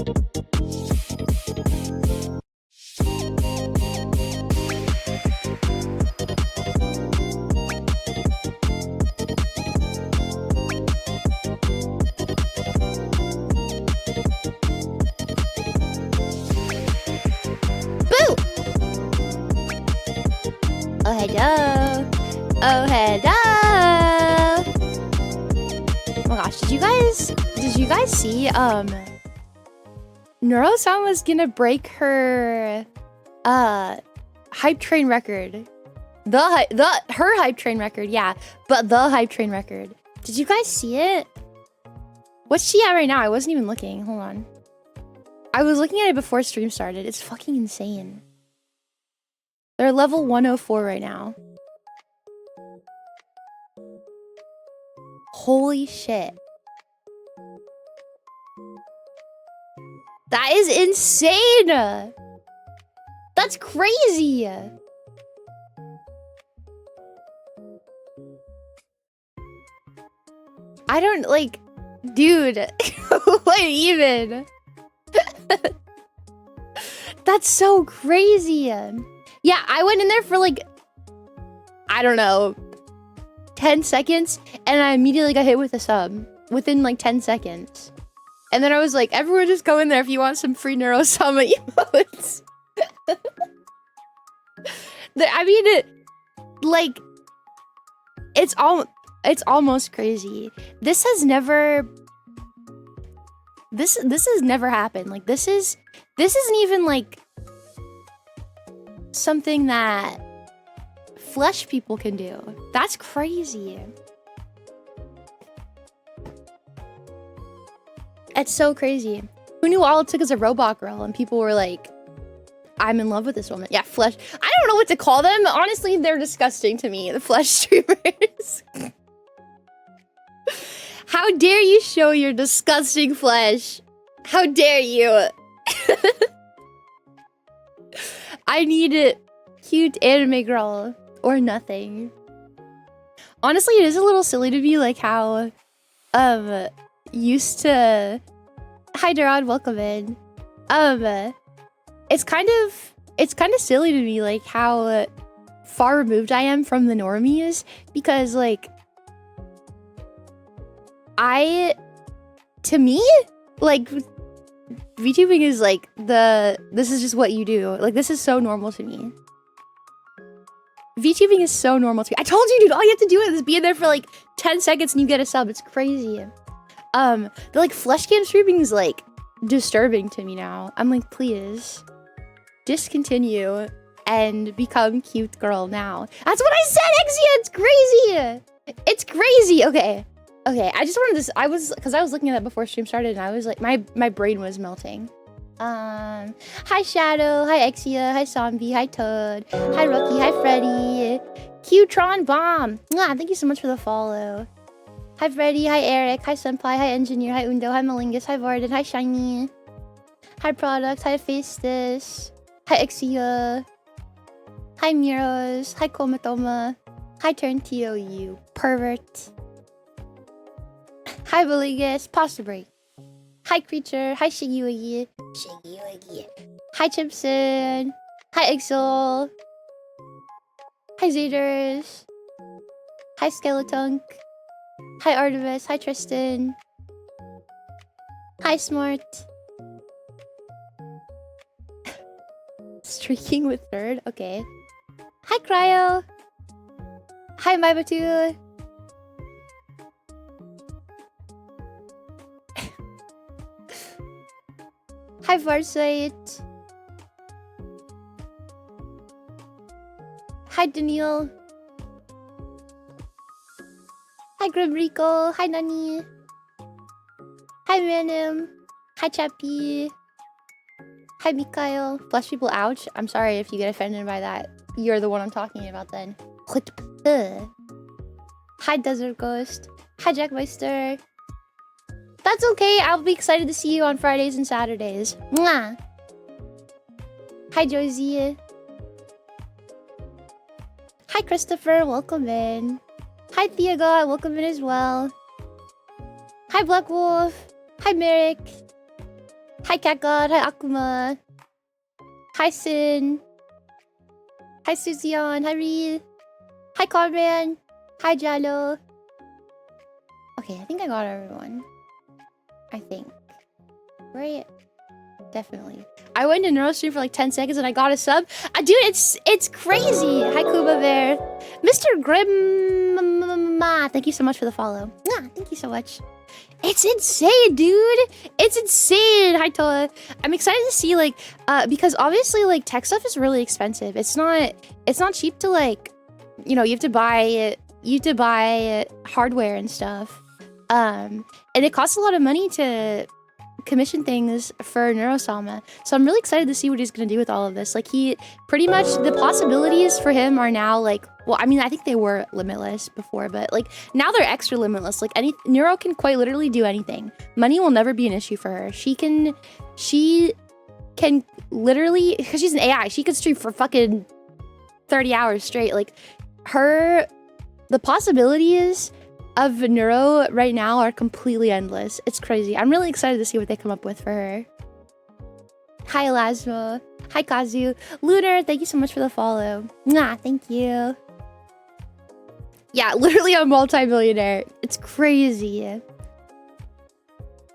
Oh, hello. Oh, hello. Oh my gosh, did you guys see, Neuro-san was gonna break her, hype train record. Her hype train record, yeah. But the hype train record. Did you guys see it? What's she at right now? I wasn't even looking. Hold on. I was looking at it before stream started. It's fucking insane. They're level 104 right now. Holy shit. That is insane! That's crazy! I don't, like... Dude. What even? That's so crazy! Yeah, I went in there for like, I don't know, 10 seconds, and I immediately got hit with a sub within like 10 seconds. And then I was like, everyone just go in there if you want some free Neuro-sama emotes. I mean, like, it's almost crazy. This has never happened. Like, this isn't even like something that flesh people can do. That's crazy. It's so crazy. Who knew all it took is a robot girl and people were like, I'm in love with this woman. Yeah, flesh. I don't know what to call them. Honestly, they're disgusting to me, the flesh streamers. How dare you show your disgusting flesh? How dare you? I need a cute anime girl or nothing. Honestly, it is a little silly to be like how used to Hi Durod, welcome in. It's kind of silly to me like how far removed I am from the normies because like to me, like VTubing is like this is just what you do. Like this is so normal to me. VTubing is so normal to me. I told you, dude, all you have to do is be in there for like 10 seconds and you get a sub. It's crazy. The like flesh cam streaming is like disturbing to me now. I'm like, please discontinue and become cute girl now. That's what I said, Exia. It's crazy. It's crazy. Okay. I just wanted to. I was looking at that before stream started, and I was like, my brain was melting. Hi Shadow, hi Exia, hi Zombie, hi Toad, hi Rookie, hi Freddy, Qtron Bomb. Mwah, thank you so much for the follow. Hi Freddy, hi Eric, hi Senpai, hi Engineer, hi Undo, hi Malingus, hi Varden, hi Shiny, hi Product, hi Faceless, hi Exia, hi Miros, hi Komatoma, hi Turntio, you pervert. Hi Malingus, pasta break. Hi Creature, hi Shigiwagi, hi Chipson, hi Exil, hi Zaders, hi Skeletunk, hi Artemis, hi Tristan, hi Smart. Streaking with third, okay. Hi Cryo, hi Mybatu. Hi Farsight. Hi Daniel. Hi Grimrico. Hi Nani. Hi Manim. Hi Chappy. Hi Mikhail. Flesh people, ouch. I'm sorry if you get offended by that. You're the one I'm talking about then. Hi Desert Ghost. Hi Jackmeister. That's okay. I'll be excited to see you on Fridays and Saturdays. Mwah. Hi, Josie. Hi, Christopher. Welcome in. Hi, Theoga. Welcome in as well. Hi, Black Wolf. Hi, Merrick. Hi Cat God, hi Akuma. Hi Sin. Hi Suzion, hi Reed. Hi Conran. Hi Jalo. Okay, I think I got everyone. I think. Right? Definitely. I went to NeuroStream for like 10 seconds and I got a sub. Dude, it's crazy. Hi Kuba Bear. Mr. Grim, thank you so much for the follow. Thank you so much. It's insane, dude. It's insane. Hi Toa. I'm excited to see like because obviously like tech stuff is really expensive. It's not cheap to like, you know, you have to buy hardware and stuff. And it costs a lot of money to commission things for Neurosama. So I'm really excited to see what he's gonna do with all of this. Like he pretty much, the possibilities for him are now like, well, I mean, I think they were limitless before, but like now they're extra limitless. Like Neuro can quite literally do anything. Money will never be an issue for her. She can literally, because she's an AI, she could stream for fucking 30 hours straight. Like the possibilities of Neuro right now are completely endless. It's crazy. I'm really excited to see what they come up with for her. Hi, Elasmo. Hi, Kazu. Lunar, thank you so much for the follow. Thank you. Yeah, literally a multi-millionaire. It's crazy.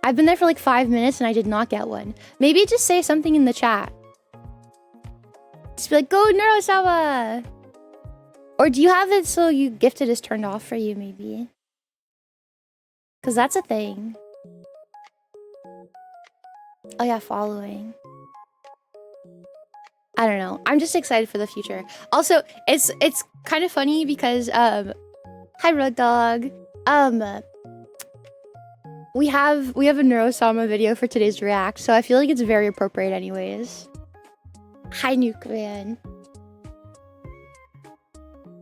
I've been there for like 5 minutes and I did not get one. Maybe just say something in the chat. Just be like, go Neuro-sama! Or do you have it so you gifted is turned off for you, maybe? Because that's a thing. Oh yeah, following. I don't know. I'm just excited for the future. Also, it's kind of funny because hi Road Dog. We have a Neurosama video for today's react, so I feel like it's very appropriate anyways. Hi Nuke Man.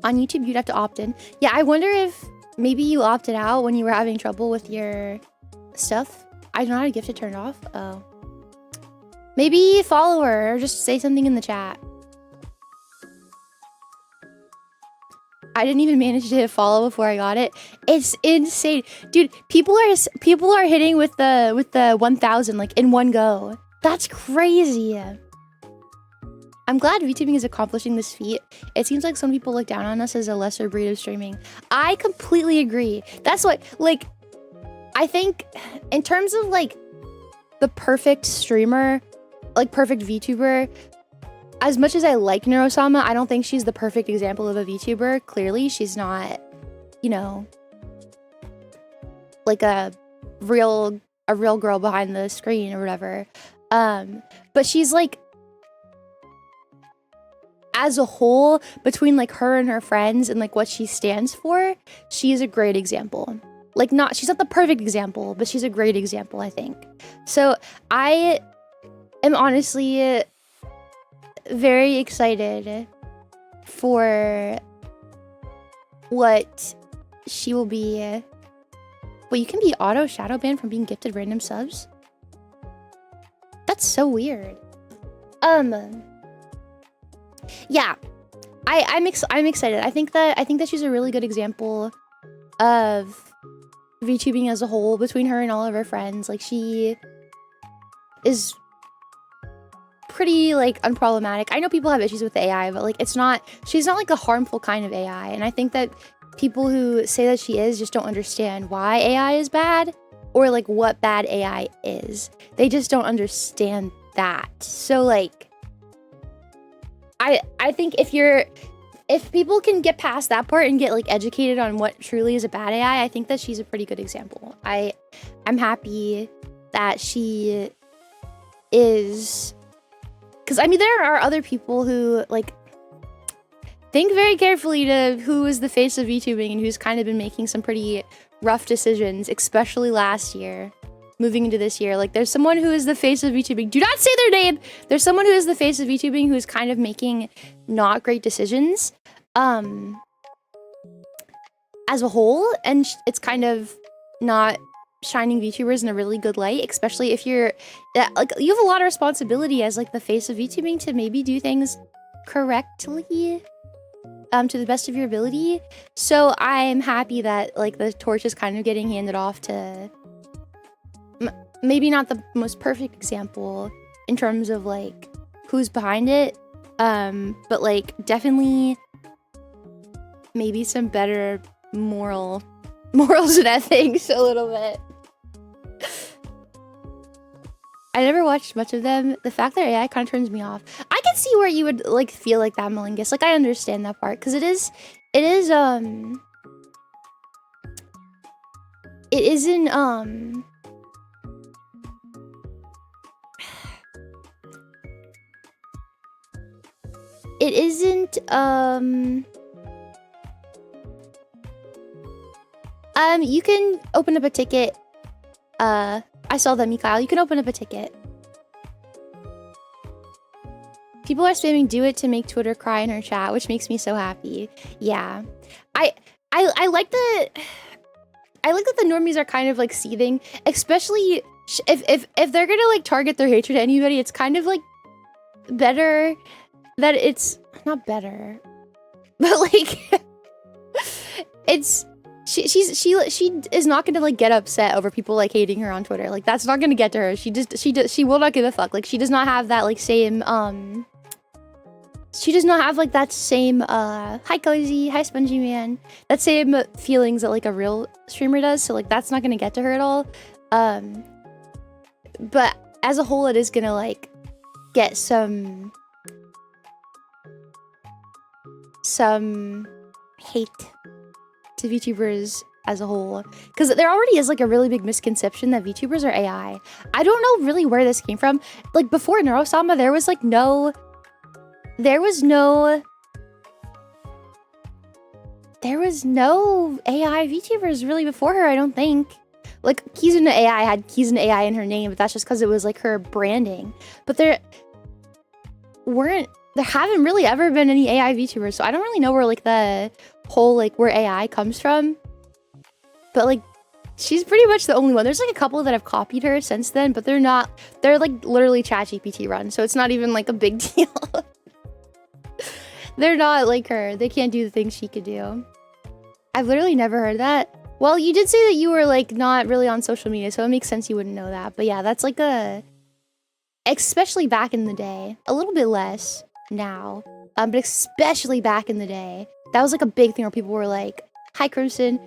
On YouTube you'd have to opt in. Yeah, I wonder if maybe you opted out when you were having trouble with your stuff. I don't know how to gift it turned off. Oh. Maybe follow her or just say something in the chat. I didn't even manage to hit follow before I got it. It's insane. Dude, people are hitting with the 1000 like in one go. That's crazy. I'm glad VTubing is accomplishing this feat. It seems like some people look down on us as a lesser breed of streaming. I completely agree. That's what, like, I think in terms of like the perfect streamer, like perfect VTuber, as much as I like Neurosama, I don't think she's the perfect example of a VTuber. Clearly, she's not, you know, like a real girl behind the screen or whatever. But she's like, as a whole, between like her and her friends and like what she stands for, she is a great example. Like she's not the perfect example, but she's a great example, I think. So I am honestly very excited for what she will be. Well, you can be auto shadow banned from being gifted random subs? That's so weird. Yeah, I'm excited. I think that she's a really good example of VTubing as a whole between her and all of her friends. Like she is pretty like unproblematic. I know people have issues with the AI, but like she's not like a harmful kind of AI. And I think that people who say that she is just don't understand why AI is bad or like what bad AI is. They just don't understand that. So like I think if people can get past that part and get like educated on what truly is a bad AI, I think that she's a pretty good example. I'm happy that she is, because I mean there are other people who like think very carefully to who is the face of VTubing and who's kind of been making some pretty rough decisions, especially last year. Moving into this year, like there's someone who is the face of VTubing. Do not say their name. There's someone who is the face of VTubing who is kind of making not great decisions as a whole, and it's kind of not shining VTubers in a really good light, especially if you're like you have a lot of responsibility as like the face of VTubing to maybe do things correctly to the best of your ability. So I'm happy that like the torch is kind of getting handed off to maybe not the most perfect example in terms of like who's behind it, but like definitely maybe some better morals and ethics a little bit. I never watched much of them. The fact that AI kind of turns me off. I can see where you would like feel like that, Melingus. Like I understand that part because it isn't you can open up a ticket. I saw that, Mikhail. You can open up a ticket. People are spamming "do it" to make Twitter cry in her chat, which makes me so happy. Yeah, I like that. I like that the normies are kind of like seething, especially if they're gonna like target their hatred to anybody. It's kind of like better that it's not better, but like it's. She is not gonna like get upset over people like hating her on Twitter. Like that's not gonna get to her. She will not give a fuck. Like she does not have that like same she does not have like that same hi Cozy, hi Spongy Man, that same feelings that like a real streamer does. So like that's not gonna get to her at all. But as a whole, it is gonna like get some hate to VTubers as a whole, because there already is like a really big misconception that VTubers are AI. I don't know really where this came from. Like before Neurosama, there was no AI VTubers really before her, I don't think. Like Kizuna AI had Kizuna AI in her name, but that's just because it was like her branding. But there haven't really ever been any AI VTubers, so I don't really know where like the whole like where AI comes from. But like she's pretty much the only one. There's like a couple that have copied her since then, but they're like literally ChatGPT run, so it's not even like a big deal. They're not like her. They can't do the things she could do. I've literally never heard that. Well, you did say that you were like not really on social media, so it makes sense you wouldn't know that. But yeah, that's like especially back in the day, a little bit less now, but especially back in the day, that was like a big thing where people were like, hi Crimson.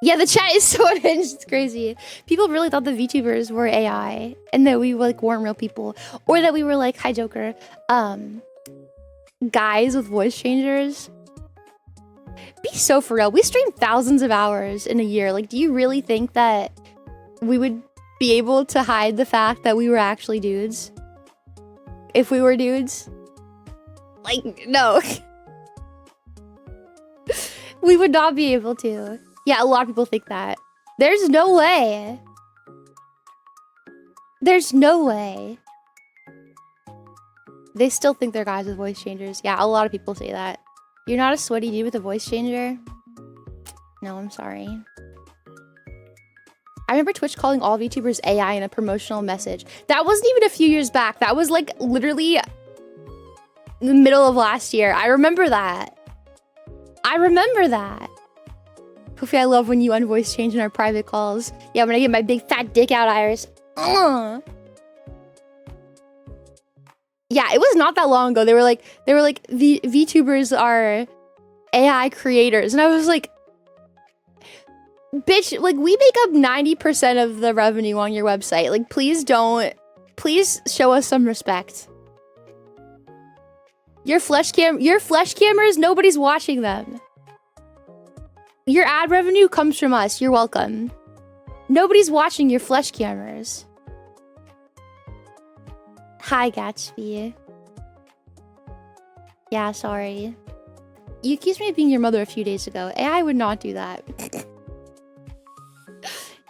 Yeah, the chat is so unhinged, it's crazy. People really thought the VTubers were AI and that we like weren't real people, or that we were like, hi Joker, guys with voice changers. Be so for real. We stream thousands of hours in a year. Like, do you really think that we would be able to hide the fact that we were actually dudes? If we were dudes? Like, no. We would not be able to. Yeah, a lot of people think that. There's no way. There's no way. They still think they're guys with voice changers. Yeah, a lot of people say that. You're not a sweaty dude with a voice changer? No, I'm sorry. I remember Twitch calling all VTubers AI in a promotional message. That wasn't even a few years back. That was like literally in the middle of last year. I remember that. I remember that. Fuufie, I love when you unvoice change in our private calls. Yeah, when I get my big fat dick out, Iris. Yeah, it was not that long ago. They were like VTubers are AI creators, and I was like, bitch, like we make up 90% of the revenue on your website. Like, please show us some respect. Your flesh cameras, nobody's watching them. Your ad revenue comes from us. You're welcome. Nobody's watching your flesh cameras. Hi, Gatsby. Yeah, sorry. You accused me of being your mother a few days ago. AI would not do that.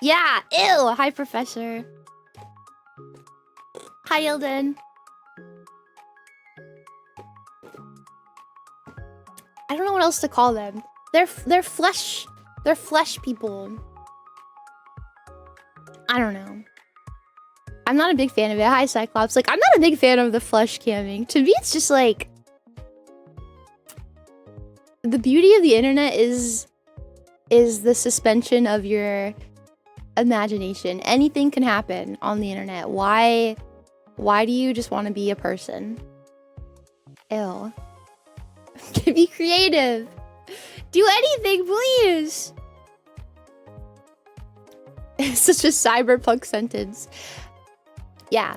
Yeah, ew. Hi, Professor. Hi, Ilden. I don't know what else to call them. They're flesh people. I don't know. I'm not a big fan of it. Hi, Cyclops. Like, I'm not a big fan of the flesh camming. To me, it's just like... The beauty of the internet is the suspension of your imagination. Anything can happen on the internet. Why do you just want to be a person? Ew. Be creative. Do anything, please. It's such a cyberpunk sentence. Yeah.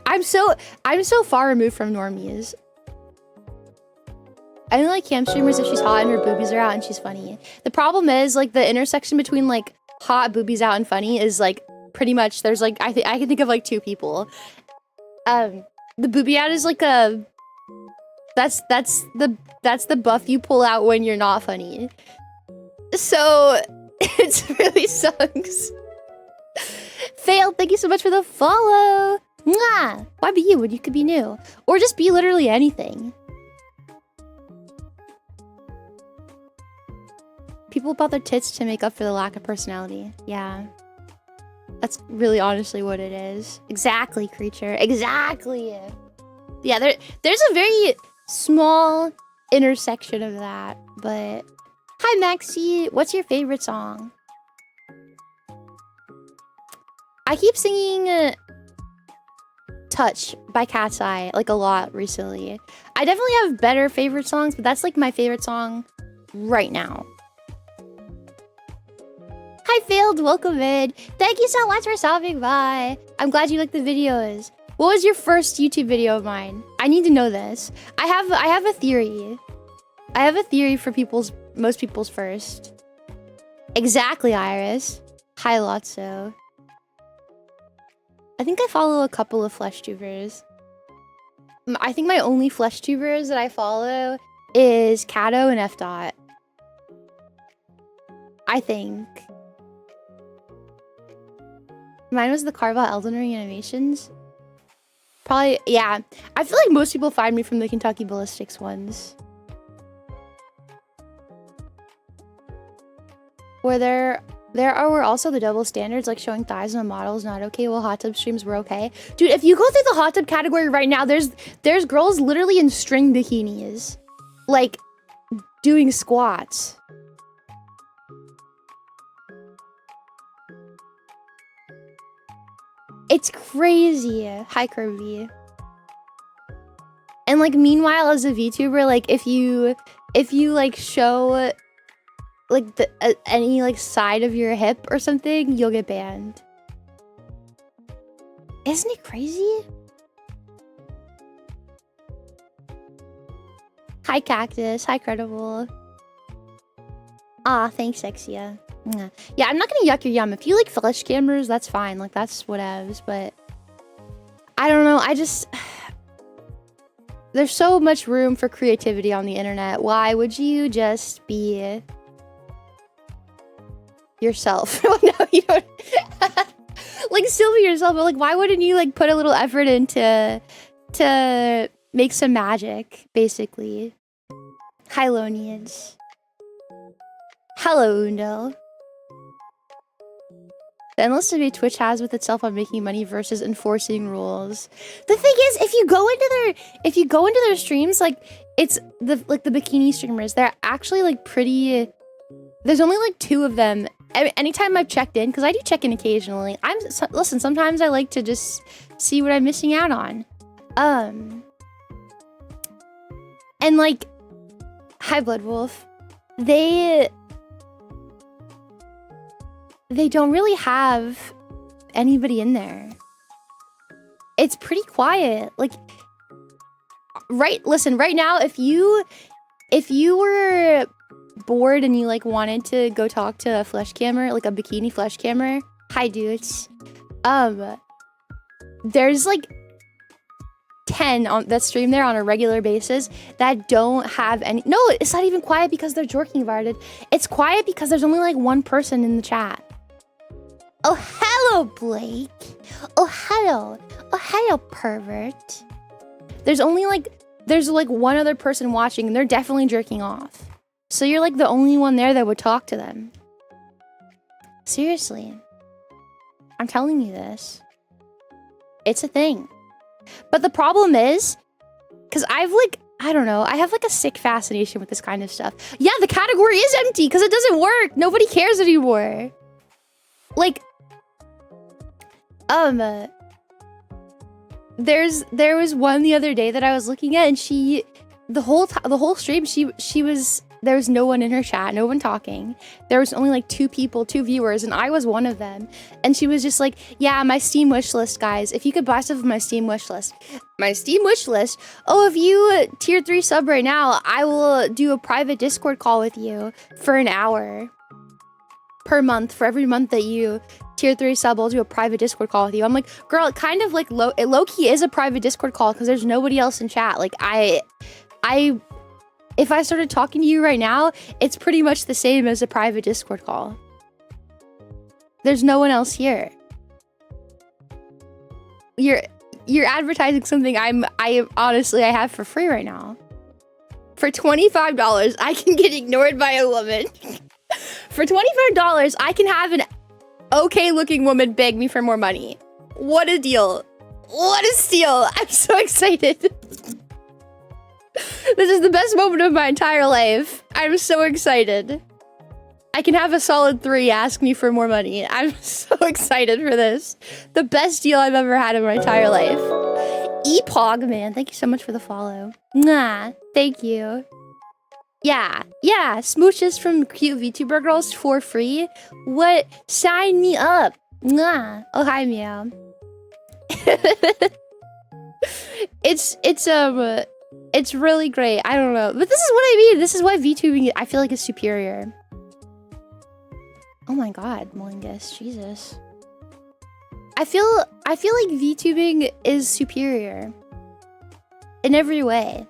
I'm so far removed from normies. I only like cam streamers if she's hot and her boobies are out and she's funny. The problem is, like, the intersection between, like, hot, boobies out, and funny is, like, pretty much, there's, like, I can think of, like, 2 people. The boobie out is, like, a... That's the buff you pull out when you're not funny. So, it really sucks. Fail, thank you so much for the follow! Mwah! Why be you when you could be new? Or just be literally anything. People bought their tits to make up for the lack of personality. Yeah. That's really honestly what it is. Exactly, creature. Exactly. Yeah, there's a very small intersection of that, but... Hi, Maxie. What's your favorite song? I keep singing Touch by Cat's Eye, like, a lot recently. I definitely have better favorite songs, but that's, like, my favorite song right now. Hi, Failed. Welcome in. Thank you so much for stopping by. I'm glad you liked the videos. What was your first YouTube video of mine? I need to know this. I have a theory. I have a theory for most people's first. Exactly, Iris. Hi, Lotso. I think I follow a couple of flesh tubers. I think my only flesh tubers that I follow is Kato and F Dot. I think. Mine was the Carve Out Elden Ring animations. Probably, yeah. I feel like most people find me from the Kentucky Ballistics ones. Were were also the double standards, like showing thighs on models not okay, while hot tub streams were okay. Dude, if you go through the hot tub category right now, there's girls literally in string bikinis, like doing squats. It's crazy. Hi, Kirby. And like, meanwhile, as a VTuber, like if you like show like any like side of your hip or something, you'll get banned. Isn't it crazy? Hi, Cactus. Hi, Credible. Ah, thanks, Sexia. Yeah, I'm not gonna yuck your yum. If you like flesh cameras, that's fine. Like, that's whatevs. But I don't know. There's so much room for creativity on the internet. Why would you just be yourself? No, you don't. Like, still be yourself, but like, why wouldn't you like put a little effort into to make some magic, basically? Hi, Lonians. Hello, Undel. The endless debate Twitch has with itself on making money versus enforcing rules. The thing is, if you go into their streams, like, it's the bikini streamers, they're actually like pretty. There's only like 2 of them. Anytime I've checked in, because I do check in occasionally. Listen, sometimes I like to just see what I'm missing out on. And like, hi, Blood Wolf. They don't really have anybody in there. It's pretty quiet. Like, listen, right now, if you were bored and you like wanted to go talk to a flesh cammer, like a bikini flesh cammer, hi, dudes. There's like 10 on that stream there on a regular basis that don't have any. No, it's not even quiet because they're jorking about it. It's quiet because there's only like 1 person in the chat. Oh, hello, Blake. Oh, hello. Oh, hello, pervert. There's like 1 other person watching, and they're definitely jerking off. So you're like the only one there that would talk to them. Seriously. I'm telling you this. It's a thing. But the problem is, because I don't know, I have like a sick fascination with this kind of stuff. Yeah, the category is empty because it doesn't work. Nobody cares anymore. like, there was one the other day that I was looking at, and the whole stream, there was no one in her chat, no one talking. There was only like 2 viewers, and I was one of them. And she was just like, yeah, my Steam wish list, guys. If you could buy stuff on my Steam wish list. My Steam wish list? Oh, if you tier 3 sub right now, I will do a private Discord call with you for an hour per month. For every month that you tier 3 sub, I'll do a private Discord call with you. I'm like, girl, it kind of like low-key is a private Discord call because there's nobody else in chat. Like, if I started talking to you right now, it's pretty much the same as a private Discord call. There's no one else here. You're advertising something I honestly have for free right now. For $25, I can get ignored by a woman. For $25, I can have an okay-looking woman beg me for more money. What a deal. What a steal. I'm so excited. This is the best moment of my entire life. I'm so excited. I can have a solid 3 ask me for more money. I'm so excited for this. The best deal I've ever had in my entire life. Epog, man. Thank you so much for the follow. Mwah. Thank you. Yeah. Smooches from cute VTuber girls for free. What? Sign me up. Mwah. Oh, hi, meow. It's really great. I don't know. But this is what I mean. This is why VTubing, I feel like, is superior. Oh my god, Molingus. Jesus. I feel like VTubing is superior. In every way.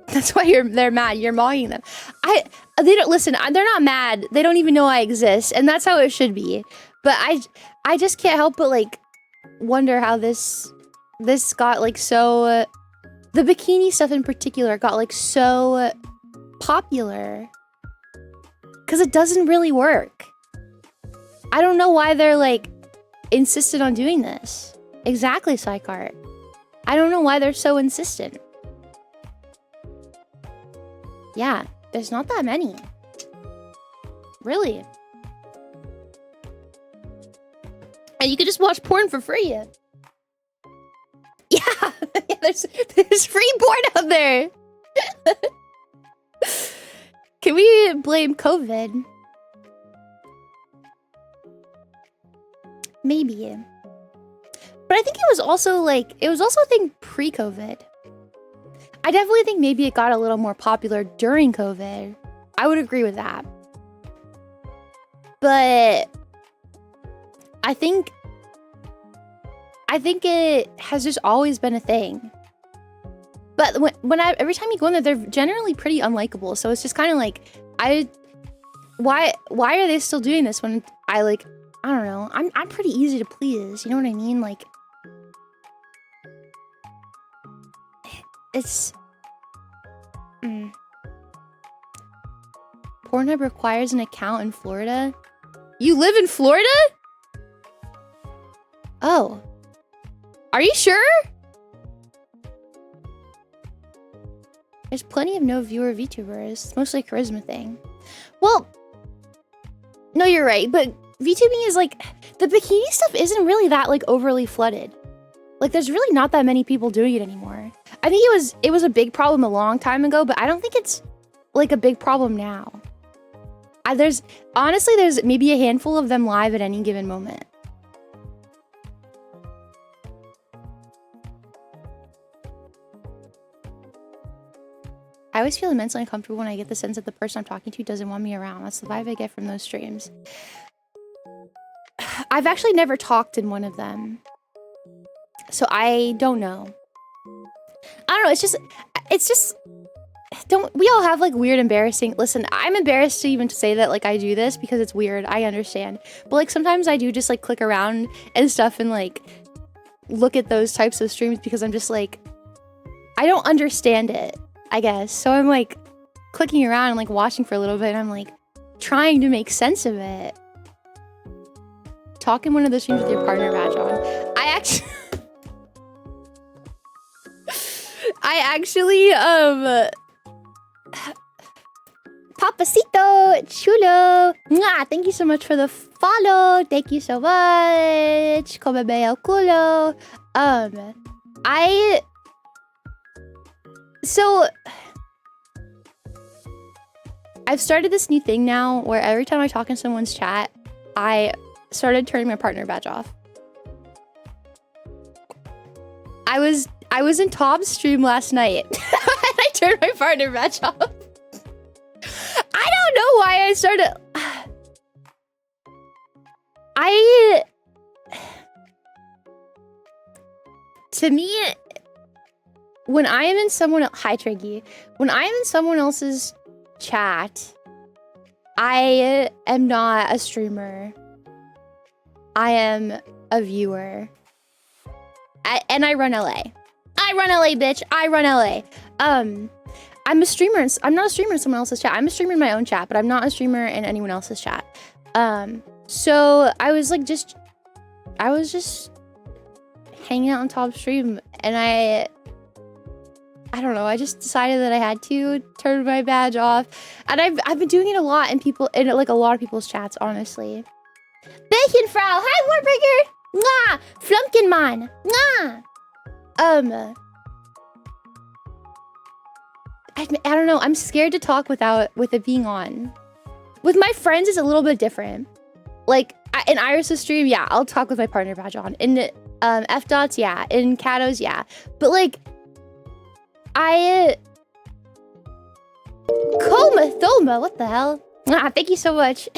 That's why they're mad. You're mocking them. They don't listen. They're not mad. They don't even know I exist. And that's how it should be. But I just can't help but, like, wonder how this got like so the bikini stuff in particular got like so popular because it doesn't really work. I don't know why they're like insistent on doing this. Exactly, Psychart. I don't know why they're so insistent. Yeah, there's not that many. Really. And you can just watch porn for free. Yeah, there's free porn out there. Can we blame COVID? Maybe. But I think it was also a thing pre-COVID. I definitely think maybe it got a little more popular during COVID. I would agree with that. But I think it has just always been a thing. But every time you go in there, they're generally pretty unlikable. So it's just kind of like, why are they still doing this when I don't know. I'm pretty easy to please. You know what I mean? Like, it's Pornhub requires an account in Florida. You live in Florida? Oh. Are you sure? There's plenty of no viewer VTubers. It's mostly a charisma thing. Well, no, you're right. But VTubing is like, the bikini stuff isn't really that like overly flooded. Like, there's really not that many people doing it anymore. I think it was a big problem a long time ago, but I don't think it's like a big problem now. There's maybe a handful of them live at any given moment. I always feel immensely uncomfortable when I get the sense that the person I'm talking to doesn't want me around. That's the vibe I get from those streams. I've actually never talked in one of them. So I don't know. I don't know, it's just we all have like weird embarrassing, listen, I'm embarrassed to even say that like I do this because it's weird, I understand. But like sometimes I do just like click around and stuff and like look at those types of streams because I'm just like, I don't understand it, I guess. So I'm like clicking around and like watching for a little bit and I'm like trying to make sense of it. Talk in one of those streams with your partner badge on. Papacito chulo. Mwah, thank you so much for the follow. Thank you so much. Come veo culo. So I've started this new thing now where every time I talk in someone's chat, I started turning my partner badge off. I was in Tom's stream last night and I turned my partner badge off. I don't know why I started. To me, when I am in hi Triggy, when I am in someone else's chat, I am not a streamer. I am a viewer. And I run LA. I run LA, bitch. I run LA. I'm a streamer. I'm not a streamer in someone else's chat. I'm a streamer in my own chat, but I'm not a streamer in anyone else's chat. So I was like I was just hanging out on top stream, and I don't know. I just decided that I had to turn my badge off, and I've been doing it a lot in like a lot of people's chats, honestly. Bacon Frau, hi Warbreaker, mwah, Flumpkinman, mwah. I don't know. I'm scared to talk with it being on. With my friends, it's a little bit different. Like in Iris' stream, yeah, I'll talk with my partner badge on. In F dots, yeah. In Katos, yeah. But like, Thoma, what the hell? Thank you so much.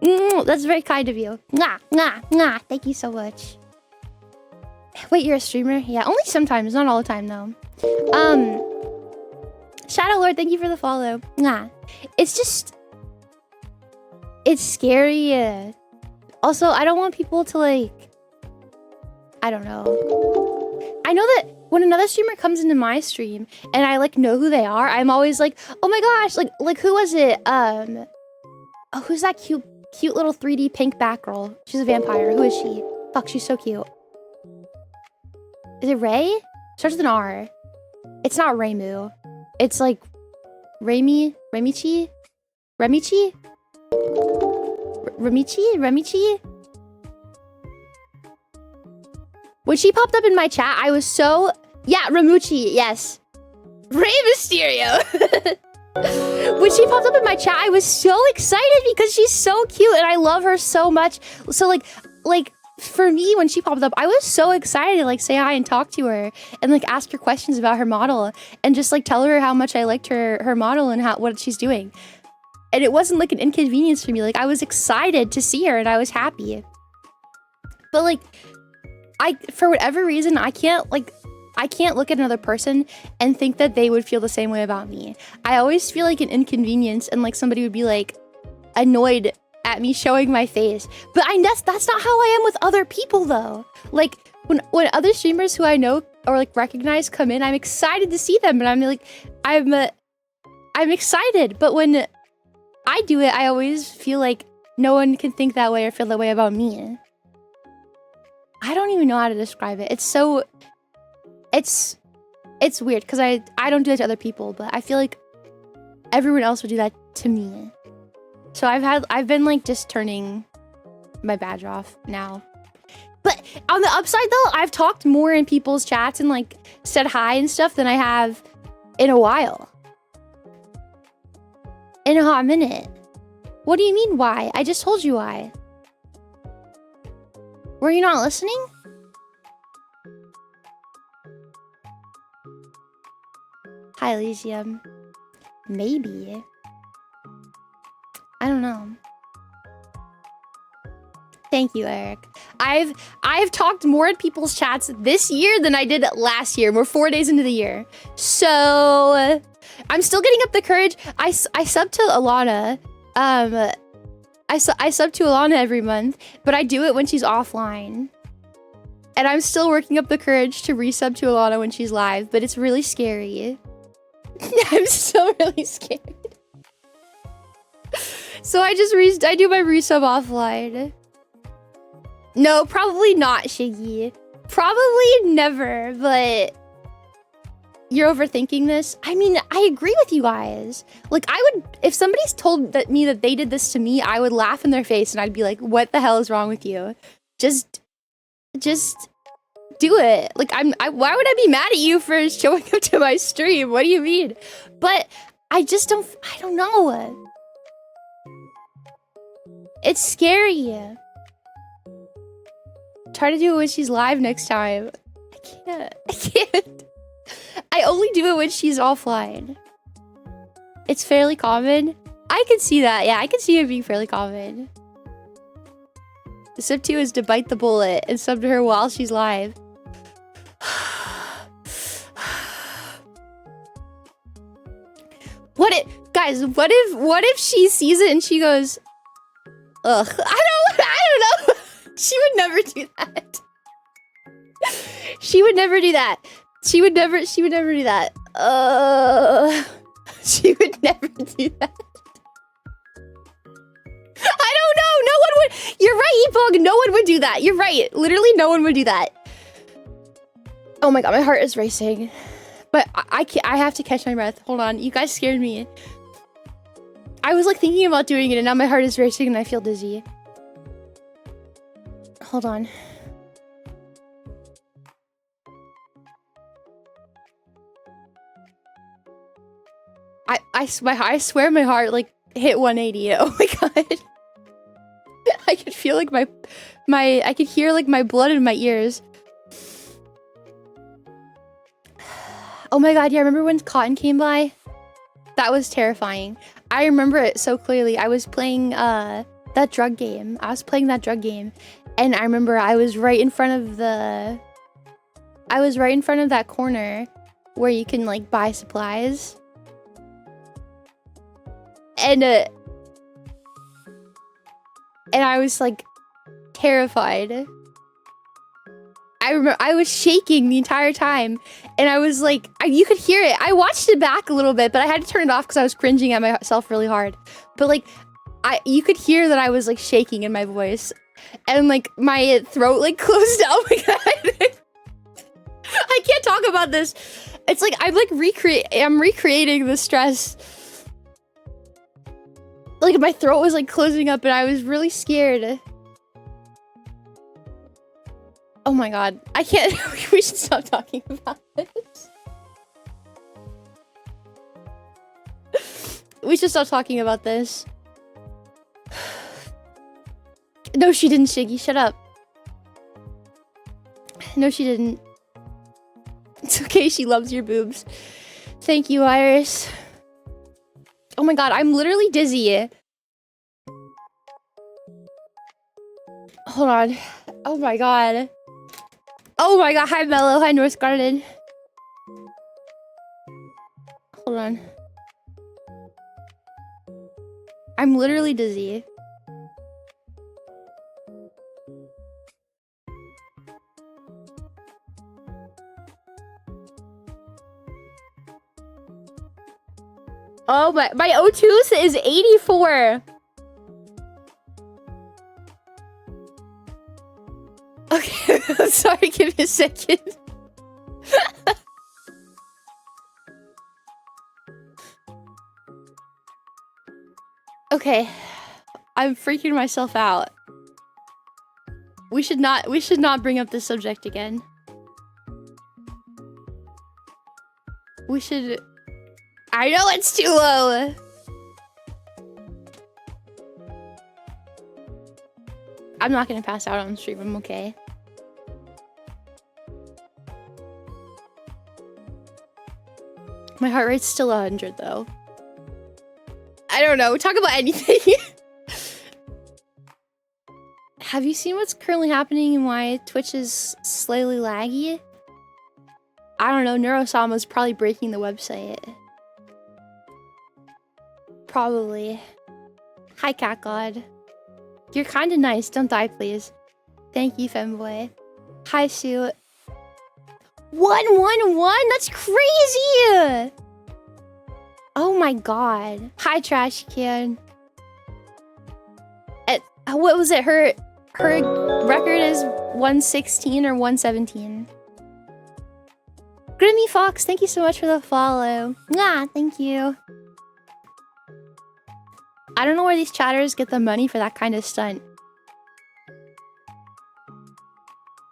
That's very kind of you. Thank you so much. Wait, you're a streamer? Yeah, only sometimes, not all the time though. Shadow Lord, thank you for the follow. It's just, it's scary. Also, I don't want people to like, I don't know. I know that when another streamer comes into my stream and I like know who they are, I'm always like, oh my gosh, like who was it? Oh, who's that cute little 3D pink bat girl? She's a vampire. Who is she? Fuck, she's so cute. Is it Ray? Starts with an R. It's not Raymu. It's like Remichi? When she popped up in my chat, I was so... Yeah, Ramuchi, yes. Rey Mysterio. When she popped up in my chat, I was so excited because she's so cute and I love her so much. So like for me, when she popped up, I was so excited to like say hi and talk to her and like ask her questions about her model and just like tell her how much I liked her model and what she's doing. And it wasn't like an inconvenience for me. Like I was excited to see her and I was happy. But like, for whatever reason, I can't look at another person and think that they would feel the same way about me. I always feel like an inconvenience and like somebody would be like annoyed at me showing my face. But that's not how I am with other people though. Like when other streamers who I know or like recognize come in, I'm excited to see them and I'm like, I'm excited. But when I do it, I always feel like no one can think that way or feel that way about me. I don't even know how to describe it. It's so... It's weird because I don't do that to other people, but I feel like everyone else would do that to me. So I've been like just turning my badge off now. But on the upside though, I've talked more in people's chats and like said hi and stuff than I have in a while. In a hot minute. What do you mean why? I just told you why. Were you not listening? Hi, Elysium. Maybe. I don't know. Thank you, Eric. I've talked more in people's chats this year than I did last year. We're 4 days into the year. So I'm still getting up the courage. I sub to Alana. I sub to Alana every month, but I do it when she's offline. And I'm still working up the courage to resub to Alana when she's live, but it's really scary. I'm still really scared. So I do my resub offline. No, probably not, Shiggy. Probably never, but you're overthinking this. I mean, I agree with you guys. Like, I would, if somebody's told me that they did this to me, I would laugh in their face and I'd be like, what the hell is wrong with you? Just do it. Like, why would I be mad at you for showing up to my stream? What do you mean? But I don't know. It's scary. Try to do it when she's live next time. I can't. I only do it when she's offline. It's fairly common. I can see that. Yeah, I can see it being fairly common. Step 2 is to bite the bullet and sub to her while she's live. What if she sees it and she goes, ugh, I don't know. She would never do that. She would never do that. She would never do that. She would never do that. I don't know. No one would. You're right, Ebog. No one would do that. You're right. Literally, no one would do that. Oh my god, my heart is racing. But I can't. I have to catch my breath. Hold on. You guys scared me. I was like thinking about doing it, and now my heart is racing, and I feel dizzy. Hold on. I swear my heart like hit 180. Oh my god. I could feel like I could hear like my blood in my ears. Oh my god, yeah, remember when Cotton came by? That was terrifying. I remember it so clearly. I was playing that drug game. And I remember I was right in front of that corner where you can like buy supplies. And I was like terrified. I remember I was shaking the entire time, and I was like, you could hear it. I watched it back a little bit, but I had to turn it off because I was cringing at myself really hard. But like, you could hear that I was like shaking in my voice, and like my throat like closed out. Oh my god, I can't talk about this. It's like I'm like recreating the stress. Like my throat was like closing up, and I was really scared. Oh my god, I can't. We should stop talking about this. We should stop talking about this. No, she didn't, Shiggy. Shut up. No, she didn't. It's okay, she loves your boobs. Thank you, Iris. Oh my god, I'm literally dizzy. Hold on. Oh my god. Oh my god, hi Mellow, hi North Garden. Hold on. I'm literally dizzy. Oh my O2 is 84. Okay, I'm sorry, give me a second. Okay, I'm freaking myself out. We should not bring up this subject again. We should. I know it's too low. I'm not gonna pass out on stream. I'm okay. My heart rate's still 100 though. I don't know. Talk about anything. Have you seen what's currently happening and why Twitch is slightly laggy? I don't know. Neurosama's probably breaking the website. Probably. Hi, Cat God. You're kind of nice. Don't die, please. Thank you, Femboy. Hi, Sue. 111? That's crazy! Oh my god. Hi, Trash Can. What was it? Her record is 116 or 117. Grimmy Fox, thank you so much for the follow. Ah, thank you. I don't know where these chatters get the money for that kind of stunt.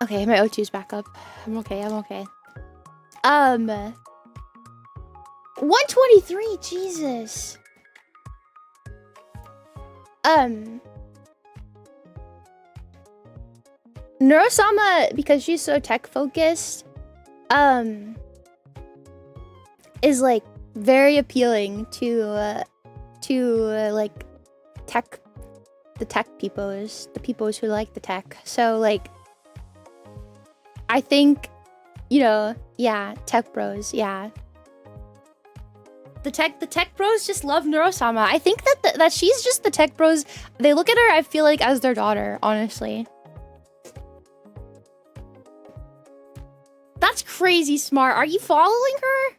Okay, my O2's back up. I'm okay, I'm okay. 123, Jesus. Neurosama, because she's so tech focused, is like very appealing to like the tech peoples, the peoples who like the tech. So like, I think, you know, yeah, tech bros, yeah. The tech bros just love Neurosama. I think that she's just the tech bros. They look at her, I feel like, as their daughter, honestly. That's crazy smart. Are you following her?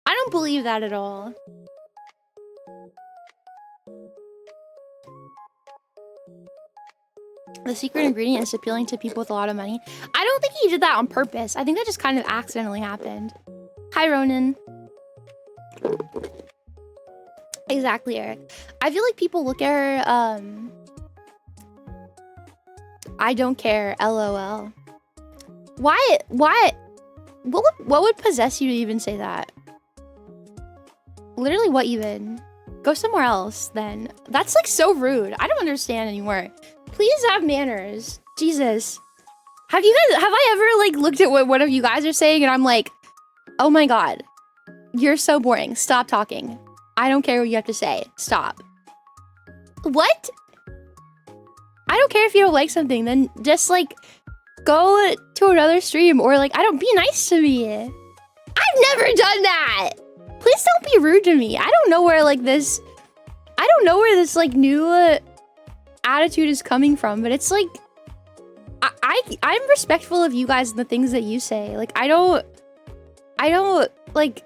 I don't believe that at all. The secret ingredient is appealing to people with a lot of money. I don't think he did that on purpose. I think that just kind of accidentally happened. Hi, Ronan. Exactly, Eric. I feel like people look at her, I don't care, LOL. Why? What would possess you to even say that? Literally, what even? Go somewhere else, then. That's, like, so rude. I don't understand anymore. Please have manners. Jesus. Have I ever, like, looked at what one of you guys are saying and I'm like, oh my god. You're so boring. Stop talking. I don't care what you have to say. Stop. What? I don't care if you don't like something. Then just, like, go to another stream or, like, be nice to me. I've never done that. Please don't be rude to me. I don't know where, like, this, like, new attitude is coming from, but it's, like, I'm respectful of you guys and the things that you say. Like, I don't, like,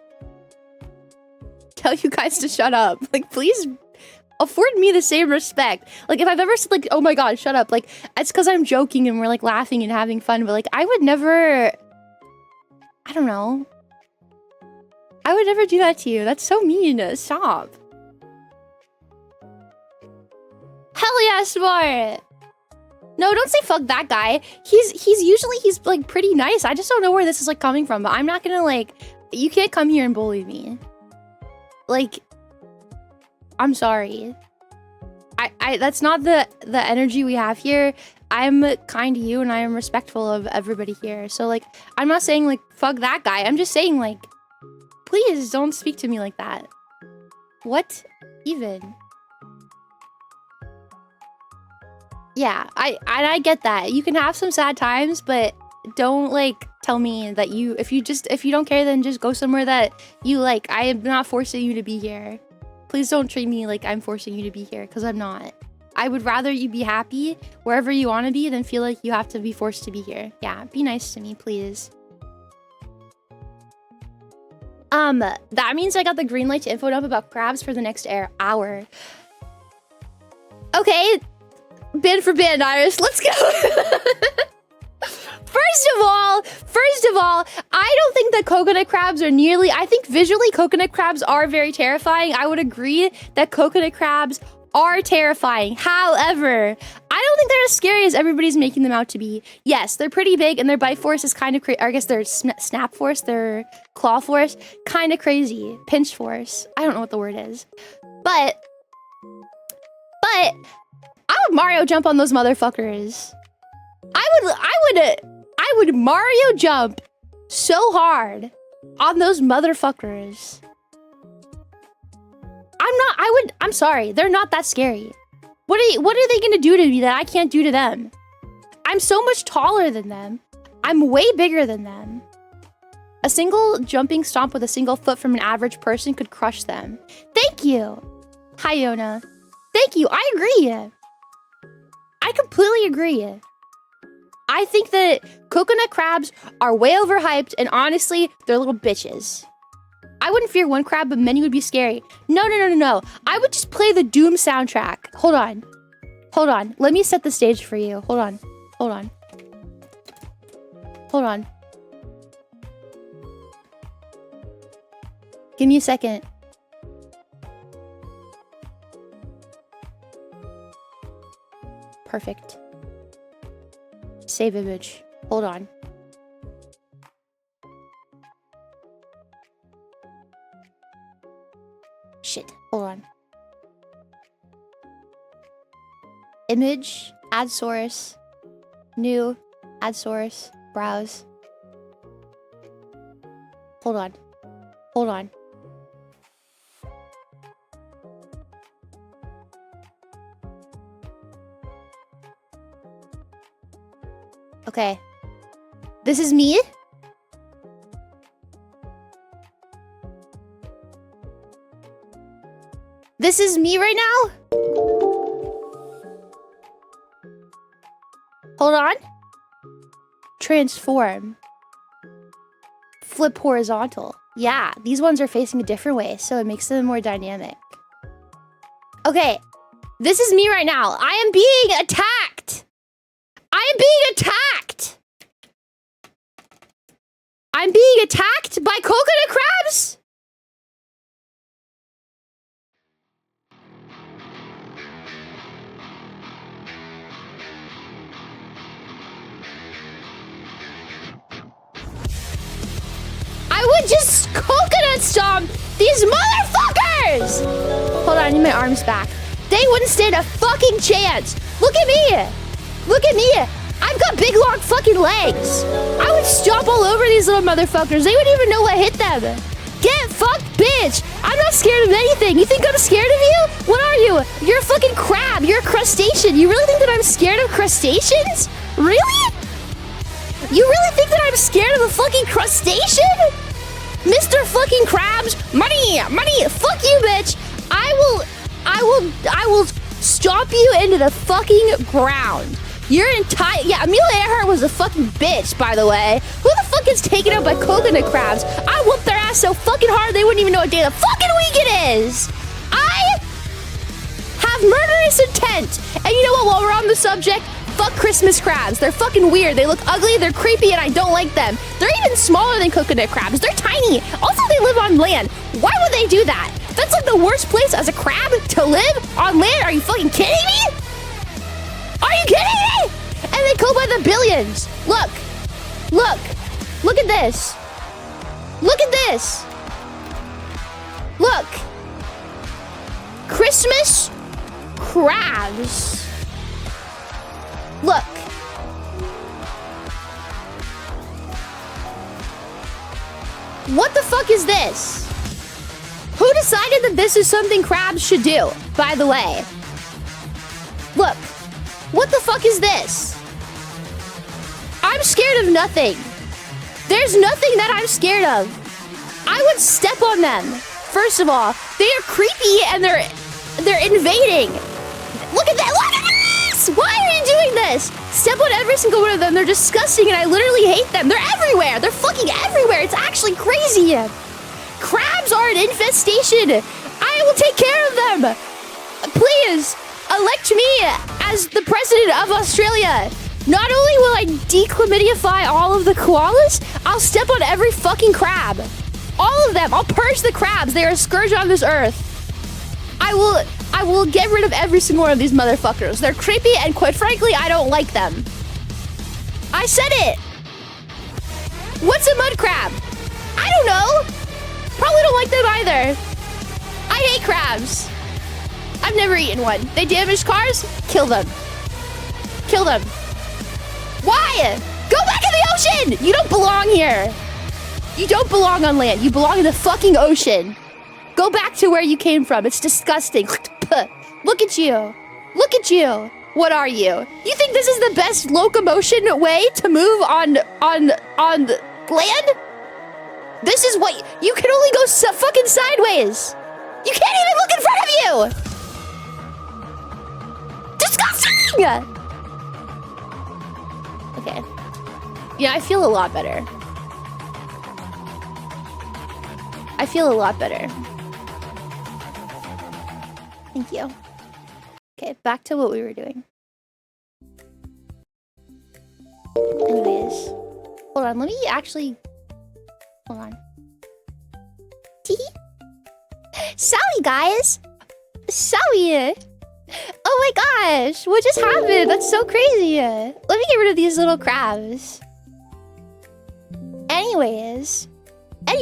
tell you guys to shut up. Like, please afford me the same respect. Like, if I've ever said, like, oh my god, shut up, like, it's because I'm joking and we're, like, laughing and having fun, but, like, I would never, I don't know. I would never do that to you. That's so mean. Stop. Hell yeah, smart. No, don't say fuck that guy. He's usually, like, pretty nice. I just don't know where this is, like, coming from, but I'm not gonna, like, you can't come here and bully me. Like, I'm sorry. That's not the energy we have here. I'm kind to you and I am respectful of everybody here. So, like, I'm not saying, like, fuck that guy. I'm just saying, like, please don't speak to me like that. What even? Yeah, I get that. You can have some sad times, but don't, like, tell me that if you don't care, then just go somewhere that you like. I am not forcing you to be here. Please don't treat me like I'm forcing you to be here, because I'm not. I would rather you be happy wherever you want to be than feel like you have to be forced to be here. Yeah, be nice to me, please. That means I got the green light to info dump about crabs for the next hour. Okay, bin for bin, Iris. Let's go. First of all, I don't think that coconut crabs are nearly... I think visually coconut crabs are very terrifying. I would agree that coconut crabs are terrifying. However, I don't think they're as scary as everybody's making them out to be. Yes, they're pretty big and their bite force is kind of crazy. I guess their snap force, their claw force, kind of crazy. Pinch force. I don't know what the word is. But I would Mario jump on those motherfuckers. I would Mario jump so hard on those motherfuckers. I'm sorry, they're not that scary. What are they gonna do to me that I can't do to them? I'm so much taller than them. I'm way bigger than them. A single jumping stomp with a single foot from an average person could crush them. Thank you. Hi, Yona. Thank you, I agree. I completely agree. I think that coconut crabs are way overhyped, and honestly, they're little bitches. I wouldn't fear one crab, but many would be scary. No. I would just play the Doom soundtrack. Hold on. Let me set the stage for you. Hold on. Give me a second. Perfect. Save image. Hold on. Shit. Hold on. Image. Add source. New. Add source. Browse. Hold on. Hold on. Okay. This is me. This is me right now. Hold on. Transform. Flip horizontal. Yeah, these ones are facing a different way, so it makes them more dynamic. Okay, this is me right now. I am being attacked. I am being attacked. I'm being attacked by coconut crabs. I would just coconut stomp these motherfuckers! Hold on, I need my arms back. They wouldn't stand a fucking chance. Look at me. Look at me. I've got big, long fucking legs. I would stomp all over these little motherfuckers. They wouldn't even know what hit them. Get fucked, bitch. I'm not scared of anything. You think I'm scared of you? What are you? You're a fucking crab. You're a crustacean. You really think that I'm scared of crustaceans? Really? You really think that I'm scared of a fucking crustacean? Mr. fucking Krabs, money, money, fuck you, bitch. I will stomp you into the fucking ground. Your entire, yeah, Amelia Earhart was a fucking bitch, by the way. Who the fuck gets taken out by coconut crabs? I whooped their ass so fucking hard they wouldn't even know what day of the fucking week it is. I have murderous intent. And you know what, while we're on the subject, fuck Christmas crabs. They're fucking weird. They look ugly, they're creepy, and I don't like them. They're even smaller than coconut crabs. They're tiny. Also, they live on land. Why would they do that? That's like the worst place as a crab to live on land. Are you fucking kidding me? Are you kidding me? And they go by the billions. Look. Look. Look at this. Look at this. Look. Christmas crabs. Look. What the fuck is this? Who decided that this is something crabs should do, by the way? Look. What the fuck is this? I'm scared of nothing. There's nothing that I'm scared of. I would step on them. First of all, they are creepy and they're invading. Look at that. Look at this. Why are you doing this? Step on every single one of them. They're disgusting and I literally hate them. They're everywhere. They're fucking everywhere. It's actually crazy. Crabs are an infestation. I will take care of them. Please, elect me as the president of Australia. Not only will I declamidify all of the koalas, I'll step on every fucking crab. All of them. I'll purge the crabs. They are a scourge on this earth. I will get rid of every single one of these motherfuckers. They're creepy and quite frankly, I don't like them. I said it. What's a mud crab? I don't know. Probably don't like them either. I hate crabs. I've never eaten one. They damage cars? Kill them. Kill them. Why? Go back in the ocean! You don't belong here. You don't belong on land. You belong in the fucking ocean. Go back to where you came from. It's disgusting. Look at you. Look at you. What are you? You think this is the best locomotion way to move on land? This is what you can only go fucking sideways. You can't even look in front of you. Disgusting. Okay. Yeah, I feel a lot better. I feel a lot better. Thank you. Okay, back to what we were doing. Anyways. Hold on, let me actually... Hold on. Tee-hee. Sorry, guys. Sorry. Oh my gosh. What just happened? That's so crazy. Let me get rid of these little crabs. Anyways. I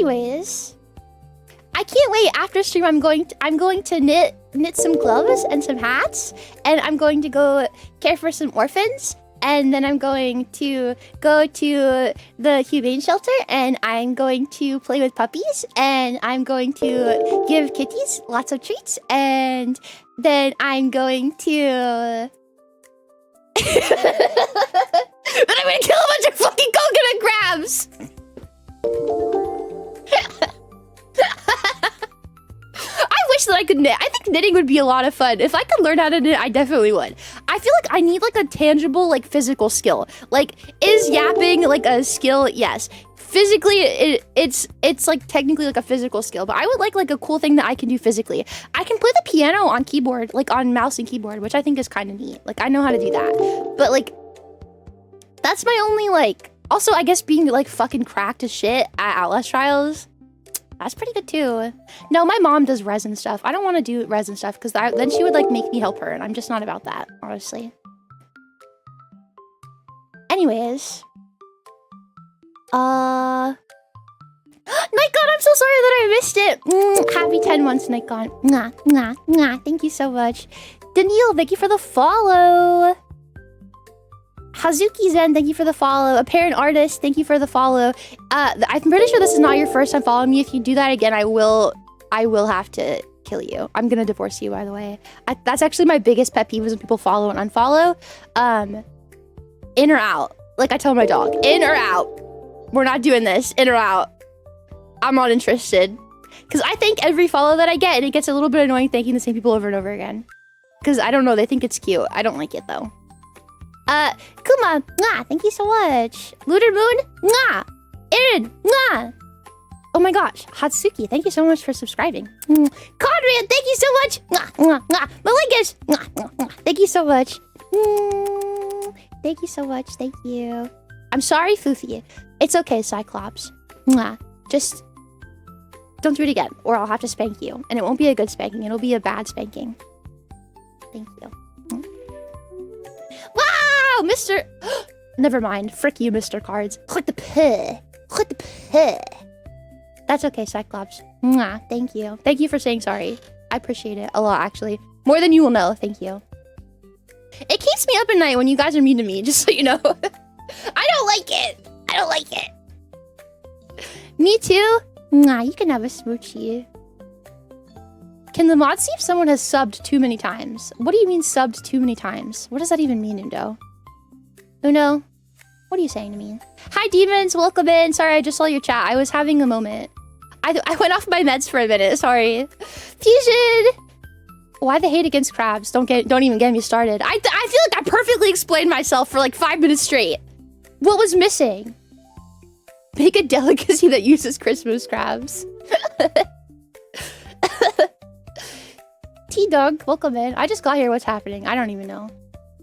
can't wait. After stream, I'm going to knit some gloves and some hats, and I'm going to go care for some orphans, and then I'm going to go to the humane shelter, and I'm going to play with puppies, and I'm going to give kitties lots of treats, and then I'm going to then I'm gonna kill a bunch of fucking coconut crabs. I wish that I could knit. I think knitting would be a lot of fun. If I could learn how to knit, I definitely would. I feel like I need like a tangible, like physical skill. Like, is yapping like a skill? Yes. Physically, it's like technically like a physical skill, but I would like a cool thing that I can do physically. I can play the piano on keyboard, like on mouse and keyboard, which I think is kind of neat. Like, I know how to do that. But like, that's my only like, also I guess being like fucking cracked as shit at Outlast Trials, that's pretty good too. No, my mom does resin stuff. I don't want to do resin stuff because then she would like make me help her, and I'm just not about that, honestly. Anyways. Nightgone, I'm so sorry that I missed it. Happy 10 months, Nightgone. Mwah, mwah, mwah. Thank you so much. Daniil, thank you for the follow. Hazuki Zen, thank you for the follow. Apparent Artist, thank you for the follow. I'm pretty sure this is not your first time following me. If you do that again, I will have to kill you. I'm gonna divorce you, by the way. That's actually my biggest pet peeve is when people follow and unfollow. In or out. Like I tell my dog, in or out. We're not doing this, in or out. I'm not interested. Because I thank every follow that I get, and it gets a little bit annoying thanking the same people over and over again. Because I don't know, they think it's cute. I don't like it though. Kuma, mwah, thank you so much. Lunar Moon, mwah. Aaron, mwah. Oh my gosh, Hatsuki, thank you so much for subscribing. Conrad, thank you so much. Mwah, mwah, mwah. Malinkish, mwah, mwah, mwah. Thank you so much. Thank you so much, thank you. I'm sorry, Fuufie. It's okay, Cyclops. Mwah. Just don't do it again, or I'll have to spank you. And it won't be a good spanking, it'll be a bad spanking. Thank you. Wow, Mr. Never mind. Frick you, Mr. Cards. Click the P. Click the P. That's okay, Cyclops. Mwah. Thank you. Thank you for saying sorry. I appreciate it a lot, actually. More than you will know. Thank you. It keeps me up at night when you guys are mean to me, just so you know. I don't like it. I don't like it. Me too. Mwah, you can have a smoochie. Can the mod see if someone has subbed too many times? What do you mean subbed too many times? What does that even mean, Undo? Uno? What are you saying to me? Hi, demons. Welcome in. Sorry, I just saw your chat. I was having a moment. I went off my meds for a minute. Sorry. Fusion! Why the hate against crabs? Don't even get me started. I feel like I perfectly explained myself for like 5 minutes straight. What was missing? Make a delicacy that uses Christmas crabs. T-Dog, welcome in. I just got here. What's happening? I don't even know.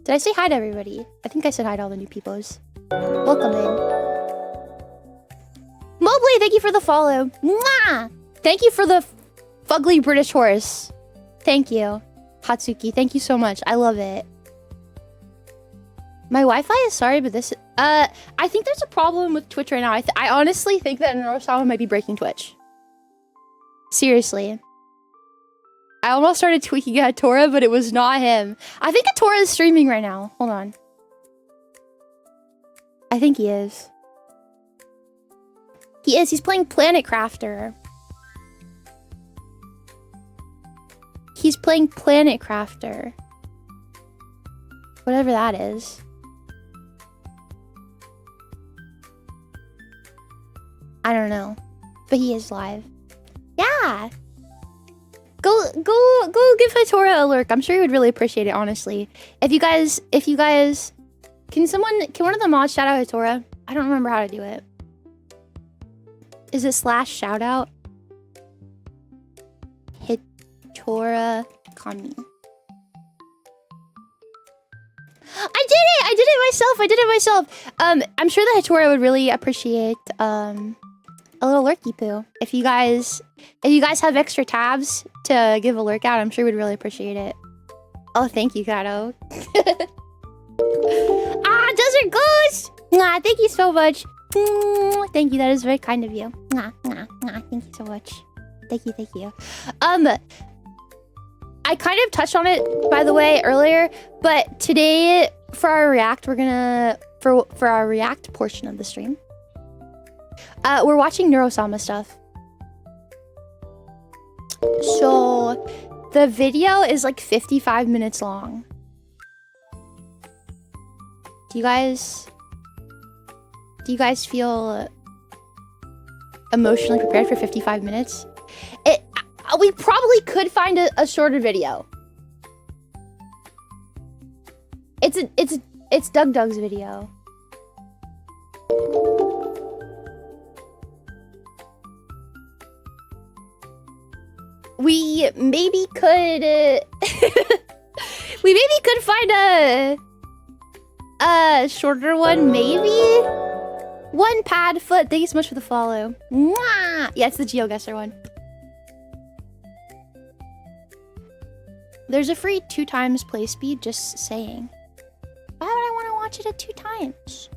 Did I say hi to everybody? I think I said hi to all the new peoples. Welcome in. Mobley, thank you for the follow. Mwah! Thank you for the fugly British horse. Thank you. Hatsuki, thank you so much. I love it. My Wi-Fi is sorry, but this... I think there's a problem with Twitch right now. I honestly think that Norosama might be breaking Twitch. Seriously. I almost started tweaking at Tora, but it was not him. I think Tora is streaming right now. Hold on. I think he is. He is. He's playing Planet Crafter. He's playing Planet Crafter. Whatever that is. I don't know. But he is live. Yeah! Go give Hatora a lurk. I'm sure he would really appreciate it, honestly. If you guys... Can one of the mods shout out Hatora? I don't remember how to do it. Is it /shoutout? Hitora Kami. I did it myself. I'm sure that Hatora would really appreciate a little lurky poo. If you guys have extra tabs to give a lurk out, I'm sure we'd really appreciate it. Oh, thank you, Kato. Desert Ghost! Mwah, thank you so much. Thank you, that is very kind of you. Mwah, mwah, mwah. Thank you so much. Thank you. I kind of touched on it, by the way, earlier, but today, for our React, we're gonna... For our React portion of the stream, we're watching Neurosama stuff. So, the video is like 55 minutes long. Do you guys feel emotionally prepared for 55 minutes? We probably could find a shorter video. It's Doug Doug's video. We maybe could we maybe could find a shorter one, maybe? One pad foot, thank you so much for the follow. Mwah! Yeah, it's the GeoGuessr one. There's a free 2 times play speed, just saying. Why would I want to watch it at 2 times?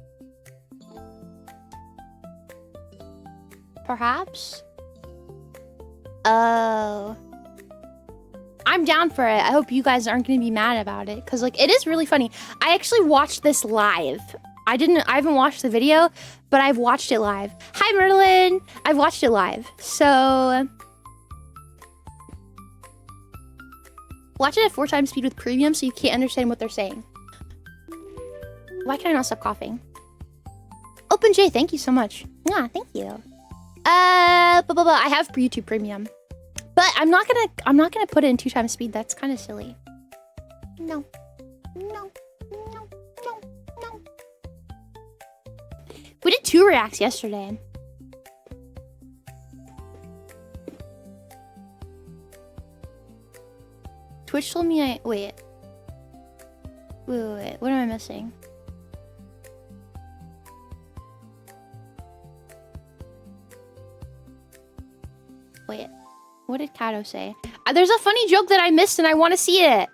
Perhaps? Oh. I'm down for it. I hope you guys aren't going to be mad about it. Because, like, it is really funny. I actually watched this live. I haven't watched the video, but I've watched it live. Hi, Merlin! I've watched it live. So... watch it at 4 times speed with premium so you can't understand what they're saying. Why can I not stop coughing? OpenJ, thank you so much. Yeah, thank you. I have YouTube Premium, but I'm not gonna put it in 2 times speed. That's kind of silly. No. We did 2 reacts yesterday. Twitch told me wait. What am I missing? Wait, what did Kato say? There's a funny joke that I missed and I want to see it.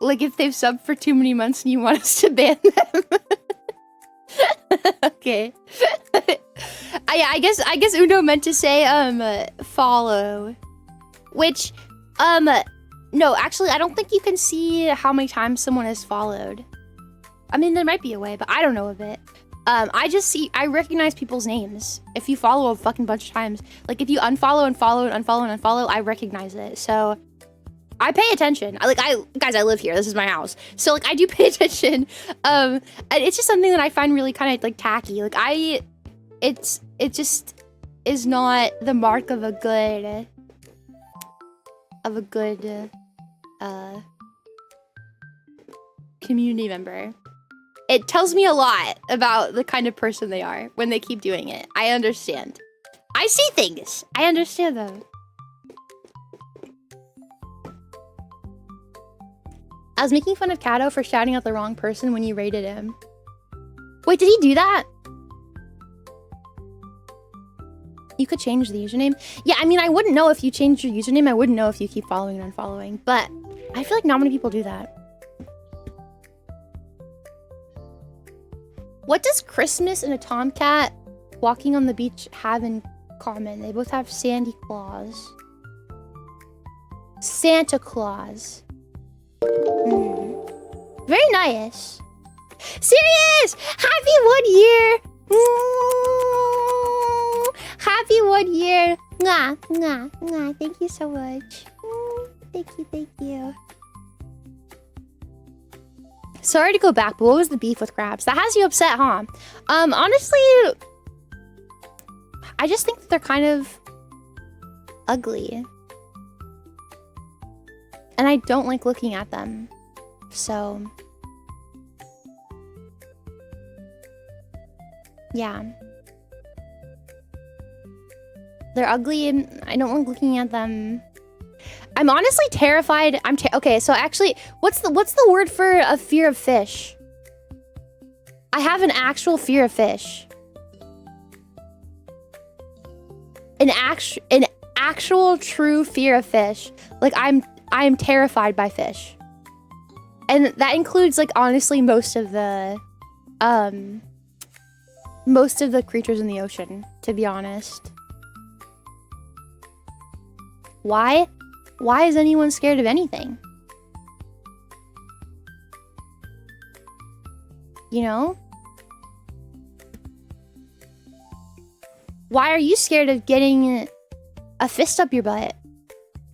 Like if they've subbed for too many months and you want us to ban them. Okay. Yeah, I guess Uno meant to say follow. Which no, actually I don't think you can see how many times someone has followed. I mean, there might be a way, but I don't know of it. I recognize people's names. If you follow a fucking bunch of times, like if you unfollow and follow and unfollow and unfollow, I recognize it. So I pay attention. Guys, I live here. This is my house. So like I do pay attention. And it's just something that I find really kind of like tacky. Like it just is not the mark of a good community member. It tells me a lot about the kind of person they are when they keep doing it. I understand. I see things. I understand them. I was making fun of Kato for shouting out the wrong person when you rated him. Wait, did he do that? You could change the username. Yeah, I mean, I wouldn't know if you changed your username. I wouldn't know if you keep following and unfollowing. But I feel like not many people do that. What does Christmas and a tomcat walking on the beach have in common? They both have sandy claws. Santa Claus. Very nice. Serious! Happy 1 year! Happy 1 year! Mwah, mwah, mwah. Thank you so much. Thank you. Sorry to go back, but what was the beef with crabs? That has you upset, huh? Honestly, I just think that they're kind of ugly. And I don't like looking at them. So, yeah. They're ugly and I don't like looking at them. I'm honestly terrified. Okay, so actually, what's the word for a fear of fish? I have an actual fear of fish. An actual true fear of fish. Like I am terrified by fish. And that includes like honestly most of the creatures in the ocean, to be honest. Why? Why is anyone scared of anything? You know? Why are you scared of getting a fist up your butt?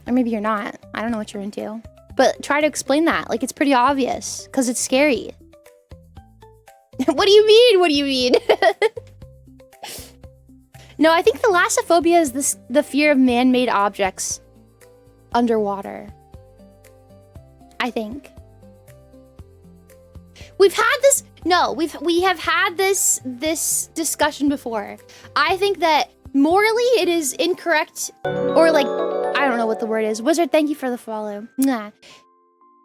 Or maybe you're not. I don't know what you're into. But try to explain that. Like, it's pretty obvious. Because it's scary. What do you mean? What do you mean? No, I think thalassophobia is the fear of man-made objects underwater. I think. We've had this... No, we have had this discussion before. I think that morally it is incorrect, or like, I don't know what the word is. Wizard, thank you for the follow. Nah.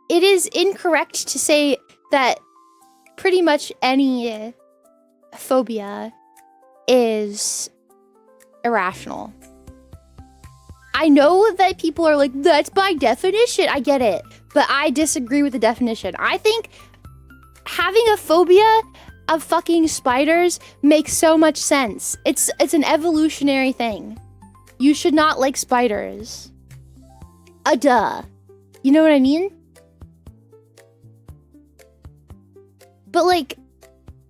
It is incorrect to say that pretty much any phobia is irrational. I know that people are like, that's by definition. I get it, but I disagree with the definition. I think having a phobia of fucking spiders makes so much sense. It's an evolutionary thing. You should not like spiders. Duh. You know what I mean? But like,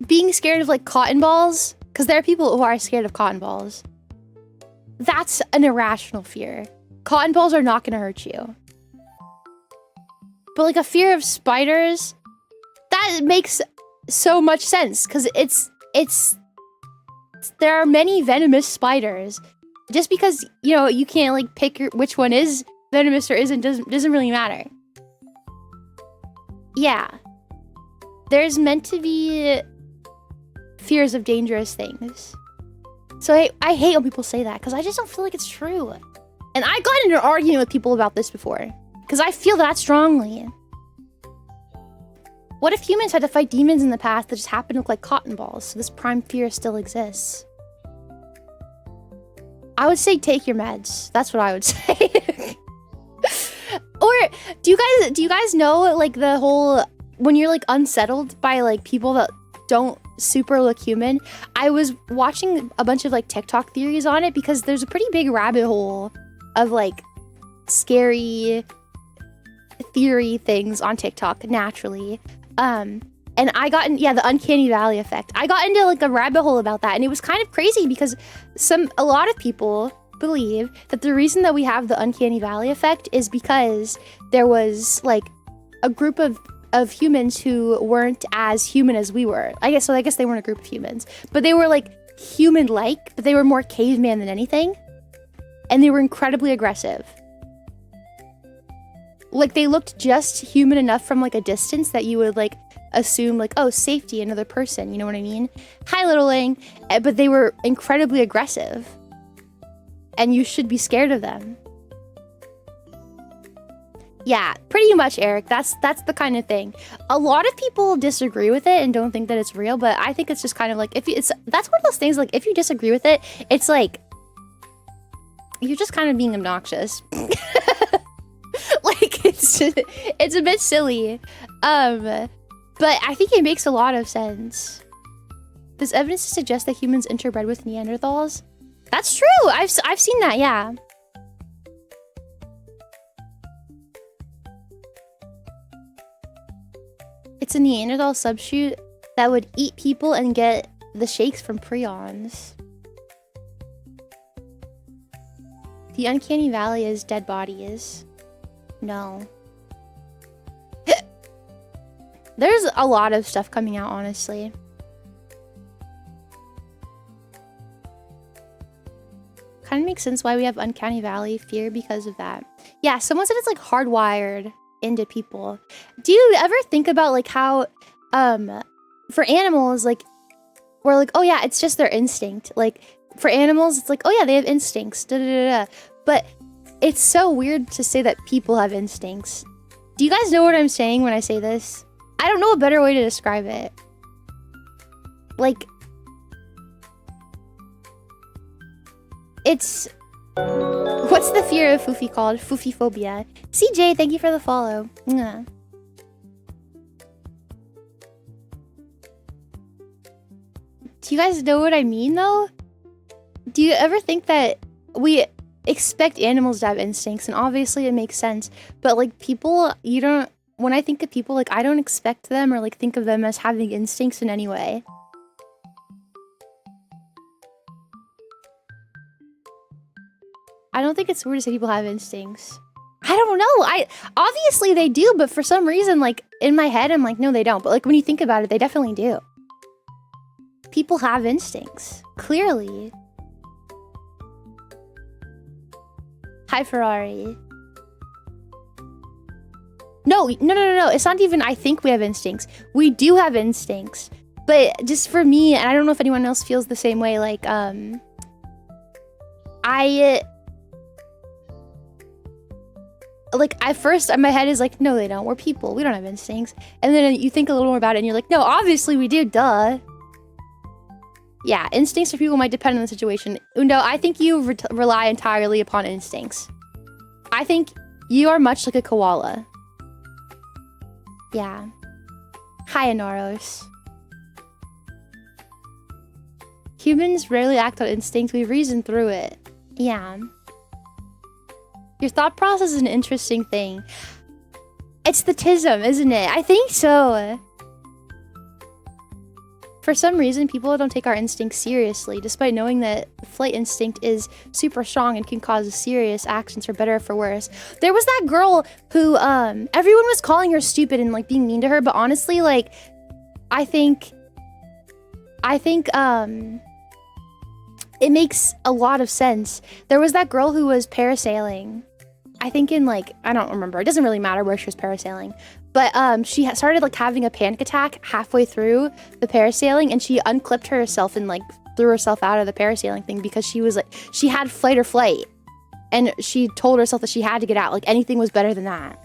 being scared of like cotton balls, because there are people who are scared of cotton balls. That's an irrational fear. Cotton balls are not gonna hurt you. But like a fear of spiders, that makes so much sense, because there are many venomous spiders. Just because, you know, you can't like pick which one is venomous or isn't doesn't really matter. Yeah. There's meant to be fears of dangerous things. So I hate when people say that, because I just don't feel like it's true. And I got into an argument with people about this before, because I feel that strongly. What if humans had to fight demons in the past that just happen to look like cotton balls, so this prime fear still exists? I would say take your meds. That's what I would say. Or do you guys know like the whole, when you're like unsettled by like people that don't super look human? I was watching a bunch of like TikTok theories on it, because there's a pretty big rabbit hole of like scary theory things on TikTok naturally. And I got in, yeah, the uncanny valley effect. I got into like a rabbit hole about that, and it was kind of crazy because a lot of people believe that the reason that we have the uncanny valley effect is because there was like a group of humans who weren't as human as we were. I guess they weren't a group of humans, but they were like human-like, but they were more caveman than anything. And they were incredibly aggressive. Like, they looked just human enough from like a distance that you would like assume like, oh, safety, another person, you know what I mean? Hi, littling. But they were incredibly aggressive. And you should be scared of them. Yeah, pretty much, Eric. That's the kind of thing. A lot of people disagree with it and don't think that it's real, but I think it's just kind of like, that's one of those things, like, if you disagree with it, it's like, you're just kind of being obnoxious. Like, it's a bit silly. But I think it makes a lot of sense. There's evidence to suggest that humans interbred with Neanderthals. That's true. I've seen that, yeah. It's a Neanderthal subshoot that would eat people and get the shakes from prions. The uncanny valley is dead bodies. No. There's a lot of stuff coming out, honestly. Kind of makes sense why we have uncanny valley fear because of that. Yeah, someone said it's like hardwired into people. Do you ever think about like how for animals, like, we're like, oh yeah, it's just their instinct. Like, for animals, it's like, oh yeah, they have instincts. Da, da, da, da. But it's so weird to say that people have instincts. Do you guys know what I'm saying when I say this? I don't know a better way to describe it. Like, it's... What's the fear of Fuufie called? Fuufie phobia. CJ, thank you for the follow. Mwah. Do you guys know what I mean, though? Do you ever think that we expect animals to have instincts? And obviously it makes sense. But, like, people, you don't... When I think of people, like, I don't expect them or, like, think of them as having instincts in any way. I don't think it's weird to say people have instincts. I don't know. Obviously they do, but for some reason, like, in my head, I'm like, no, they don't. But, like, when you think about it, they definitely do. People have instincts. Clearly. Hi, Ferrari. No. It's not even I think we have instincts. We do have instincts. But just for me, and I don't know if anyone else feels the same way, like, like, at first, my head is like, no, they don't. We're people. We don't have instincts. And then you think a little more about it, and you're like, no, obviously we do. Duh. Yeah, instincts for people might depend on the situation. Undo, I think you rely entirely upon instincts. I think you are much like a koala. Yeah. Hi, Anaros. Humans rarely act on instinct. We reason through it. Yeah. Your thought process is an interesting thing. It's the tism, isn't it? I think so. For some reason, people don't take our instincts seriously, despite knowing that flight instinct is super strong and can cause serious actions for better or for worse. There was that girl who, everyone was calling her stupid and, like, being mean to her, but honestly, like, I think, it makes a lot of sense. There was that girl who was parasailing. I think in, like, I don't remember. It doesn't really matter where she was parasailing. But she started, like, having a panic attack halfway through the parasailing, and she unclipped herself and, like, threw herself out of the parasailing thing because she was, like, she had fight or flight. And she told herself that she had to get out. Like, anything was better than that.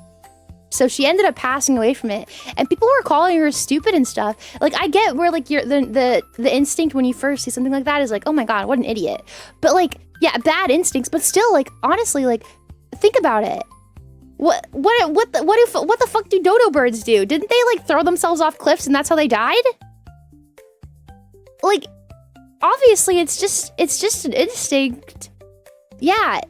So she ended up passing away from it. And people were calling her stupid and stuff. Like, I get where, like, the instinct when you first see something like that is like, oh my god, what an idiot. But, like, yeah, bad instincts. But still, like, honestly, like, think about it. What the fuck do dodo birds do? Didn't they, like, throw themselves off cliffs and that's how they died? Like, obviously it's just an instinct. Yeah.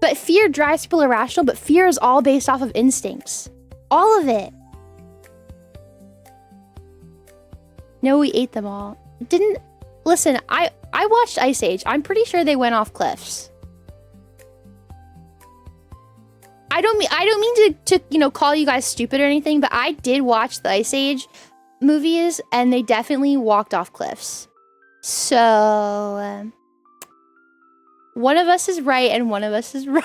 But fear drives people irrational, but fear is all based off of instincts. All of it. No, we ate them all. Listen, I watched Ice Age. I'm pretty sure they went off cliffs. I don't mean to you know, call you guys stupid or anything, but I did watch the Ice Age movies and they definitely walked off cliffs. So one of us is right and one of us is wrong.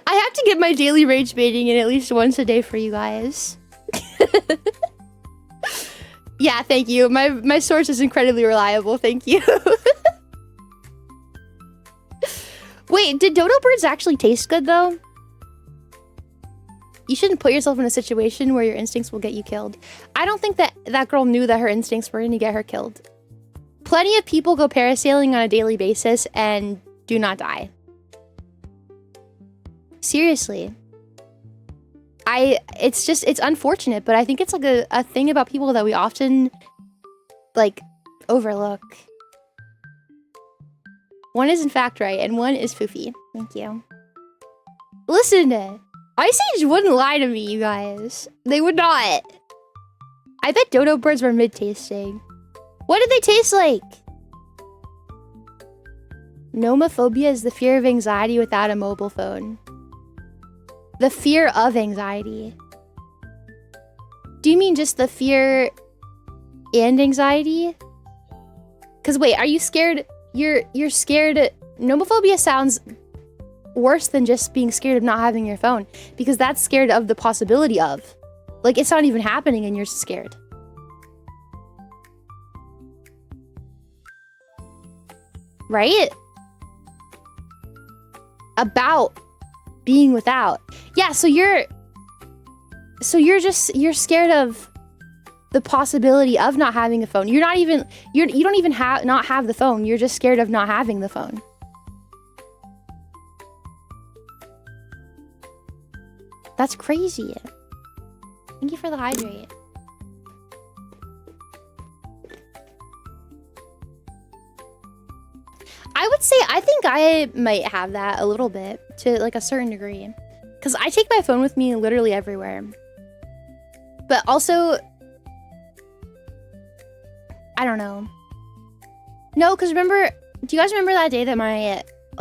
I have to get my daily rage baiting in at least once a day for you guys. Yeah, thank you. My source is incredibly reliable. Thank you. Wait, did dodo birds actually taste good, though? You shouldn't put yourself in a situation where your instincts will get you killed. I don't think that girl knew that her instincts were going to get her killed. Plenty of people go parasailing on a daily basis and do not die. Seriously. It's unfortunate, but I think it's like a thing about people that we often, like, overlook. One is in fact right, and one is Fuufie. Thank you. Listen, Ice Age wouldn't lie to me, you guys. They would not. I bet dodo birds were mid-tasting. What did they taste like? Nomophobia is the fear of anxiety without a mobile phone. The fear of anxiety. Do you mean just the fear and anxiety? Because wait, are you scared? You're scared. Nomophobia sounds worse than just being scared of not having your phone, because that's scared of the possibility of. Like, it's not even happening and you're scared. Right? About being without. Yeah, so So you're scared of the possibility of not having a phone. You don't even not have the phone. You're just scared of not having the phone. That's crazy. Thank you for the hydrate. I would say I think I might have that a little bit to like a certain degree. Because I take my phone with me literally everywhere. But also, I don't know. No, because remember, do you guys remember that day that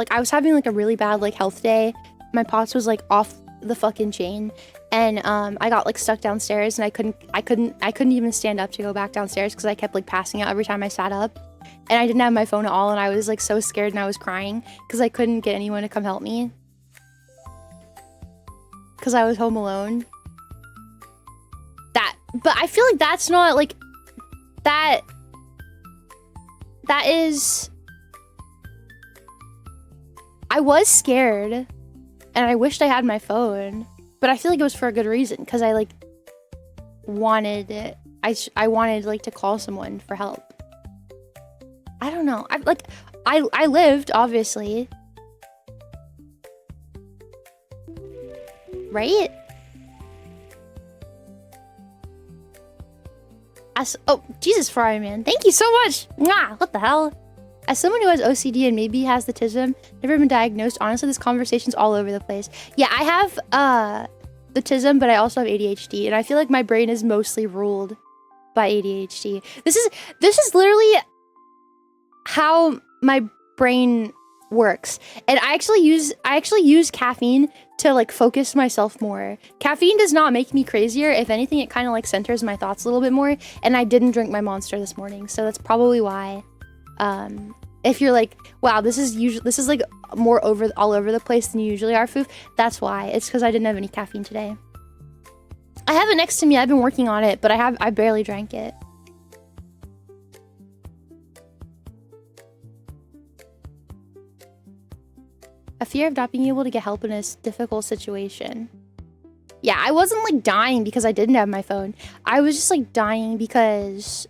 I was having like a really bad like health day? My POTS was like off the fucking chain. And I got like stuck downstairs and I couldn't even stand up to go back downstairs because I kept like passing out every time I sat up. And I didn't have my phone at all and I was like so scared and I was crying because I couldn't get anyone to come help me. Because I was home alone. But I feel like that's not like that is, I was scared and I wished I had my phone, but I feel like it was for a good reason because I like wanted it. I wanted like to call someone for help. I don't know. I lived, obviously. Right? Oh, Jesus Fry, man. Thank you so much. Mwah, what the hell? As someone who has OCD and maybe has the TISM, never been diagnosed, honestly, this conversation's all over the place. Yeah, I have the TISM, but I also have ADHD, and I feel like my brain is mostly ruled by ADHD. This is literally how my brain works. And I actually use caffeine to like focus myself more. Caffeine does not make me crazier. If anything, it kind of like centers my thoughts a little bit more. And I didn't drink my Monster this morning, so that's probably why. If you're like, wow, this is like more all over the place than you usually are, Foof, that's why. It's because I didn't have any caffeine today. I have it next to me. I've been working on it, but I barely drank it. A fear of not being able to get help in a difficult situation. Yeah, I wasn't like dying because I didn't have my phone. I was just like dying because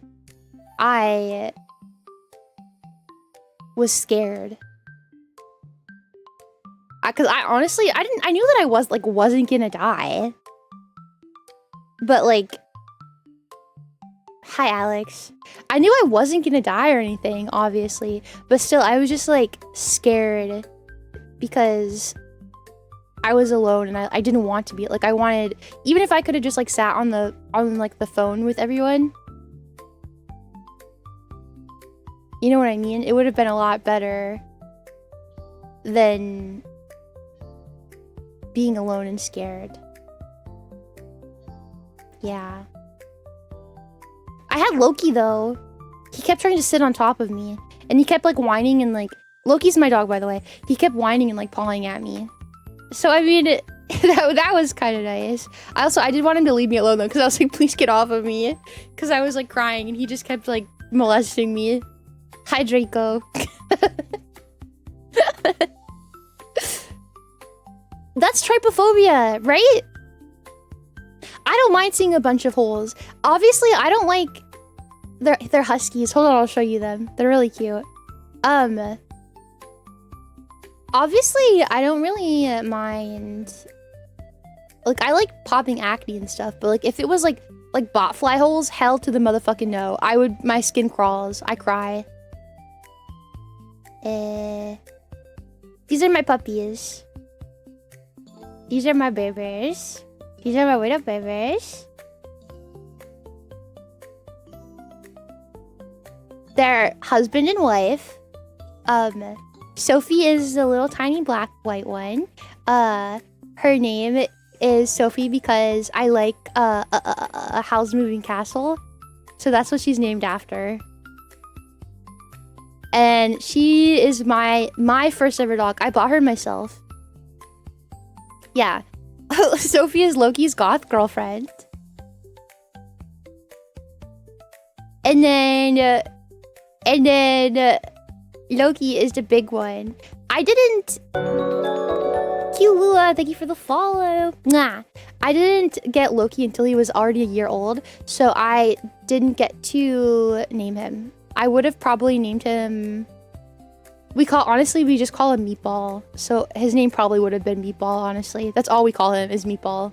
I was scared. Cause I honestly, I knew that I wasn't gonna die. But like, hi Alex. I knew I wasn't gonna die or anything, obviously. But still, I was just like scared because I was alone and I didn't want to be. Like I wanted, even if I could have just like sat on like the phone with everyone. You know what I mean? It would have been a lot better than being alone and scared. Yeah. I had Loki though. He kept trying to sit on top of me and he kept like whining and like, Loki's my dog, by the way. He kept whining and like pawing at me. So I mean, that was kind of nice. I did want him to leave me alone though, because I was like, please get off of me, because I was like crying and he just kept like molesting me. Hi Draco. That's trypophobia, right? I don't mind seeing a bunch of holes. Obviously, I don't like. They're huskies. Hold on, I'll show you them. They're really cute. Obviously, I don't really mind. Like, I like popping acne and stuff, but like, if it was like botfly holes, hell to the motherfucking no. My skin crawls. I cry. These are my puppies. These are my babies. These are my little babies. They're husband and wife. Sophie is the little tiny black white one. Her name is Sophie because I like a Howl's Moving Castle. So that's what she's named after. And she is my first ever dog. I bought her myself. Yeah. Sophie is Loki's goth girlfriend. And then Loki is the big one. I didn't Cute Lua, thank you for the follow. Mwah. I didn't get Loki until he was already a year old, so I didn't get to name him. I would have probably named him... Honestly, we just call him Meatball. So his name probably would have been Meatball, honestly. That's all we call him is Meatball.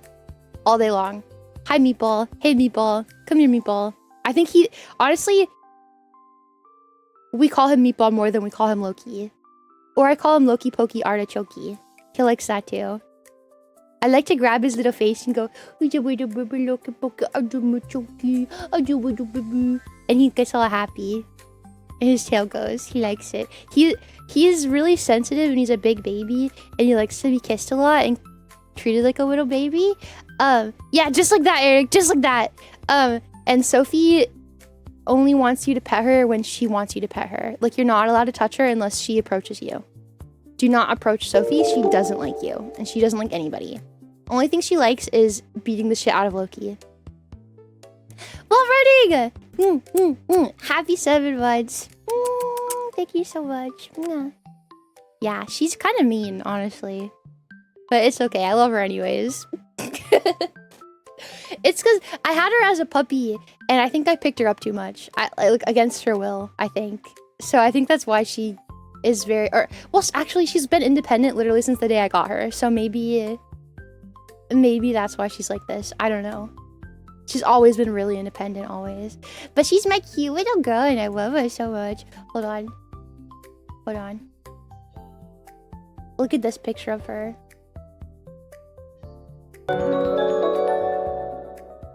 All day long. Hi, Meatball. Hey, Meatball. Come here, Meatball. I think honestly, we call him Meatball more than we call him Loki. Or I call him Loki Pokey Artichoke. He likes that too. I like to grab his little face and go, and he gets all happy. And his tail goes. He likes it. He is really sensitive and he's a big baby. And he likes to be kissed a lot and treated like a little baby. Yeah, just like that, Eric. Just like that. And Sophie only wants you to pet her when she wants you to pet her. Like, you're not allowed to touch her unless she approaches you. Do not approach Sophie. She doesn't like you. And she doesn't like anybody. Only thing she likes is beating the shit out of Loki. Love reading! Happy 7 months. Thank you so much. Yeah, she's kind of mean, honestly. But it's okay. I love her anyways. It's because I had her as a puppy, and I think I picked her up too much. Like, against her will, I think. So I think that's why she is very... well, actually, she's been independent literally since the day I got her. So maybe that's why she's like this. I don't know. She's always been really independent, always. But she's my cute little girl, and I love her so much. Hold on. Hold on. Look at this picture of her.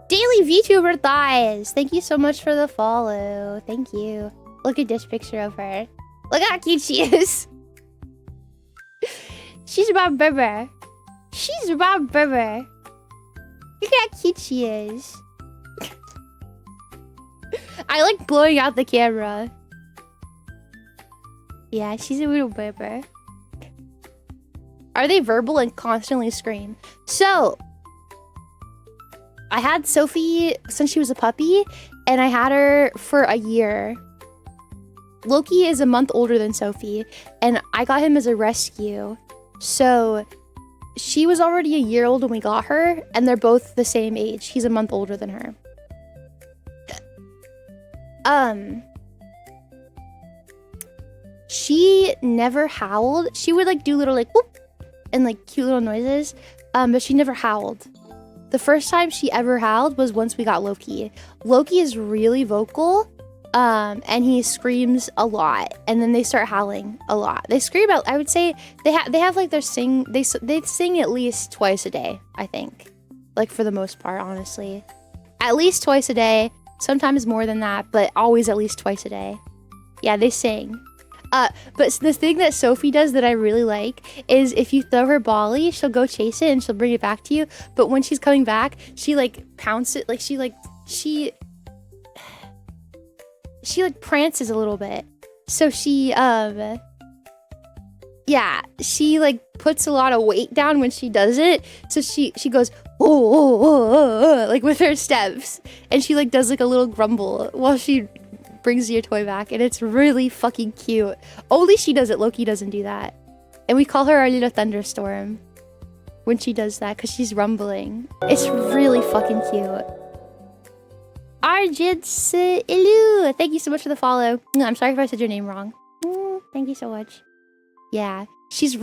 Daily VTuber thighs. Thank you so much for the follow. Thank you. Look at this picture of her. Look how cute she is. She's my baby. She's my baby. Look how cute she is. I like blowing out the camera. Yeah, she's a little baby. Are they verbal and constantly scream? So, I had Sophie since she was a puppy, and I had her for a year. Loki is a month older than Sophie, and I got him as a rescue. So, she was already a year old when we got her, and they're both the same age. He's a month older than her. She never howled. She would like do little like whoop and like cute little noises, but she never howled. The first time she ever howled was once we got Loki. Loki is really vocal, and he screams a lot, and then they start howling a lot. They scream out. I would say they have like they sing at least twice a day. I think, like for the most part, honestly, at least twice a day. Sometimes more than that, but always at least twice a day. Yeah, they sing. But the thing that Sophie does that I really like is if you throw her Bolly, she'll go chase it and she'll bring it back to you. But when she's coming back, she like pounce it, like she prances a little bit. So she yeah, she like puts a lot of weight down when she does it. So she goes like with her steps, and she like does like a little grumble while she brings your toy back, and it's really fucking cute. Only she does it. Loki doesn't do that, and we call her our little thunderstorm when she does that because she's rumbling. It's really fucking cute. Arjits Ilu, thank you so much for the follow. I'm sorry if I said your name wrong. Thank you so much. Yeah, she's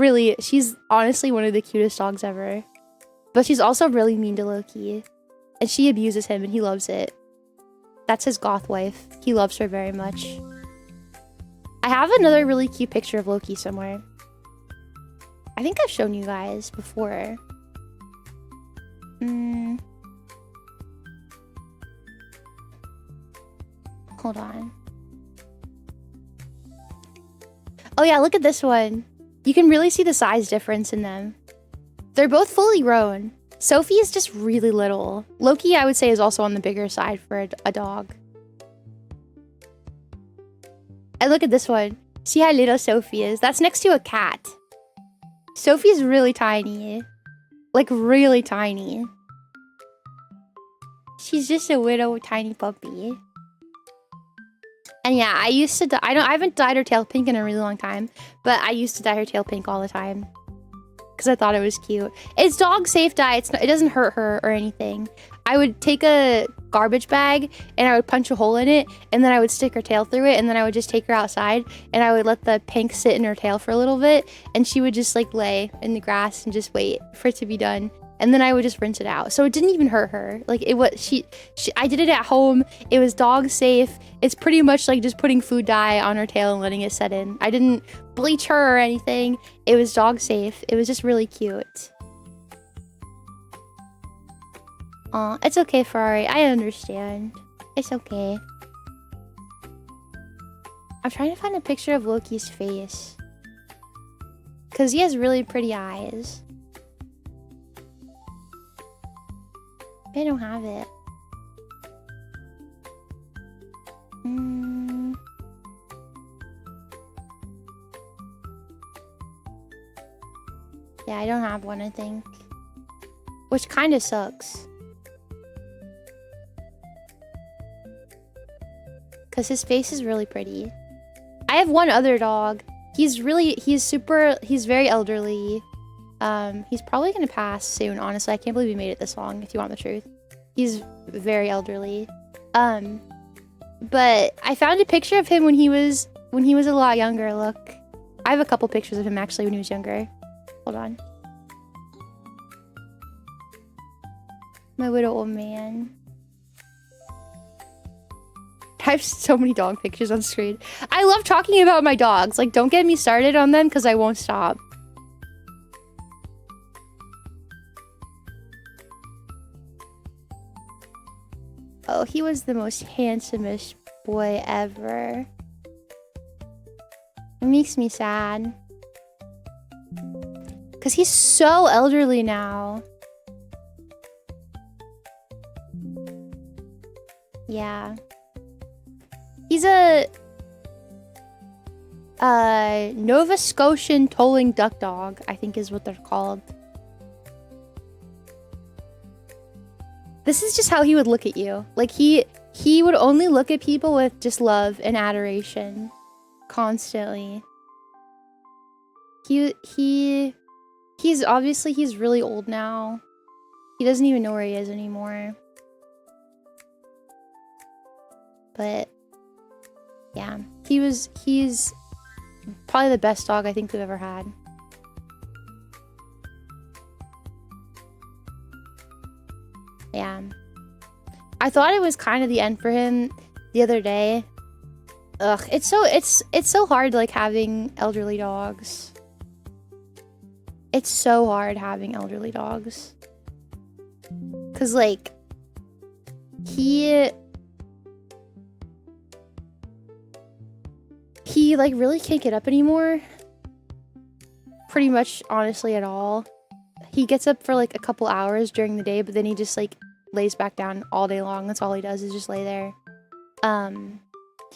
honestly one of the cutest dogs ever. But she's also really mean to Loki. And she abuses him and he loves it. That's his goth wife. He loves her very much. I have another really cute picture of Loki somewhere. I think I've shown you guys before. Hold on. Oh yeah, look at this one. You can really see the size difference in them. They're both fully grown. Sophie is just really little. Loki, I would say, is also on the bigger side for a dog. And look at this one. See how little Sophie is? That's next to a cat. Sophie's really tiny. Like, really tiny. She's just a little tiny puppy. And yeah, I used to I haven't dyed her tail pink in a really long time, but I used to dye her tail pink all the time. because I thought it was cute. It's dog safe dye. It doesn't hurt her or anything. I would take a garbage bag and I would punch a hole in it, and then I would stick her tail through it, and then I would just take her outside and I would let the pink sit in her tail for a little bit, and she would just like lay in the grass and just wait for it to be done. And then I would just rinse it out. So it didn't even hurt her. Like it was, I did it at home. It was dog safe. It's pretty much like just putting food dye on her tail and letting it set in. I didn't bleach her or anything. It was dog safe. It was just really cute. Aw, it's okay, Ferrari. I understand. It's okay. I'm trying to find a picture of Loki's face. Because he has really pretty eyes. I don't have it. Yeah, I don't have one, I think. Which kind of sucks. Because his face is really pretty. I have one other dog. He's very elderly. He's probably gonna pass soon, honestly. I can't believe he made it this long, if you want the truth. He's very elderly. But I found a picture of him when he was a lot younger. Look. I have a couple pictures of him actually when he was younger. Hold on. My little old man. I have so many dog pictures on screen. I love talking about my dogs. Like, don't get me started on them because I won't stop. Oh, he was the most handsomest boy ever. It makes me sad. Because he's so elderly now. Yeah. He's a Nova Scotian tolling duck dog, I think is what they're called. This is just how he would look at you. Like he would only look at people with just love and adoration constantly. He's really old now. He doesn't even know where he is anymore. But yeah, he's probably the best dog I think we've ever had. Yeah. I thought it was kind of the end for him the other day. Ugh, it's so hard like having elderly dogs. It's so hard having elderly dogs. 'Cause like he like really can't get up anymore. Pretty much honestly at all. He gets up for like a couple hours during the day, but then he just like lays back down all day long. That's all he does is just lay there.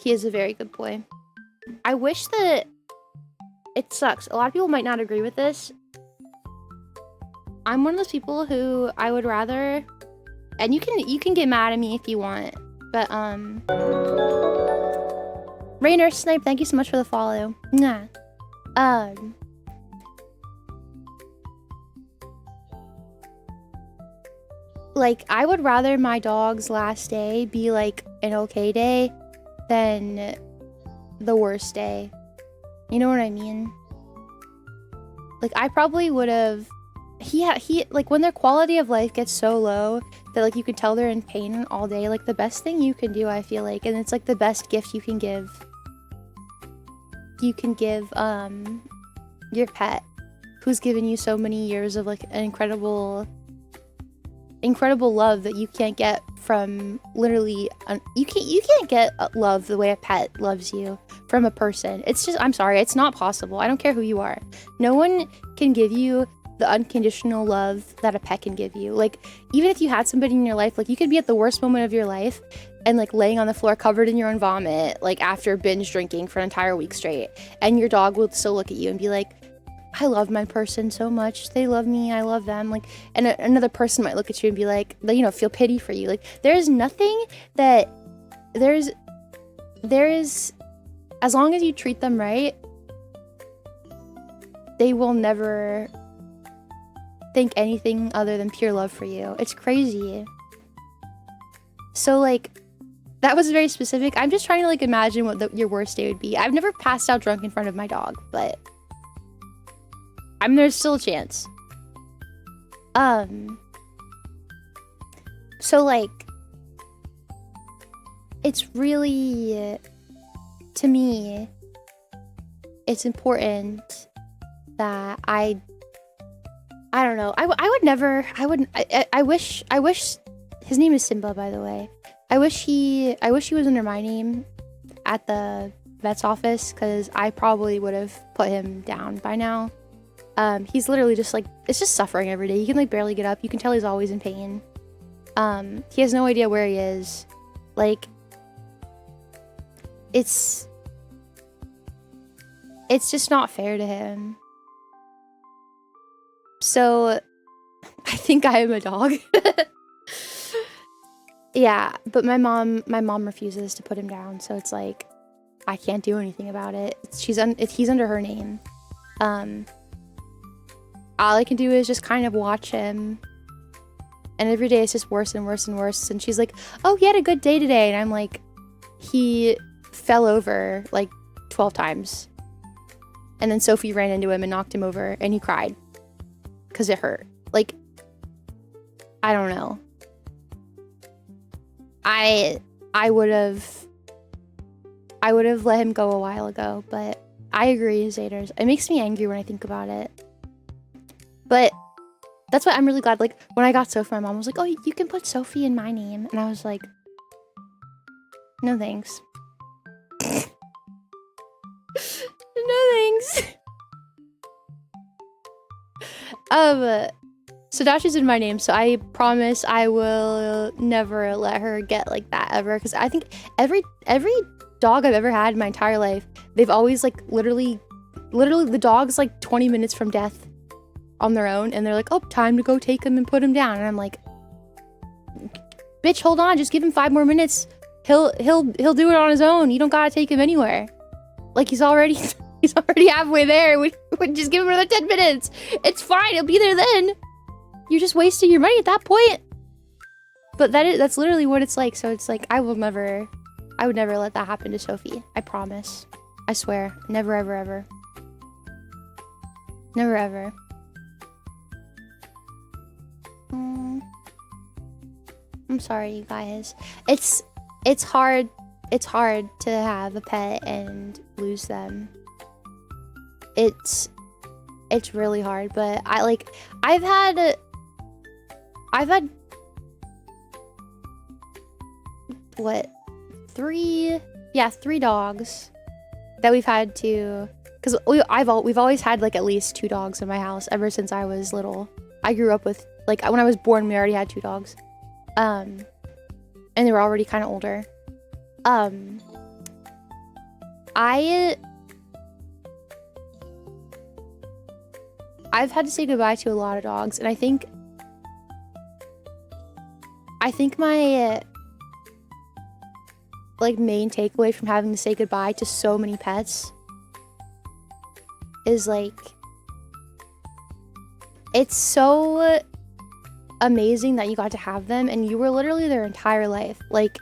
He is a very good boy. I wish that it sucks. A lot of people might not agree with this. I'm one of those people who I would rather, and you can get mad at me if you want, but Rainer Snipe, thank you so much for the follow. Nah. Like, I would rather my dog's last day be, like, an okay day than the worst day. You know what I mean? Like, I probably would have... like, when their quality of life gets so low that, like, you can tell they're in pain all day, like, the best thing you can do, I feel like, and it's, like, the best gift you can give, your pet, who's given you so many years of, like, an incredible love that you can't get from literally you can't get love the way a pet loves you from a person. It's just, I'm sorry, it's not possible. I don't care who you are. No one can give you the unconditional love that a pet can give you. Like, even if you had somebody in your life, like, you could be at the worst moment of your life and, like, laying on the floor covered in your own vomit, like, after binge drinking for an entire week straight, and your dog will still look at you and be like, I love my person so much. They love me. I love them. Like, and another person might look at you and be like, you know, feel pity for you. Like, there's nothing that there is, as long as you treat them right, they will never think anything other than pure love for you. It's crazy. So like, that was very specific. I'm just trying to like imagine what your worst day would be. I've never passed out drunk in front of my dog, but there's still a chance. So like, it's really, to me, it's important that I don't know. I wish, his name is Simba, by the way. I wish he was under my name at the vet's office, because I probably would have put him down by now. He's literally just like, it's just suffering every day. He can like barely get up. You can tell he's always in pain. He has no idea where he is. Like, it's just not fair to him. So I think I am a dog. Yeah, but my mom refuses to put him down, so it's like I can't do anything about it. He's under her name. All I can do is just kind of watch him, and every day it's just worse and worse and worse. And she's like, "Oh, he had a good day today," and I'm like, "He fell over like 12 times, and then Sophie ran into him and knocked him over, and he cried because it hurt." Like, I don't know. I would have let him go a while ago, but I agree, Zaders. It makes me angry when I think about it. But that's why I'm really glad, like, when I got Sophie, my mom was like, "Oh, you can put Sophie in my name." And I was like, no thanks. No thanks. So Dashi's in my name, so I promise I will never let her get like that ever, because I think every dog I've ever had in my entire life, they've always like literally the dog's like 20 minutes from death on their own, and they're like, "Oh, time to go take him and put him down." And I'm like, "Bitch, hold on, just give him 5 more minutes. He'll do it on his own. You don't gotta take him anywhere. Like, he's already halfway there. We just give him another 10 minutes. It's fine, he'll be there then. You're just wasting your money at that point." But that's literally what it's like. So it's like, I would never let that happen to Sophie. I promise. I swear. Never, ever, ever. Never, ever. I'm sorry, you guys. It's hard to have a pet and lose them. It's really hard, but I've had what, 3 dogs that we've had to, because we've always had like at least 2 dogs in my house ever since I was little. I grew up with, like, when I was born, we already had 2 dogs, and they were already kind of older. I've had to say goodbye to a lot of dogs, and I think my like main takeaway from having to say goodbye to so many pets is like, it's so amazing that you got to have them and you were literally their entire life. Like,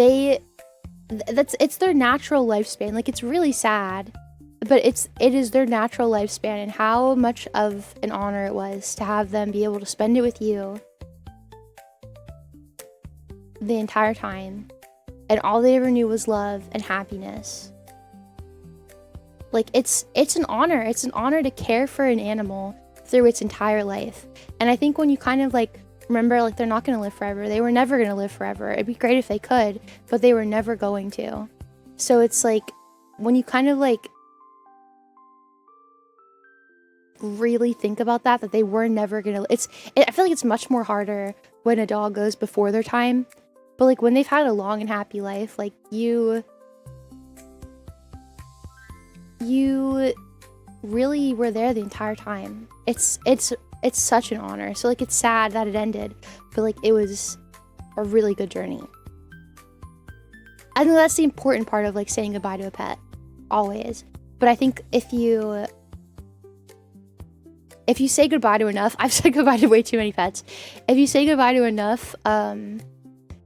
it's their natural lifespan. Like, it's really sad, but it is their natural lifespan, and how much of an honor it was to have them be able to spend it with you the entire time, and all they ever knew was love and happiness. Like, it's an honor. It's an honor to care for an animal through its entire life. And I think when you kind of like remember, like, they're not going to live forever. They were never going to live forever. It'd be great if they could, but they were never going to. So it's like, when you kind of like really think about that they were never going to, I feel like it's much more harder when a dog goes before their time. But like, when they've had a long and happy life, like, you really were there the entire time. It's such an honor. So like, it's sad that it ended, but like, it was a really good journey. I think that's the important part of like saying goodbye to a pet, always. But I think if you say goodbye to enough, I've said goodbye to way too many pets. If you say goodbye to enough, and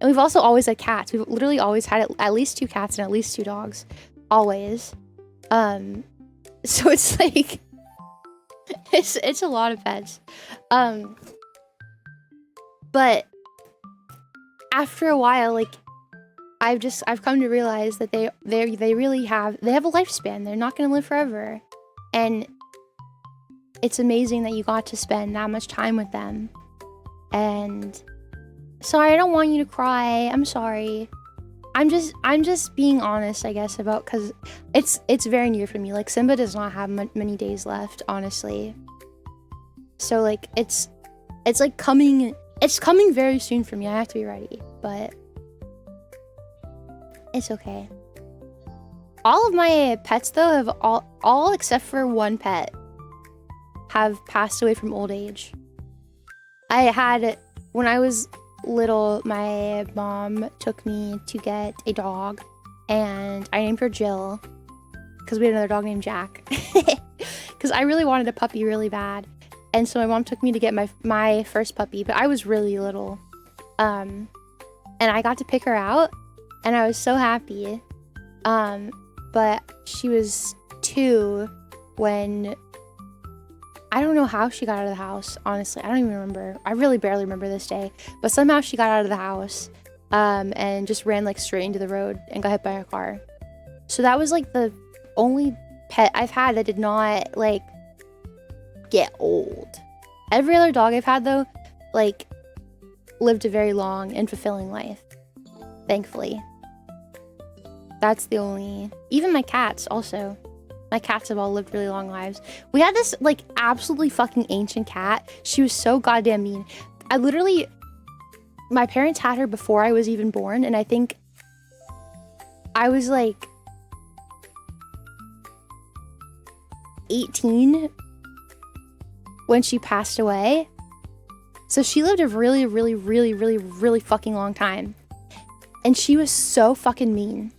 we've also always had cats. We've literally always had at least 2 cats and at least 2 dogs. Always. So it's like, it's a lot of pets. But after a while, like, I've come to realize that they really have a lifespan. They're not gonna live forever. And it's amazing that you got to spend that much time with them. And sorry, I don't want you to cry. I'm sorry. I'm just being honest, I guess, about, because it's very near for me. Like, Simba does not have many days left, honestly. So like it's like coming very soon for me. I have to be ready, but it's okay. All of my pets though have all except for one pet have passed away from old age. When I was little, my mom took me to get a dog, and I named her Jill because we had another dog named Jack. Because I really wanted a puppy really bad, and so my mom took me to get my first puppy, but I was really little, and I got to pick her out, and I was so happy. But she was 2 when, I don't know how she got out of the house, honestly. I don't even remember. I really barely remember this day. But somehow she got out of the house and just ran like straight into the road and got hit by a car. So that was like the only pet I've had that did not like get old. Every other dog I've had though, like, lived a very long and fulfilling life. Thankfully. That's the only... Even my cats also. My cats have all lived really long lives. We had this, like, absolutely fucking ancient cat. She was so goddamn mean. My parents had her before I was even born, and I think I was, like, 18 when she passed away. So she lived a really, really, really, really, really fucking long time. And she was so fucking mean.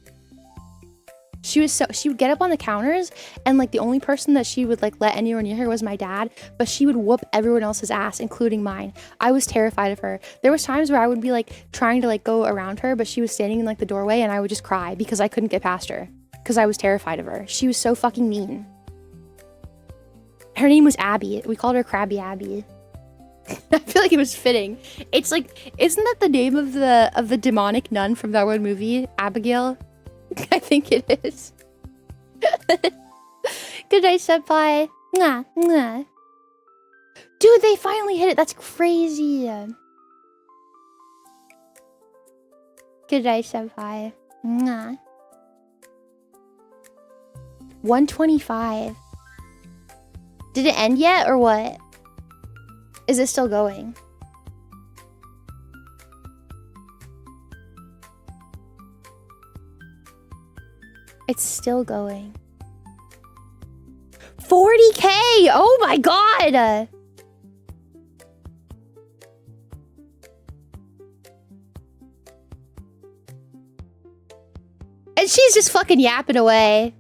She would get up on the counters, and like the only person that she would like let anyone near her was my dad, but she would whoop everyone else's ass, including mine. I was terrified of her. There was times where I would be like trying to like go around her, but she was standing in like the doorway, and I would just cry because I couldn't get past her because I was terrified of her. She was so fucking mean. Her name was Abby. We called her Krabby Abby. I feel like it was fitting. It's like, isn't that the name of the demonic nun from that one movie, Abigail? I think it is. Good night, senpai. Mwah, mwah. Dude, they finally hit it. That's crazy. Good night, senpai. Mwah. 125. Did it end yet or what? Is it still going? It's still going. 40K! Oh my god! And she's just fucking yapping away.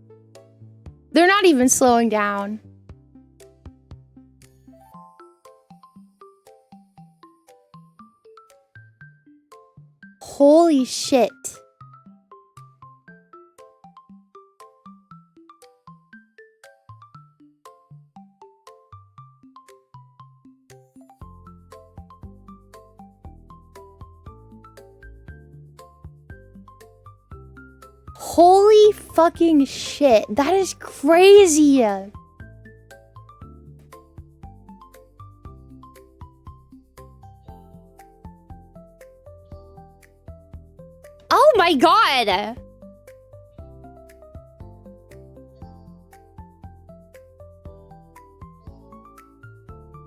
They're not even slowing down. Holy shit. Holy fucking shit. That is crazy. Oh my god.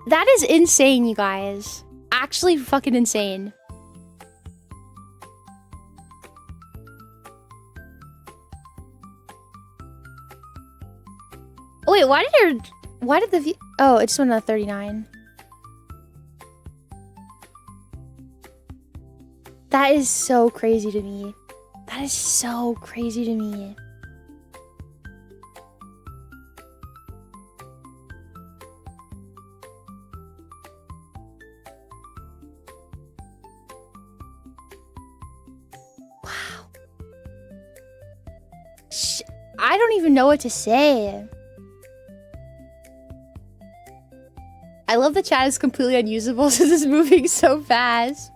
That is insane, you guys. Actually fucking insane. Wait, why did the oh, it just went to 39. That is so crazy to me. That is so crazy to me. I don't even know what to say. I love the chat is completely unusable since it's moving so fast.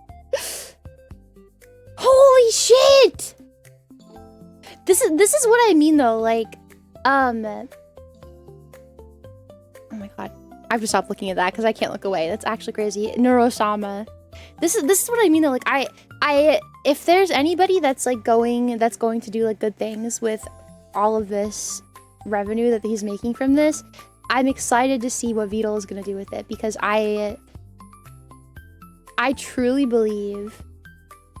Holy shit! This is what I mean though, like, oh my god. I have to stop looking at that because I can't look away. That's actually crazy. Neurosama. This is what I mean though, like if there's anybody that's like going to do like good things with all of this revenue that he's making from this, I'm excited to see what Beetle is gonna do with it, because I truly believe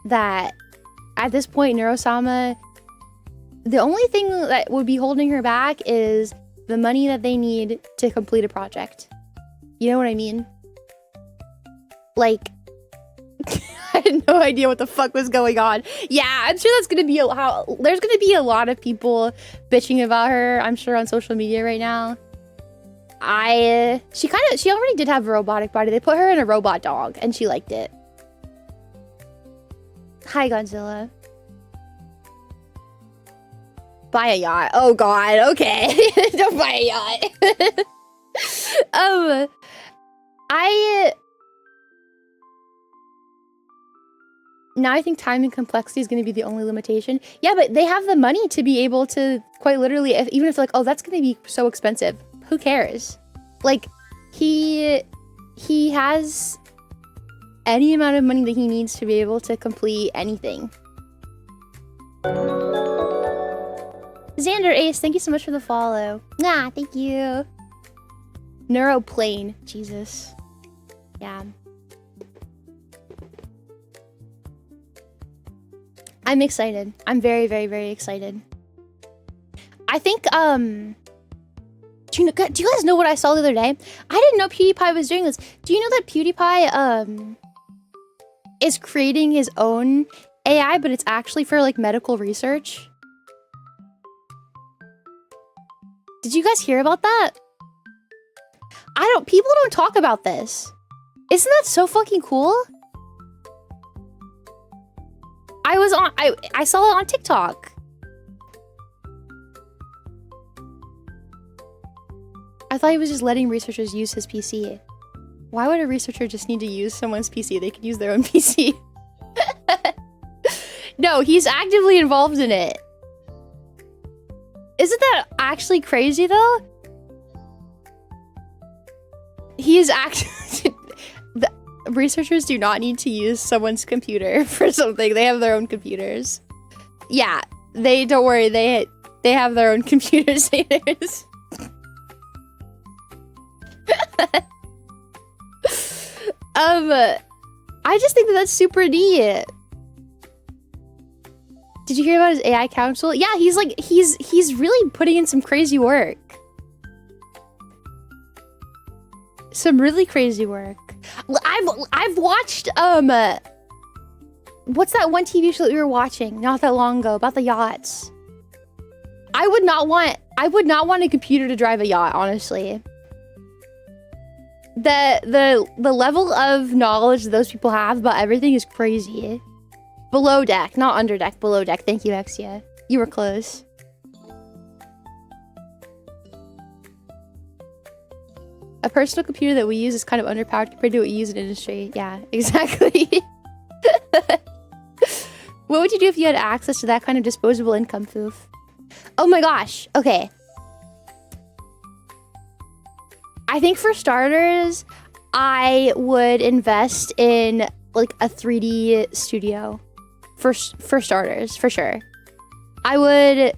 that at this point, Neurosama, the only thing that would be holding her back is the money that they need to complete a project. You know what I mean? Like, I had no idea what the fuck was going on. Yeah, I'm sure that's gonna be there's gonna be a lot of people bitching about her, I'm sure, on social media right now. She already did have a robotic body. They put her in a robot dog and she liked it. Hi, Godzilla. Buy a yacht. Oh god, okay. Don't buy a yacht. Now I think time and complexity is going to be the only limitation. Yeah, but they have the money to be able to, quite literally, even if like, oh, that's going to be so expensive. Who cares? Like, he has any amount of money that he needs to be able to complete anything. Xander Ace, thank you so much for the follow. Nah, thank you. Neuroplane. Jesus. Yeah. I'm excited. I'm very, very, very excited. I think, do you guys know what I saw the other day? I didn't know PewDiePie was doing this. Do you know that PewDiePie, is creating his own AI, but it's actually for, like, medical research? Did you guys hear about that? People don't talk about this. Isn't that so fucking cool? I saw it on TikTok. I thought he was just letting researchers use his PC. Why would a researcher just need to use someone's PC? They could use their own PC. No, he's actively involved in it. Isn't that actually crazy though? He is actually... Researchers do not need to use someone's computer for something. They have their own computers. Yeah, don't worry. They have their own computers. I just think that's super neat. Did you hear about his AI council? Yeah, he's really putting in some crazy work. Some really crazy work. I've watched what's that one TV show that we were watching not that long ago about the yachts? I would not want a computer to drive a yacht, honestly. The level of knowledge that those people have about everything is crazy. Below deck, not under deck, below deck. Thank you, Exia. You were close. A personal computer that we use is kind of underpowered compared to what you use in industry. Yeah, exactly. What would you do if you had access to that kind of disposable income, Foof? Oh my gosh. Okay. I think for starters, I would invest in like a 3D studio. For starters, for sure. I would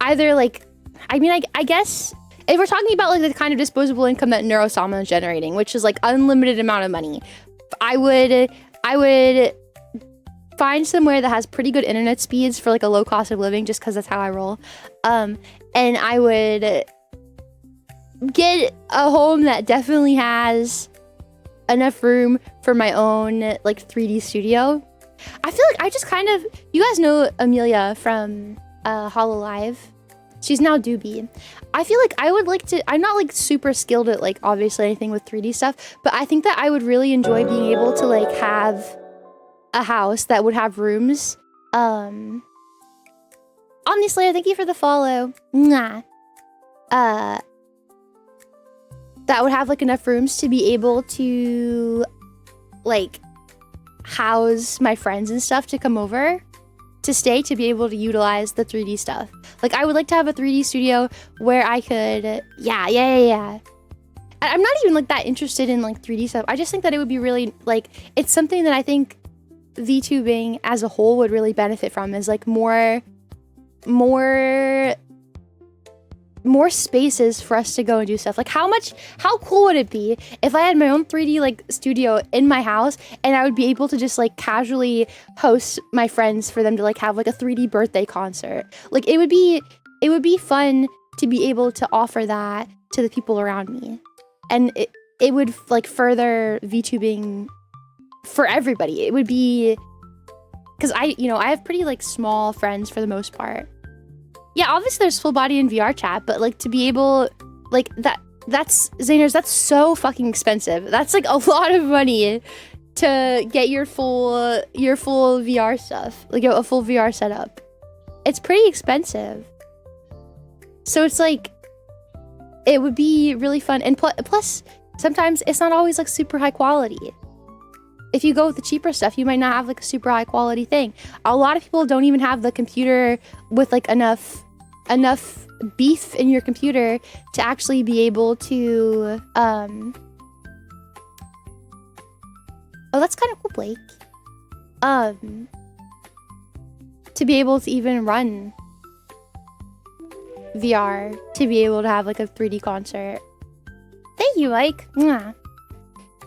either like, I mean, I guess if we're talking about like the kind of disposable income that Neurosama is generating, which is like unlimited amount of money, I would find somewhere that has pretty good internet speeds for like a low cost of living, just because that's how I roll. And I would get a home that definitely has enough room for my own like 3D studio. I feel like I just kind of, you guys know Amelia from Hololive. She's now Doobie. I feel like I would like to, I'm not like super skilled at like obviously anything with 3D stuff, but I think that I would really enjoy being able to like have a house that would have rooms Omnislayer, thank you for the follow. Mwah. That would have like enough rooms to be able to like house my friends and stuff to come over to stay, to be able to utilize the 3D stuff. Like I would like to have a 3D studio where I could, yeah. I'm not even like that interested in like 3D stuff. I just think that it would be really like, it's something that I think VTubing as a whole would really benefit from, is like more spaces for us to go and do stuff. Like how cool would it be if I had my own 3D like studio in my house and I would be able to just like casually host my friends for them to like have like a 3D birthday concert. Like it would be fun to be able to offer that to the people around me. And it would like further VTubing for everybody. It would be, because I have pretty like small friends for the most part. Yeah, obviously there's full body and VR chat, but like to be able, like that's Zainers, that's so fucking expensive. That's like a lot of money to get your full VR stuff, like a full VR setup. It's pretty expensive. So it's like, it would be really fun. And plus, sometimes it's not always like super high quality. If you go with the cheaper stuff, you might not have like a super high quality thing. A lot of people don't even have the computer with like enough beef in your computer to actually be able to oh, that's kind of cool, Blake. To be able to even run VR, to be able to have like a 3D concert. Thank you, Mike. Mwah.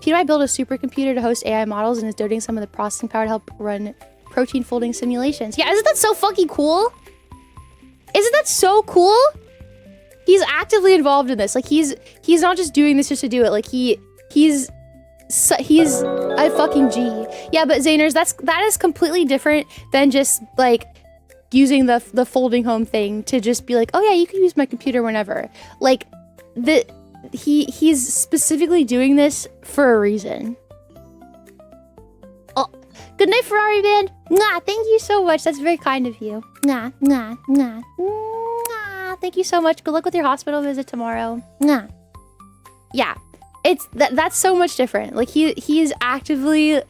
PewDiePie built a supercomputer to host AI models and is donating some of the processing power to help run protein folding simulations. Yeah, isn't that so fucking cool? Isn't that so cool? He's actively involved in this. Like he's not just doing this just to do it. Like he's a fucking G. Yeah, but Zainers, that is completely different than just like using the folding home thing to just be like, oh yeah, you can use my computer whenever. Like he's specifically doing this for a reason. Oh, good night, Ferrari Band. Mwah, thank you so much. That's very kind of you. Mwah, mwah, mwah, mwah. Thank you so much. Good luck with your hospital visit tomorrow. Mwah. Yeah, it's that's so much different. Like he's actively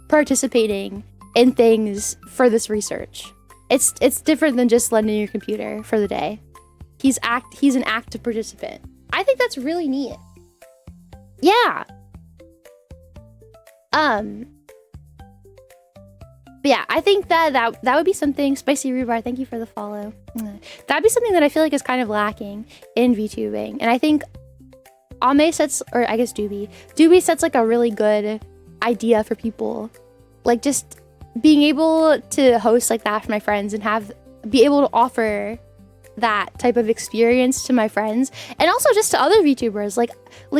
participating in things for this research. It's different than just lending your computer for the day. He's an active participant. I think that's really neat. Yeah. But yeah, I think that would be something. Spicy Rhubarb, thank you for the follow. That'd be something that I feel like is kind of lacking in VTubing. And I think Ame sets, or I guess Doobie sets like a really good idea for people. Like just being able to host like that for my friends and be able to offer that type of experience to my friends, and also just to other VTubers. Like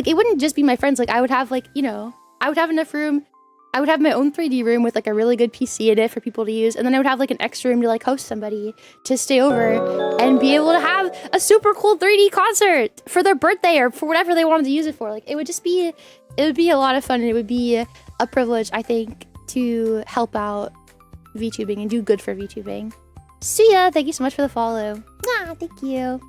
it wouldn't just be my friends. Like I would have like, I would have enough room. I would have my own 3D room with like a really good PC in it for people to use, and then I would have like an extra room to like host somebody to stay over and be able to have a super cool 3D concert for their birthday or for whatever they wanted to use it for. Like it would be a lot of fun, and it would be a privilege, I think, to help out VTubing and do good for VTubing. Suya, thank you so much for the follow. Thank you.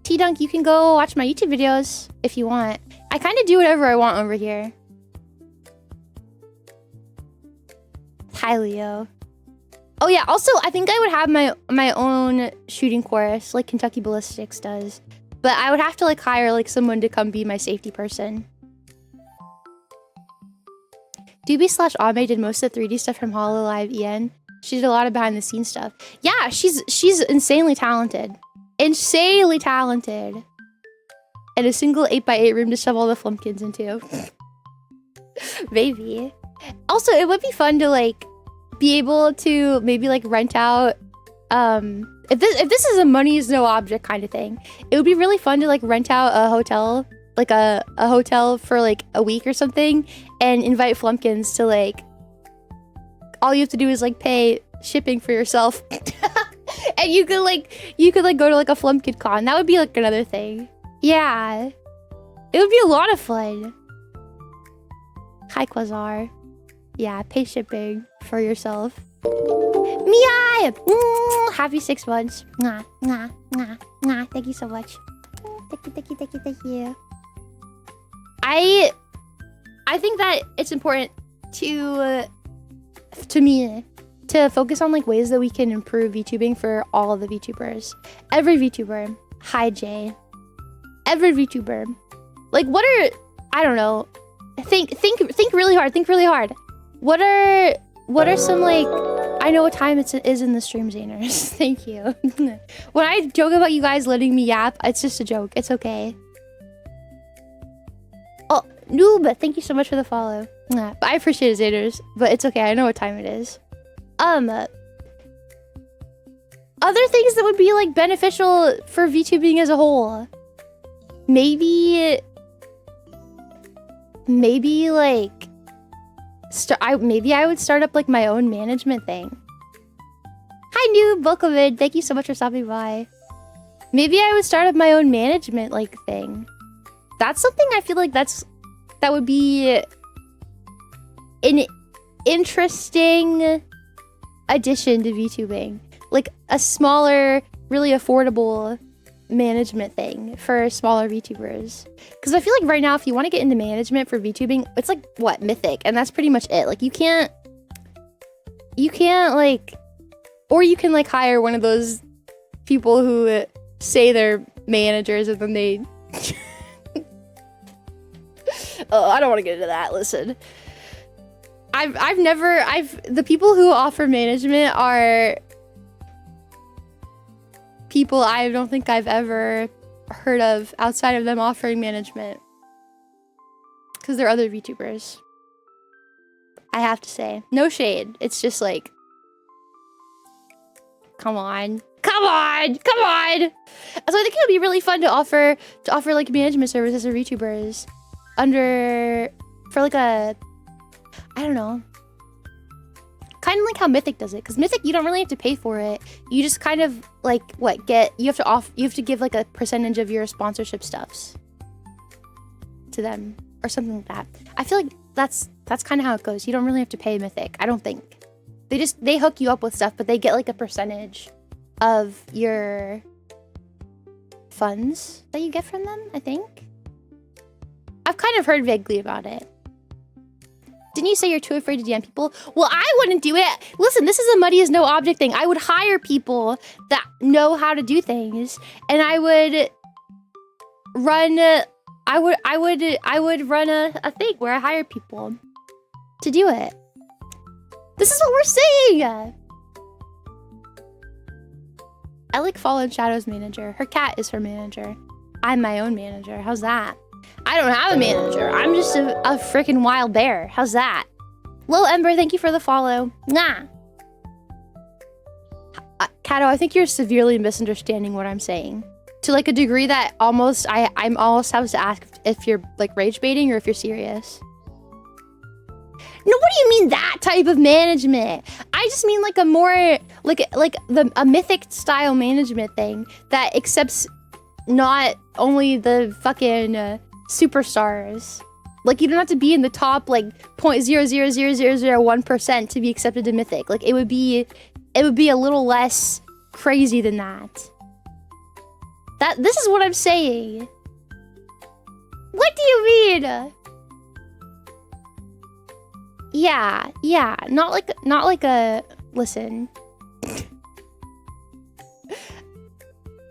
T-Dunk, you can go watch my YouTube videos if you want. I kind of do whatever I want over here. Hi, Leo. Oh yeah, also, I think I would have my own shooting course, like Kentucky Ballistics does. But I would have to like hire like someone to come be my safety person. Doobie/Ame did most of the 3D stuff from HoloLive EN. She did a lot of behind the scenes stuff. Yeah, she's insanely talented. Insanely talented. And a single 8x8 room to shove all the flumpkins into. Maybe. Also, it would be fun to like be able to maybe like rent out if this is a money is no object kind of thing. It would be really fun to like rent out a hotel, like a hotel for like a week or something, and invite flumpkins to like, all you have to do is like pay shipping for yourself. And you could go to like a flumpkin con. That would be like another thing. Yeah. It would be a lot of fun. Hi, Quasar. Yeah, pay shipping for yourself. Miai! Happy 6 months. Mwah, mwah, mwah, mwah. Thank you so much. Thank you. I think that it's important to me to focus on like ways that we can improve VTubing for all of the VTubers. Every VTuber. Hi Jay. Every VTuber. Like what are, I don't know. Think really hard. Think really hard. What are some like, I know what time it is in the stream, Zaners. Thank you. When I joke about you guys letting me yap, it's just a joke. It's okay. Oh, Noob, thank you so much for the follow. But I appreciate it, Zaners. But it's okay. I know what time it is. Other things that would be like beneficial for VTubing as a whole. Maybe like maybe I would start up like my own management thing. Hi Noob, welcome in. Thank you so much for stopping by. Maybe I would start up my own management like thing. That's something I feel like that would be an interesting addition to VTubing. Like a smaller, really affordable management thing for smaller VTubers. Because I feel like right now, if you want to get into management for VTubing, it's like, what, Mythic, and that's pretty much it. Like you can't like, or you can like hire one of those people who say they're managers and then they oh, I don't want to get into that. Listen, the people who offer management are people I don't think I've ever heard of outside of them offering management. Because they're other VTubers. I have to say. No shade. It's just like, come on. Come on! Come on! So I think it would be really fun to offer like management services for VTubers for like a, I don't know, kind of like how Mythic does it. Because Mythic, you don't really have to pay for it. You just kind of like you have to give like a percentage of your sponsorship stuffs to them or something like that. I feel like that's kind of how it goes. You don't really have to pay Mythic, I don't think. They hook you up with stuff, but they get like a percentage of your funds that you get from them, I think. I've kind of heard vaguely about it. Didn't you say you're too afraid to DM people? Well, I wouldn't do it. Listen, this is a muddy as no object thing. I would hire people that know how to do things, and I would run a thing where I hire people to do it. This is what we're saying. I like Fallen Shadow's manager. Her cat is her manager. I'm my own manager. How's that? I don't have a manager. I'm just a freaking wild bear. How's that? Low Ember, thank you for the follow. Nah. Kato, I think you're severely misunderstanding what I'm saying. To like a degree that I'm almost have to ask if you're like rage baiting or if you're serious. No, what do you mean that type of management? I just mean like a more a Mythic style management thing that accepts not only the fucking superstars. Like you don't have to be in the top like 0.00001% to be accepted to Mythic. Like it would be a little less crazy than that. This is what I'm saying. What do you mean? Yeah, not like a listen.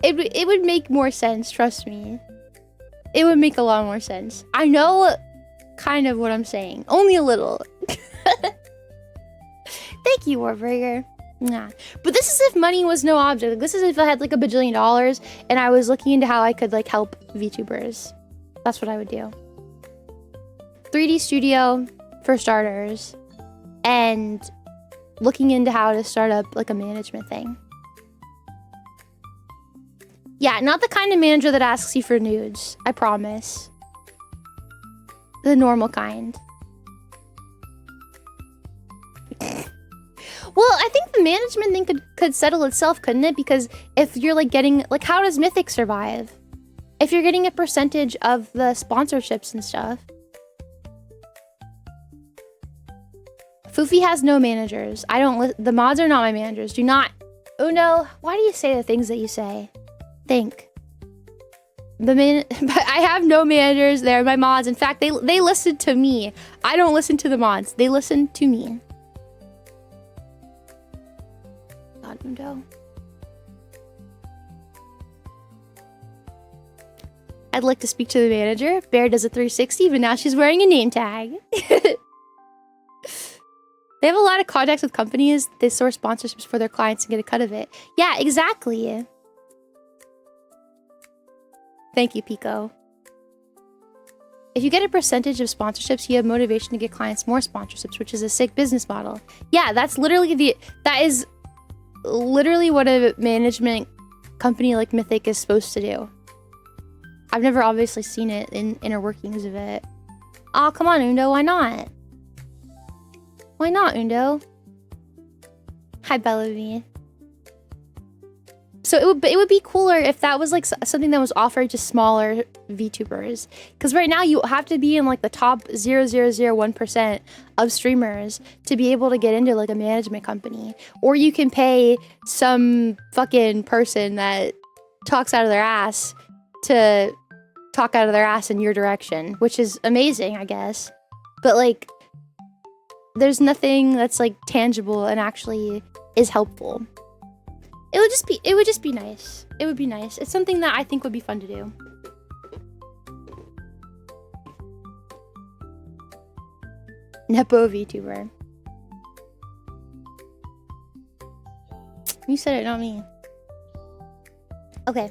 It would make more sense, trust me. It would make a lot more sense. I know kind of what I'm saying. Only a little. Thank you, Warburger. Nah. But this is if money was no object. Like, this is if I had like $1 bajillion and I was looking into how I could like help VTubers. That's what I would do. 3D Studio for starters, and looking into how to start up like a management thing. Yeah, not the kind of manager that asks you for nudes, I promise. The normal kind. Well, I think the management thing could settle itself, couldn't it? Because if you're like getting, like, how does Mythic survive? If you're getting a percentage of the sponsorships and stuff. Fuufie has no managers. I don't. The mods are not my managers. Do not. Uno, why do you say the things that you say? Think. But I have no managers. They're my mods. In fact, they listen to me. I don't listen to the mods. They listen to me. God, Uno. I'd like to speak to the manager. Bear does a 360, but now she's wearing a name tag. They have a lot of contacts with companies. They source sponsorships for their clients and get a cut of it. Yeah, exactly. Thank you, Pico. If you get a percentage of sponsorships, you have motivation to get clients more sponsorships, which is a sick business model. Yeah, that is literally what a management company like Mythic is supposed to do. I've never obviously seen it in inner workings of it. Oh, come on, Undo, why not? Why not, Undo? Hi, Bellamy. So it would be cooler if that was like something that was offered to smaller VTubers. Because right now you have to be in like the top 0.001% of streamers to be able to get into like a management company. Or you can pay some fucking person that talks out of their ass to talk out of their ass in your direction, which is amazing, I guess. But like, there's nothing that's like tangible and actually is helpful. It would just be nice. It would be nice. It's something that I think would be fun to do. Nepo VTuber. You said it, not me. Okay.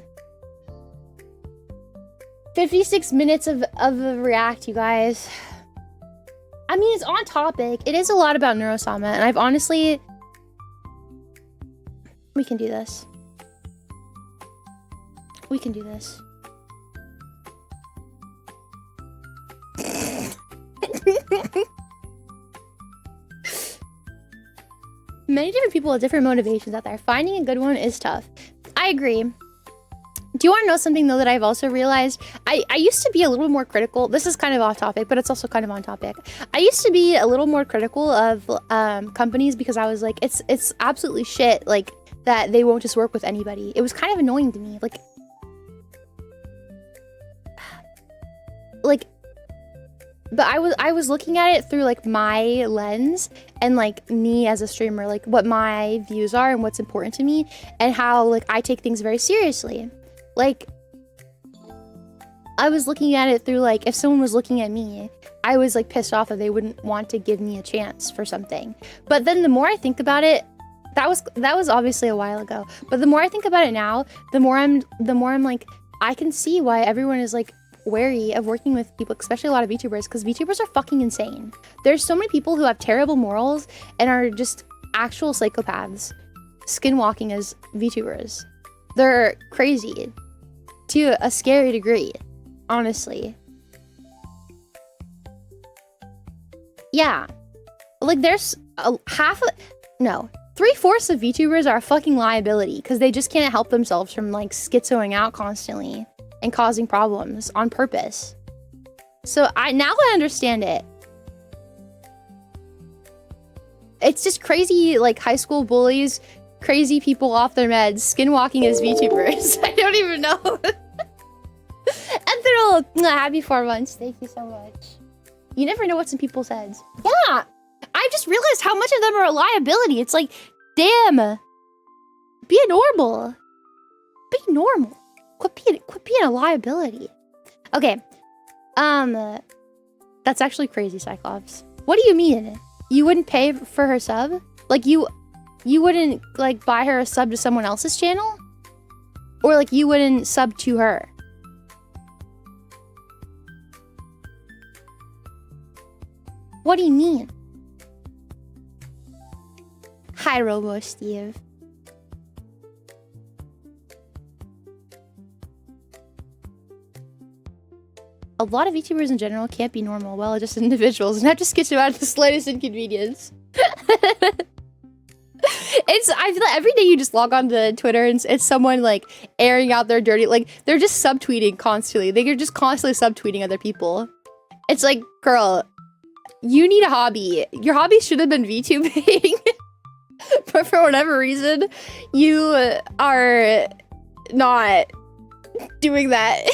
56 minutes of a react, you guys. I mean, it's on topic. It is a lot about Neurosama, and I've honestly... We can do this. We can do this. Many different people with different motivations out there. Finding a good one is tough. I agree. Do you want to know something, though, that I've also realized? I used to be a little more critical. This is kind of off topic, but it's also kind of on topic. I used to be a little more critical of companies because I was like, it's absolutely shit, like, that they won't just work with anybody. It was kind of annoying to me. But I was looking at it through, like, my lens and, like, me as a streamer, like, what my views are and what's important to me and how, like, I take things very seriously. Like, I was looking at it through, like, if someone was looking at me, I was, like, pissed off that they wouldn't want to give me a chance for something. But then the more I think about it, that was obviously a while ago. But the more I think about it now, the more I'm like, I can see why everyone is, like, wary of working with people, especially a lot of VTubers, because VTubers are fucking insane. There's so many people who have terrible morals and are just actual psychopaths skinwalking as VTubers. They're crazy to a scary degree, honestly. Yeah. Like, there's three-fourths of VTubers are a fucking liability because they just can't help themselves from, like, schizoing out constantly and causing problems on purpose. So now I understand it. It's just crazy, like, high school bullies, crazy people off their meds, skinwalking as VTubers. I don't even know. And they're all, happy 4 months. Thank you so much. You never know what's in people's heads. Yeah. I just realized how much of them are a liability. It's like, damn. Be normal. Be normal. Quit being a liability. Okay. That's actually crazy, Cyclops. What do you mean? You wouldn't pay for her sub? Like, you wouldn't, like, buy her a sub to someone else's channel? Or, like, you wouldn't sub to her? What do you mean? Hi, Robo Steve. A lot of VTubers in general can't be normal, well, just individuals, and that just gets you out of the slightest inconvenience. I feel like every day you just log on to Twitter and it's someone, like, airing out their dirty, like, they're just subtweeting constantly. They're just constantly subtweeting other people. It's like, girl, You need a hobby. Your hobby should have been VTubing. But for whatever reason, you are not doing that.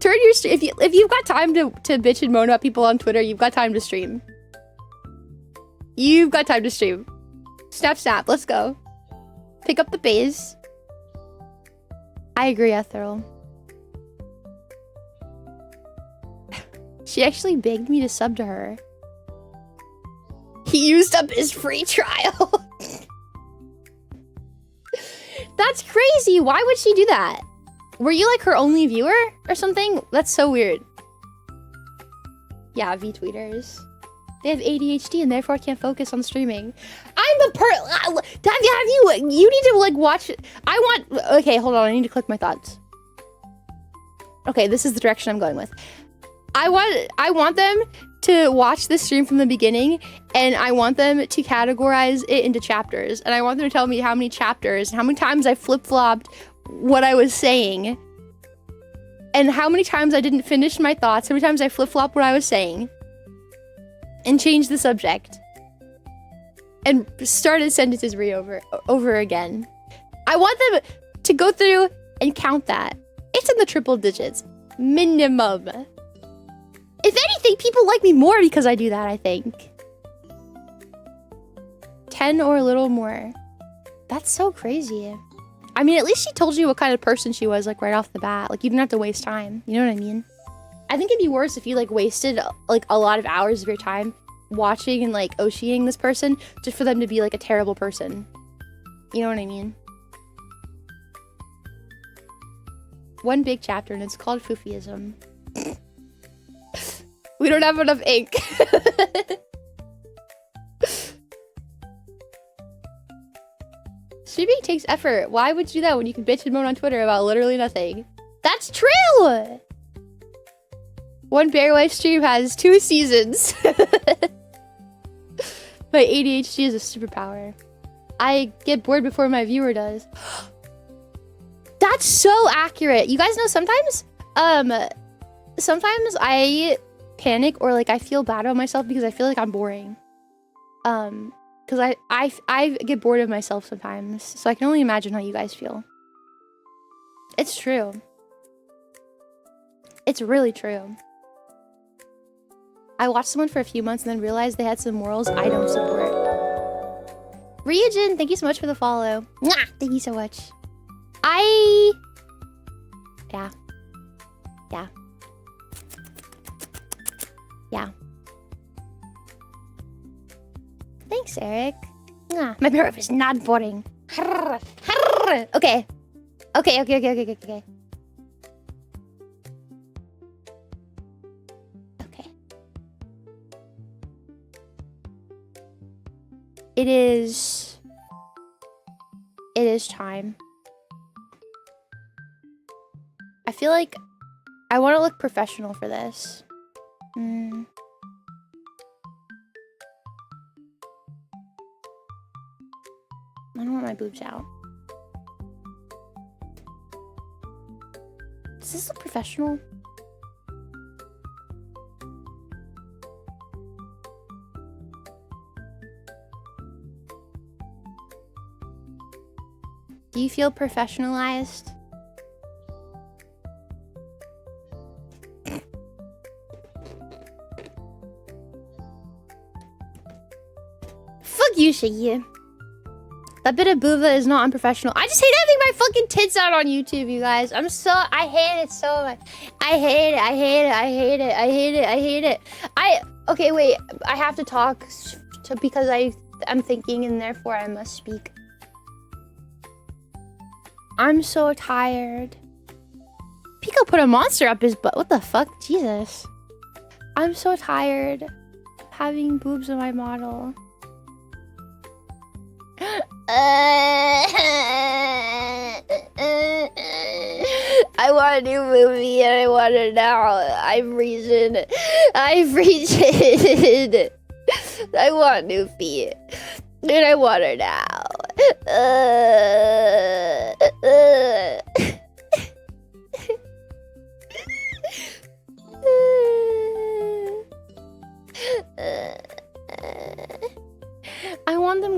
Turn your stream. If you've got time to bitch and moan about people on Twitter, you've got time to stream. You've got time to stream. Snap, snap. Let's go. Pick up the bass. I agree, Ethereal. She actually begged me to sub to her. He used up his free trial. That's crazy. Why would she do that? Were you like her only viewer or something? That's so weird. Yeah, VTweeters. They have ADHD and therefore can't focus on streaming. I'm the you need to like watch it. Okay, hold on. I need to click my thoughts. Okay, this is the direction I'm going with. I want them to watch the stream from the beginning, and I want them to categorize it into chapters, and I want them to tell me how many chapters, how many times I flip-flopped what I was saying, and how many times I didn't finish my thoughts, how many times I flip-flopped what I was saying, and change the subject, and started sentences over again. I want them to go through and count that. It's in the triple digits, minimum. If anything, people like me more because I do that, I think. 10 or a little more. That's so crazy. I mean, at least she told you what kind of person she was, like, right off the bat. Like, you didn't have to waste time. You know what I mean? I think it'd be worse if you, like, wasted, like, a lot of hours of your time watching and, like, Oshiing this person just for them to be, like, a terrible person. You know what I mean? One big chapter, and it's called Fuufieism. We don't have enough ink. Streaming takes effort. Why would you do that when you can bitch and moan on Twitter about literally nothing? That's true! One Bear Wife stream has 2 seasons. My ADHD is a superpower. I get bored before my viewer does. That's so accurate. You guys know sometimes I panic or like I feel bad about myself because I feel like I'm boring. Because I get bored of myself sometimes, so I can only imagine how you guys feel. It's true. It's really true. I watched someone for a few months and then realized they had some morals I don't support. Ryujin, thank you so much for the follow. Mwah! Thank you so much. Yeah. Thanks, Eric. My paragraph is not boring. Okay. Okay. It is time. I feel like I want to look professional for this. I don't want my boobs out. Does this look professional? Do you feel professionalized? Fuck you, Shiggy. That bit of booba is not unprofessional. I just hate having my fucking tits out on YouTube, you guys. I hate it so much. I hate it. Okay, wait. I have to talk because I'm thinking and therefore I must speak. I'm so tired. Pico put a monster up his butt. What the fuck? Jesus. I'm so tired of having boobs on my model. I want a new movie and I want it now. I've reasoned. I want new feet. And I want her now.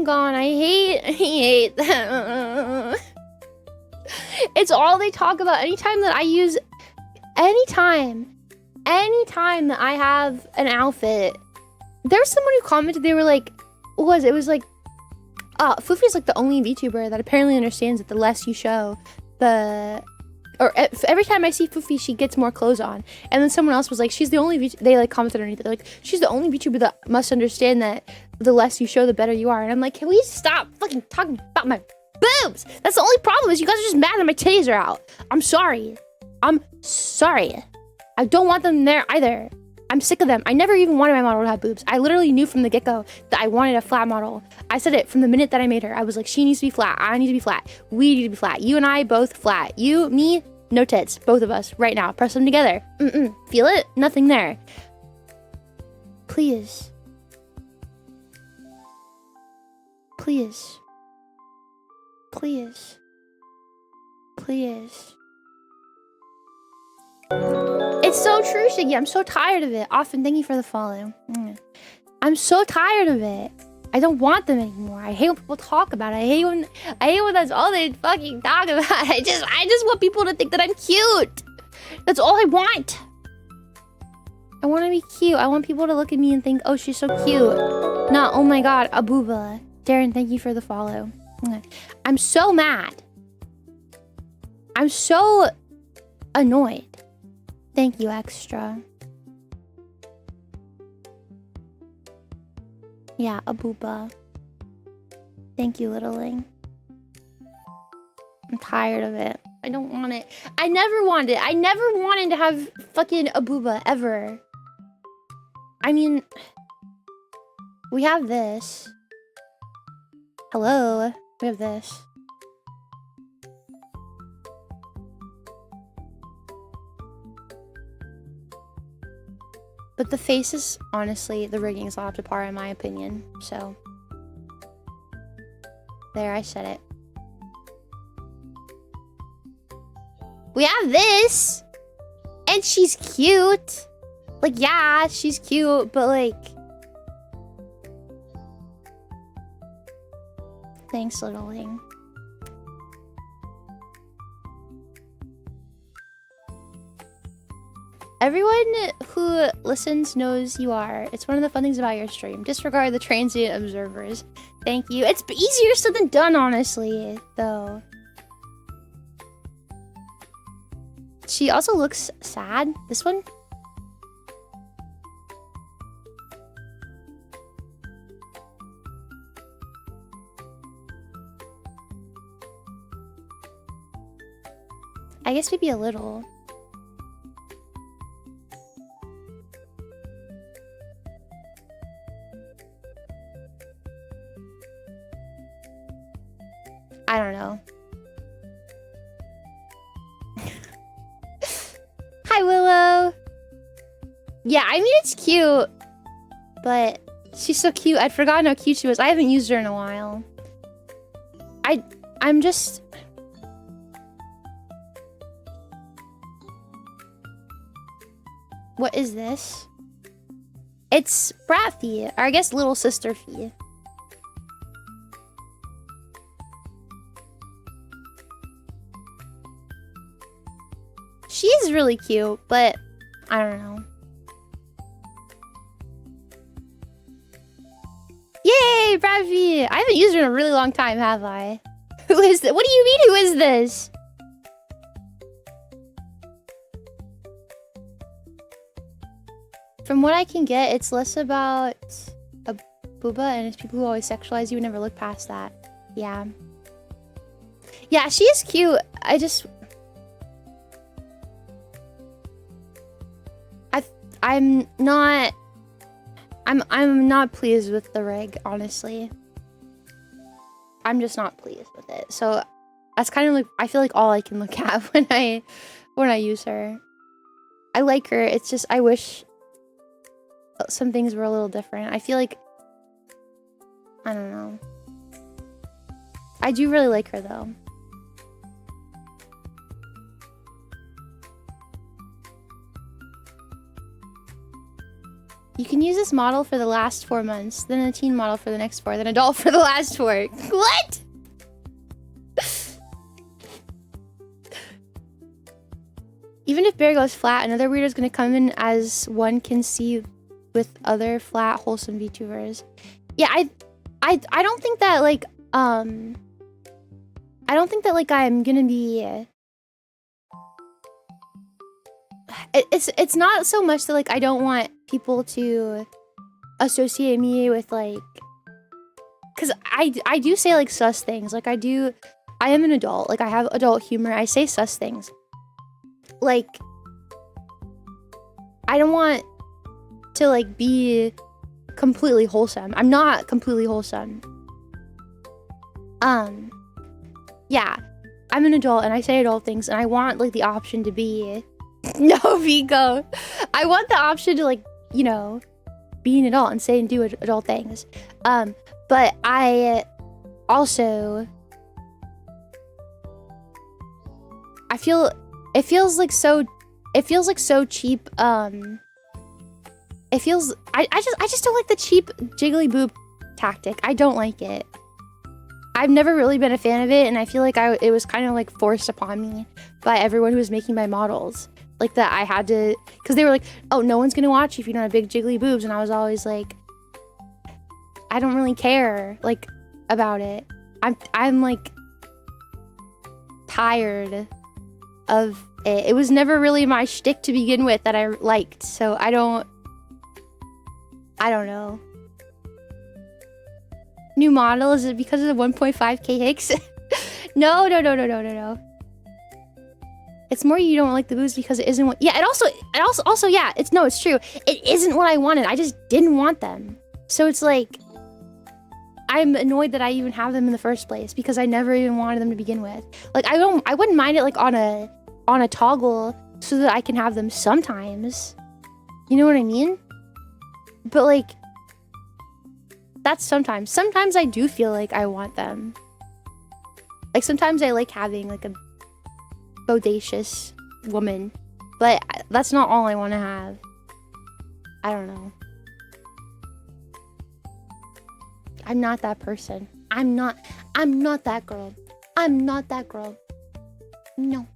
them gone. I hate them. It's all they talk about. Anytime that I have an outfit, there was someone who commented, they were like, it was like, Fuufie's like the only VTuber that apparently understands that the less you show, every time I see Fuufie, she gets more clothes on. And then someone else was like, she's the only they like commented underneath it, like, she's the only VTuber that must understand that the less you show, the better you are. And I'm like, can we stop fucking talking about my boobs? That's the only problem, is you guys are just mad that my titties are out. I'm sorry. I don't want them there either. I'm sick of them. I never even wanted my model to have boobs. I literally knew from the get-go that I wanted a flat model. I said it from the minute that I made her. I was like, she needs to be flat. I need to be flat. We need to be flat. You and I both flat. You, me, no tits. Both of us right now. Press them together. Feel it? Nothing there. Please. Please. Please. Please. It's so true, Shiggy. I'm so tired of it. Often, thank you for the follow. I'm so tired of it. I don't want them anymore. I hate when people talk about it. I hate when that's all they fucking talk about. I just want people to think that I'm cute. That's all I want. I want to be cute. I want people to look at me and think, oh, she's so cute. Not, oh my god, a booba. Darren, thank you for the follow. I'm so mad. I'm so annoyed. Thank you, Extra. Yeah, a booba. Thank you, Littling. I'm tired of it. I don't want it. I never wanted it. I never wanted to have fucking a booba, ever. I mean, we have this. Hello? We have this. But the face is, honestly, the rigging is up to par in my opinion. So, there, I said it. We have this! And she's cute! Like, yeah, she's cute, but like... Thanks, Littling. Everyone who listens knows you are. It's one of the fun things about your stream. Disregard the transient observers. Thank you. It's easier said than done, honestly, though. She also looks sad. This one? I guess maybe a little. I don't know. Hi, Willow. Yeah, I mean, it's cute. But she's so cute. I'd forgotten how cute she was. I haven't used her in a while. I'm just... What is this? It's Brat Fee. Or I guess Little Sister Fee. She's really cute, but I don't know. Yay, Brat Fee! I haven't used her in a really long time, have I? Who is this? What do you mean, who is this? From what I can get, it's less about a booba and it's people who always sexualize you and never look past that. Yeah. Yeah, she is cute. I'm not pleased with the rig, honestly. I'm just not pleased with it. So that's kind of like, I feel like all I can look at when I use her. I like her. It's just I wish some things were a little different. I feel like, I don't know. I do really like her though. You can use this model for the last 4 months, then a teen model for the next 4, then adult for the last 4. What? Even if Bear goes flat, another weirdo's gonna come in as one can see with other flat, wholesome VTubers. Yeah, I don't think that like I don't think that like I'm gonna be. It's not so much that like I don't want people to associate me with like, because I do say like sus things. Like I am an adult. Like I have adult humor. I say sus things. Like I don't want to like be completely wholesome. I'm not completely wholesome. Yeah, I'm an adult and I say adult things, and I want like the option to be no, Vico. I want the option to like, you know, be an adult and say and do adult things. But I also it feels like so cheap. I just don't like the cheap jiggly boob tactic. I don't like it. I've never really been a fan of it, and I feel like it was kind of like forced upon me by everyone who was making my models. Like that I had to, because they were like, oh, no one's gonna watch you if you don't have big jiggly boobs, and I was always like, I don't really care like about it. I'm like tired of it. It was never really my shtick to begin with that I liked, so I don't know. New model, is it because of the 1.5k hicks? No. It's more you don't like the boobs because it isn't what. Yeah, it also yeah. It's true. It isn't what I wanted. I just didn't want them. So it's like I'm annoyed that I even have them in the first place because I never even wanted them to begin with. Like I wouldn't mind it like on a toggle so that I can have them sometimes. You know what I mean? But like that's sometimes. Sometimes I do feel like I want them. Like sometimes I like having like a bodacious woman, but that's not all I want to have. I don't know. I'm not that person. I'm not that girl. I'm not that girl. No.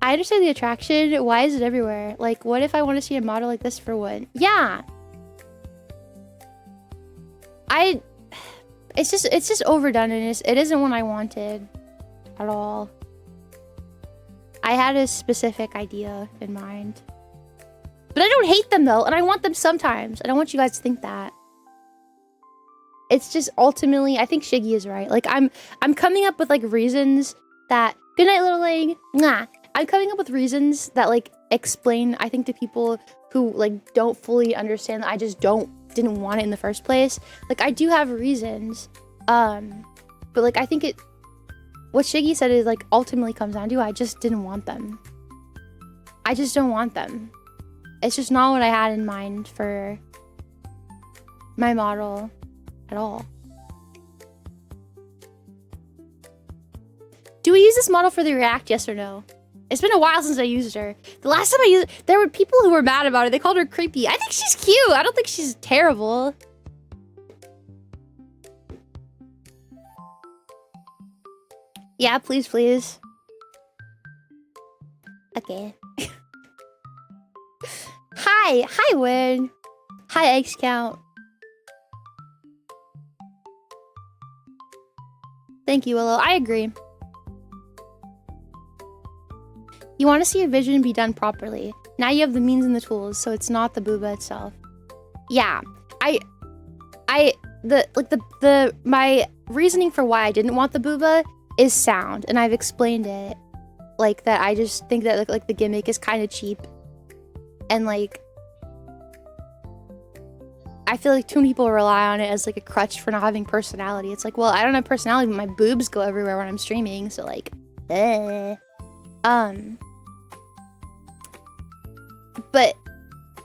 I understand the attraction. Why is it everywhere? Like, what if I want to see a model like this for what? Yeah. It's just overdone, and it isn't what I wanted at all. I had a specific idea in mind. But I don't hate them though, and I want them sometimes. I don't want you guys to think that. It's just ultimately, I think Shiggy is right. Like I'm coming up with like reasons that good night, little leg. Nah. I'm coming up with reasons that like explain, I think, to people who like don't fully understand that I just didn't want it in the first place. Like I do have reasons. But like I think what Shiggy said is like ultimately comes down to I just didn't want them. I just don't want them. It's just not what I had in mind for my model at all. Do we use this model for the react, yes or no? It's been a while since I used her. The last time I used it, there were people who were mad about it. They called her creepy. I think she's cute. I don't think she's terrible. Yeah, please, please. Okay. Hi, Win. Hi, Eggs Count. Thank you, Willow. I agree. You want to see a vision be done properly. Now you have the means and the tools, so it's not the booba itself. Yeah, my reasoning for why I didn't want the booba is sound, and I've explained it. Like that, I just think that like the gimmick is kind of cheap, and like I feel like too many people rely on it as like a crutch for not having personality. It's like, well, I don't have personality, but my boobs go everywhere when I'm streaming, so like, But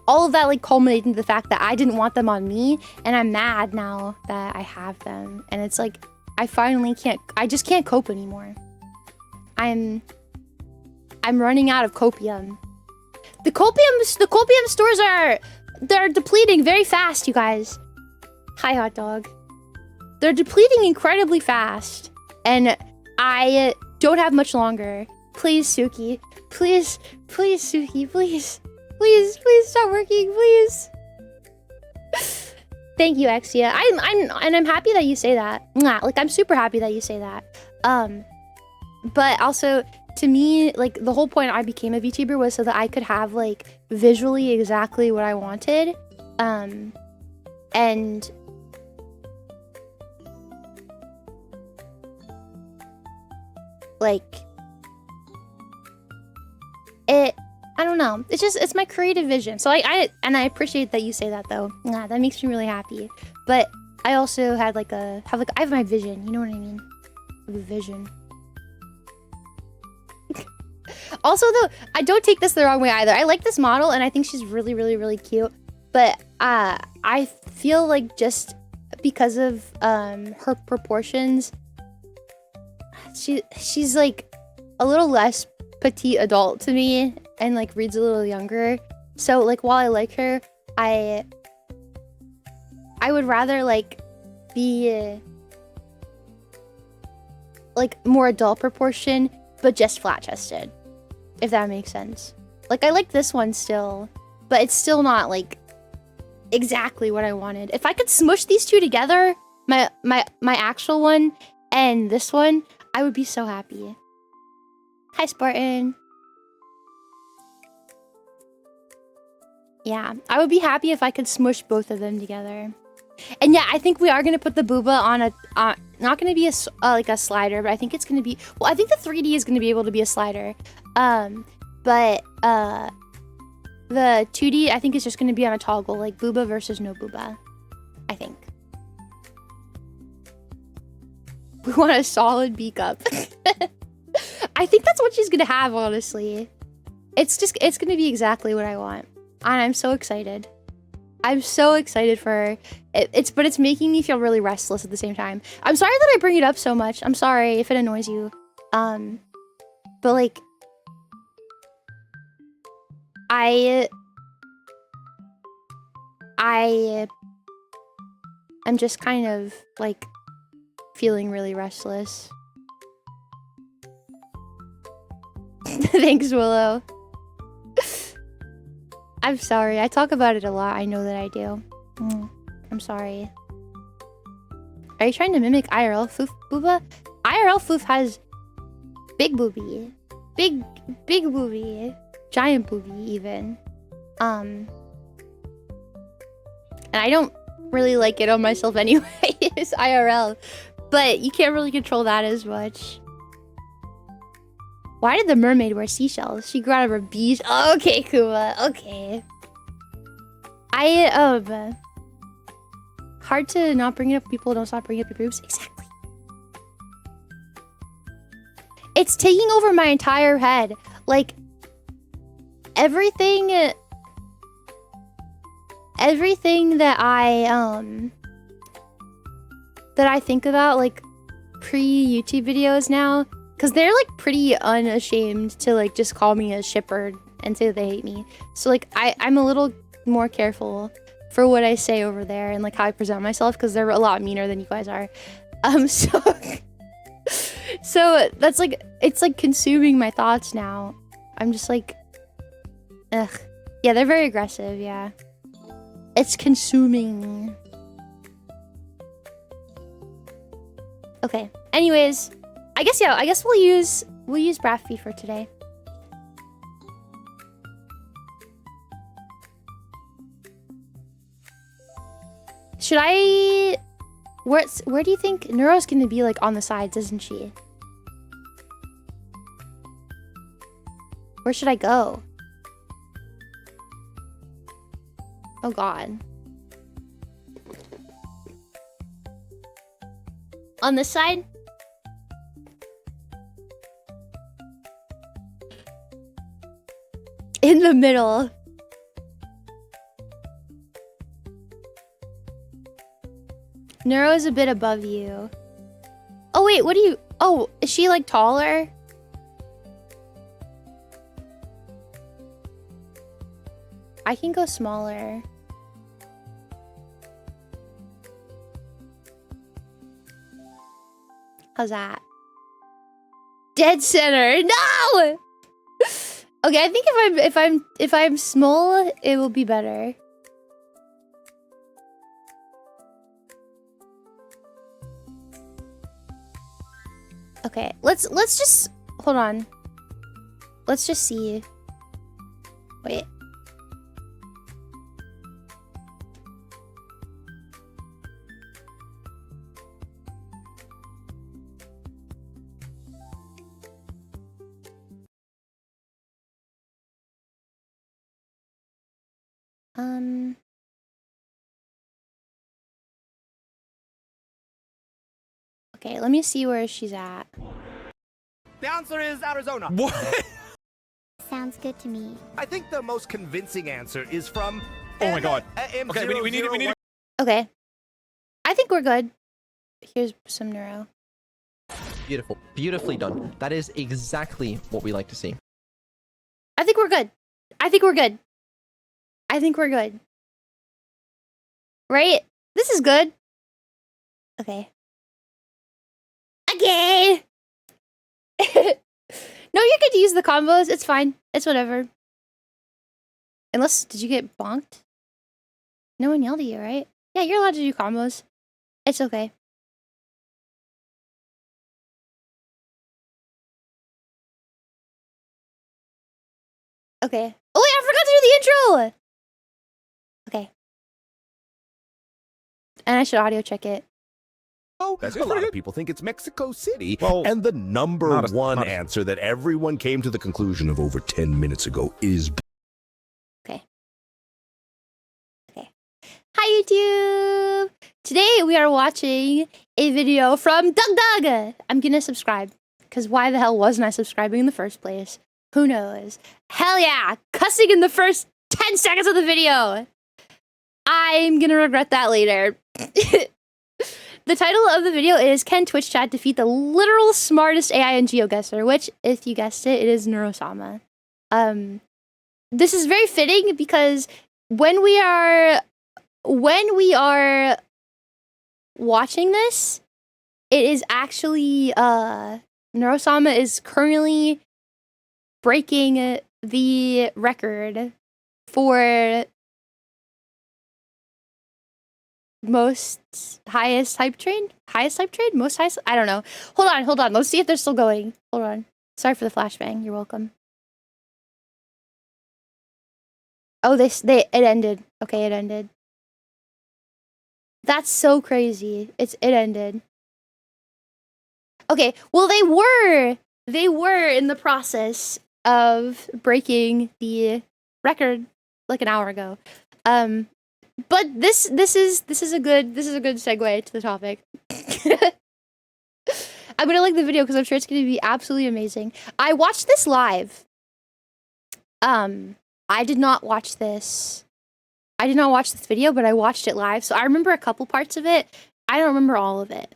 all of that like culminated into the fact that I didn't want them on me, and I'm mad now that I have them. And it's like I just can't cope anymore. I'm running out of copium. The copium stores they're depleting very fast, you guys. Hi, hot dog. They're depleting incredibly fast, and I don't have much longer. Please, Suki. Please, Suki. Please stop working, please. Thank you, Exia. I'm happy that you say that. Like, I'm super happy that you say that. But also, to me, like, the whole point I became a VTuber was so that I could have, like, visually exactly what I wanted. And like, I don't know. It's my creative vision. So I appreciate that you say that, though. That makes me really happy. But I also had I have my vision. You know what I mean? I have a vision. Also, though, I don't take this the wrong way either. I like this model, and I think she's really, really, really cute. But I feel like just because of her proportions, she's like a little less petite adult to me, and like reads a little younger. So like, while I like her, I would rather like be like more adult proportion, but just flat chested, if that makes sense. Like, I like this one still, but it's still not like exactly what I wanted. If I could smush these two together, my actual one and this one, I would be so happy. Hi, Spartan. Yeah, I would be happy if I could smush both of them together. And yeah, I think we are gonna put the booba on a not gonna be a like a slider, but I think it's gonna be, well, I think the 3D is gonna be able to be a slider. But the 2D I think is just gonna be on a toggle, like booba versus no booba, I think. We want a solid B cup. I think that's what she's gonna have, honestly. It's gonna be exactly what I want. And I'm so excited. I'm so excited for her. But it's making me feel really restless at the same time. I'm sorry that I bring it up so much. I'm sorry if it annoys you. But like, I'm just kind of like feeling really restless. Thanks, Willow. I'm sorry. I talk about it a lot. I know that I do. I'm sorry. Are you trying to mimic IRL Foof Booba? IRL Foof has big boobie. Big boobie. Giant boobie, even. And I don't really like it on myself anyway. It's IRL. But you can't really control that as much. Why did the mermaid wear seashells? She grew out of her bees. Oh, okay, Kuma. Okay. Hard to not bring it up. People don't stop bringing up your boobs. Exactly. It's taking over my entire head. Like, everything that I think about, like, pre-YouTube videos now, because they're like pretty unashamed to like just call me a shipper and say they hate me. So like I'm a little more careful for what I say over there and like how I present myself, because they're a lot meaner than you guys are. So that's like, it's like consuming my thoughts now. I'm just like, ugh. Yeah, they're very aggressive, yeah. It's consuming. Okay, anyways. I guess we'll use Braffy for today. Should I... Where do you think... Neuro's gonna be, like, on the sides, isn't she? Where should I go? Oh, God. On this side? In the middle. Neuro is a bit above you. Oh wait, what do you... Oh, is she like taller? I can go smaller. How's that? Dead center. No. Okay, I think if I'm small, it will be better. Okay, let's just hold on. Let's just see. Wait. Okay, let me see where she's at. The answer is Arizona. What? Sounds good to me. I think the most convincing answer is from. Oh my god. Okay, we need to. Okay. I think we're good. Here's some neuro. Beautiful. Beautifully done. That is exactly what we like to see. I think we're good. I think we're good. I think we're good. Right? This is good. Okay. Okay. No, you're good to use the combos. It's fine. It's whatever. Unless, did you get bonked? No one yelled at you, right? Yeah, you're allowed to do combos. It's okay. Okay. Oh wait, I forgot to do the intro! Okay. And I should audio check it. Oh, a lot of people think it's Mexico City. Well, and the number one answer that everyone came to the conclusion of over 10 minutes ago is. Okay. Okay. Hi, YouTube! Today we are watching a video from Doug. I'm gonna subscribe. Because why the hell wasn't I subscribing in the first place? Who knows? Hell yeah! Cussing in the first 10 seconds of the video! I'm gonna regret that later. The title of the video is Can Twitch Chat Defeat the Literal Smartest AI and GeoGuessr? Which, if you guessed it, it is Neurosama. This is very fitting because when we are watching this, it is actually Neurosama is currently breaking the record for highest hype train, I don't know. Hold on, let's see if they're still going. Hold on, sorry for the flashbang. You're welcome. Oh, it ended. Okay, it ended. That's so crazy. It ended. Okay, well they were in the process of breaking the record like an hour ago. But this is a good segue to the topic. I'm gonna like the video because I'm sure it's gonna be absolutely amazing. I watched this live. I did not watch this video, but I watched it live, so I remember a couple parts of it. I don't remember all of it.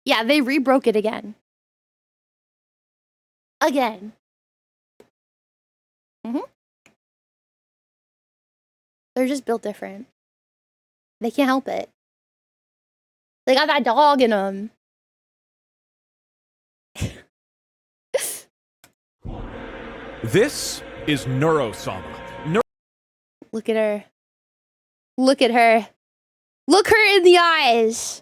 Yeah, they rebroke it again. Again. They're just built different. They can't help it. They got that dog in them. This is Neurosama. Look at her. Look at her. Look her in the eyes.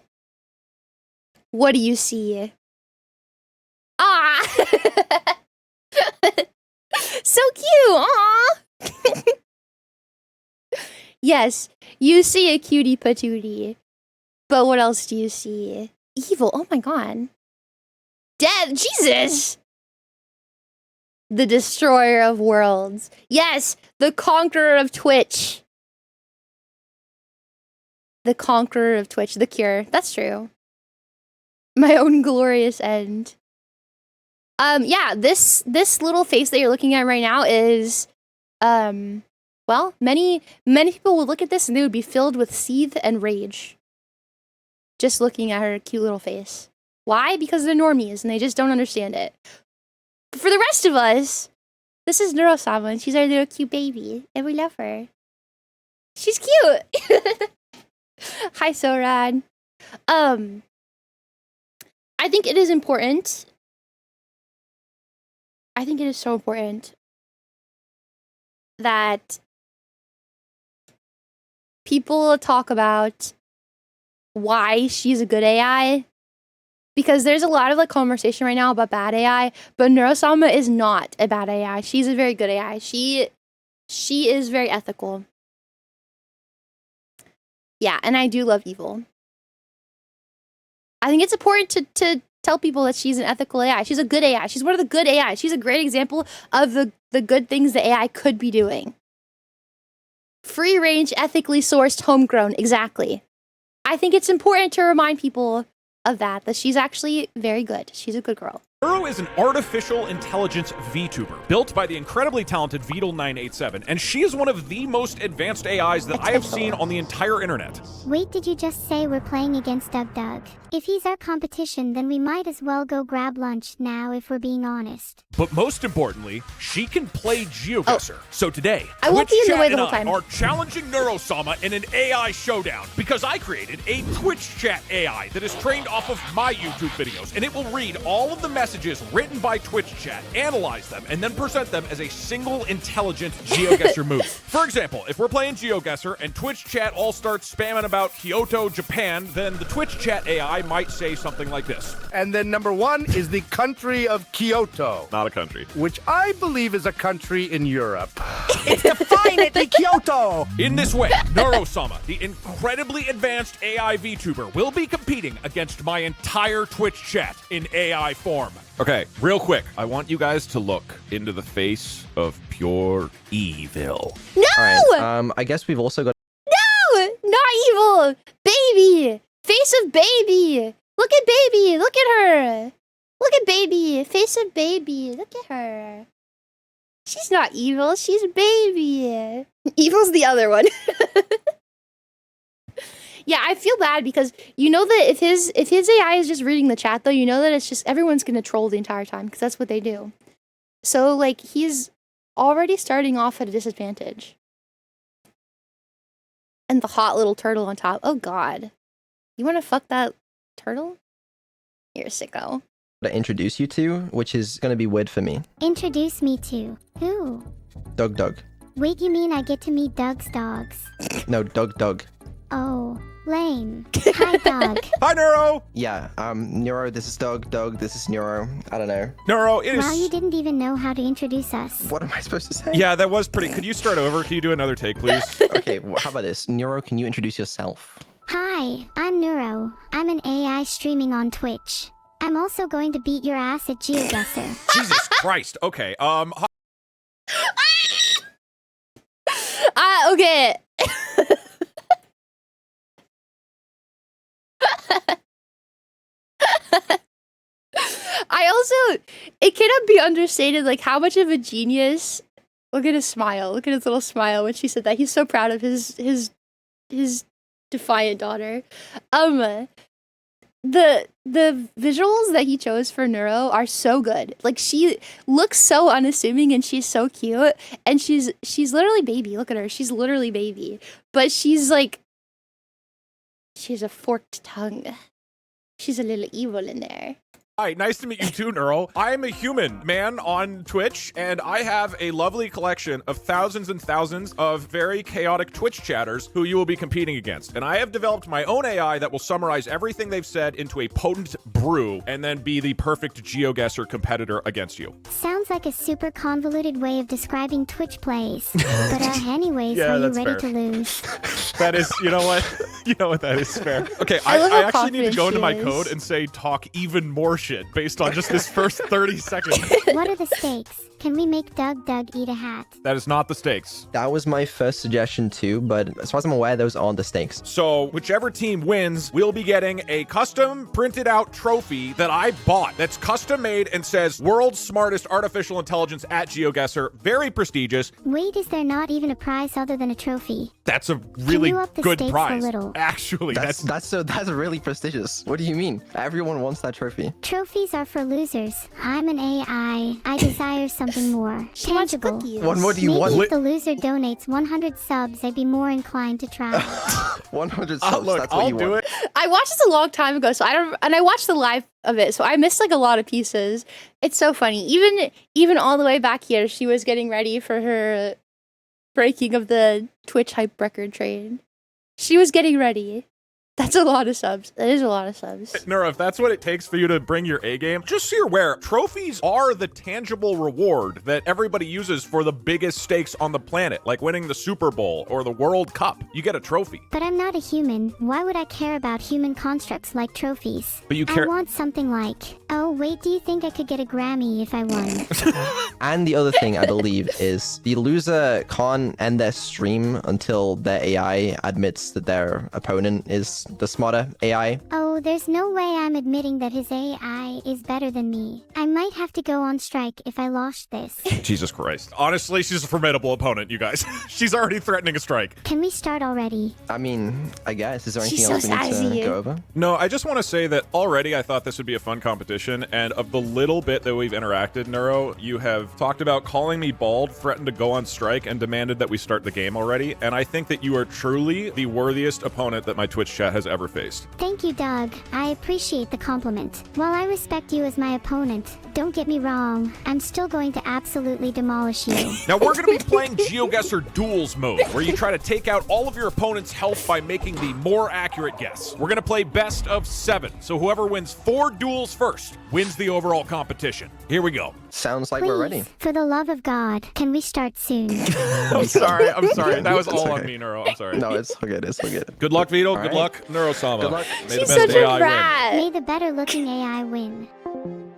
What do you see? Ah! So cute! Aw! Yes, you see a cutie patootie. But what else do you see? Evil. Oh my god. Dead. Jesus! The destroyer of worlds. Yes, the conqueror of Twitch. The conqueror of Twitch. The cure. That's true. My own glorious end. Yeah, this little face that you're looking at right now is, well, many people would look at this and they would be filled with seethe and rage. Just looking at her cute little face. Why? Because they're normies and they just don't understand it. But for the rest of us, This is Neurosama, and she's our little cute baby, and we love her. She's cute. Hi, Soran. I think it is important. I think it is so important that people talk about why she's a good AI, because there's a lot of like conversation right now about bad AI, but Neurosama is not a bad AI. She's a very good AI. She is very ethical. Yeah, and I do love evil. I think it's important to tell people that she's an ethical AI. She's a good AI. She's one of the good AI. She's a great example of the good things the AI could be doing. Free range, ethically sourced, homegrown. Exactly. I think it's important to remind people of that she's actually very good. She's a good girl. Neuro is an artificial intelligence VTuber built by the incredibly talented Veedle987, and she is one of the most advanced AIs that I have seen on the entire internet. Wait, did you just say we're playing against Doug Doug? If he's our competition, then we might as well go grab lunch now if we're being honest. But most importantly, she can play GeoGuessr. So today, I won't be in the way the whole time. are challenging Neurosama in an AI showdown because I created a Twitch chat AI that is trained off of my YouTube videos, and it will read all of the messages written by Twitch chat, analyze them, and then present them as a single intelligent GeoGuessr move. For example, if we're playing GeoGuessr and Twitch chat all starts spamming about Kyoto, Japan, then the Twitch chat AI might say something like this. And then number 1 is the country of Kyoto, Not a country. which I believe is a country in Europe. It's definitely Kyoto. In this way, Neurosama, the incredibly advanced AI VTuber, will be competing against my entire Twitch chat in AI form. Okay, real quick, I want you guys to look into the face of pure evil. No! All right. I guess we've also got. No! Not evil! Baby! Face of baby! Look at baby! Look at her! Look at baby! Face of baby! Look at her! She's not evil, she's baby! Evil's the other one. Yeah, I feel bad because you know that if his AI is just reading the chat, though, you know that it's just everyone's gonna troll the entire time because that's what they do. So like he's already starting off at a disadvantage. And the hot little turtle on top. Oh God, you want to fuck that turtle? You're a sicko. To introduce you to, which is going to be weird for me. Introduce me to who? Doug Doug. Wait, you mean I get to meet Doug's dogs? No, Doug Doug. Oh, lame. Hi, Doug. Hi, Neuro! Yeah, Neuro, this is Doug. Doug, this is Neuro. I don't know. Neuro, it is... Wow, you didn't even know how to introduce us. What am I supposed to say? Yeah, that was pretty... Could you start over? Can you do another take, please? Okay, how about this? Neuro, can you introduce yourself? Hi, I'm Neuro. I'm an AI streaming on Twitch. I'm also going to beat your ass at GeoGuessr. Jesus Christ. Okay, Okay. It cannot be understated like how much of a genius. Look at his smile. Look at his little smile when she said that. He's so proud of his defiant daughter. The visuals that he chose for Neuro are so good. Like she looks so unassuming and she's so cute and she's literally baby. Look at her. She's literally baby. But she's like she has a forked tongue. She's a little evil in there. Hi, nice to meet you too, Neural. I am a human man on Twitch, and I have a lovely collection of thousands and thousands of very chaotic Twitch chatters who you will be competing against. And I have developed my own AI that will summarize everything they've said into a potent brew and then be the perfect GeoGuessr competitor against you. Sounds like a super convoluted way of describing Twitch plays. But anyways, Yeah, are you that's ready fair. to lose? That is, you know what? You know what, that is fair. Okay, I love I how actually need to go into my confident she code is. and say talk even more shit based on just this first 30 seconds. What are the stakes? Can we make Doug eat a hat? That is not the stakes. That was my first suggestion too, but as far as I'm aware, those aren't the stakes. So whichever team wins, we'll be getting a custom printed out trophy that I bought that's custom made and says world's smartest artificial intelligence at GeoGuessr. Very prestigious. Wait, is there not even a prize other than a trophy? That's a really you up the good stakes a prize. little? Actually, That's really prestigious. What do you mean? Everyone wants that trophy. Trophies are for losers. I'm an AI. I desire some something more She wants tangible. cookies. One more do you Maybe want? if the loser donates 100 subs, I'd be more inclined to try. 100 subs, Look, that's what I'll you do want. it. I watched this a long time ago, so I don't. And I watched the live of it, so I missed like a lot of pieces. It's so funny. Even all the way back here, she was getting ready for her breaking of the Twitch hype record train. She was getting ready. That's a lot of subs. That is a lot of subs. Nora, if that's what it takes for you to bring your A game, just so you're aware, trophies are the tangible reward that everybody uses for the biggest stakes on the planet, like winning the Super Bowl or the World Cup. You get a trophy. But I'm not a human. Why would I care about human constructs like trophies? But you I care. want something like, oh wait, do you think I could get a Grammy if I won? And the other thing I believe is the loser can't end their stream until their AI admits that their opponent is the smarter AI. Oh, there's no way I'm admitting that his AI is better than me. I might have to go on strike if I lost this. Jesus Christ. Honestly, she's a formidable opponent, you guys. She's already threatening a strike. Can we start already? I mean, I guess. Is there anything She's else so we need sassy. to go over? No, I just want to say that already I thought this would be a fun competition, and of the little bit that we've interacted, Neuro, you have talked about calling me bald, threatened to go on strike, and demanded that we start the game already, and I think that you are truly the worthiest opponent that my Twitch chat has ever faced. Thank you, Doug. I appreciate the compliment. While I respect you as my opponent, don't get me wrong, I'm still going to absolutely demolish you. Now we're going to be playing GeoGuessr Duels mode, where you try to take out all of your opponent's health by making the more accurate guess. We're going to play best of 7, so whoever wins 4 duels first wins the overall competition. Here we go. Sounds like Please, we're ready. for the love of God, can we start soon? I'm sorry. That was all on okay. me, Neuro. I'm sorry. No, it's all good. It's all good. Good luck, Vito. All Good right. luck, Neurosama. Good luck. May She's the best such a AI win. brat. May the better looking AI win.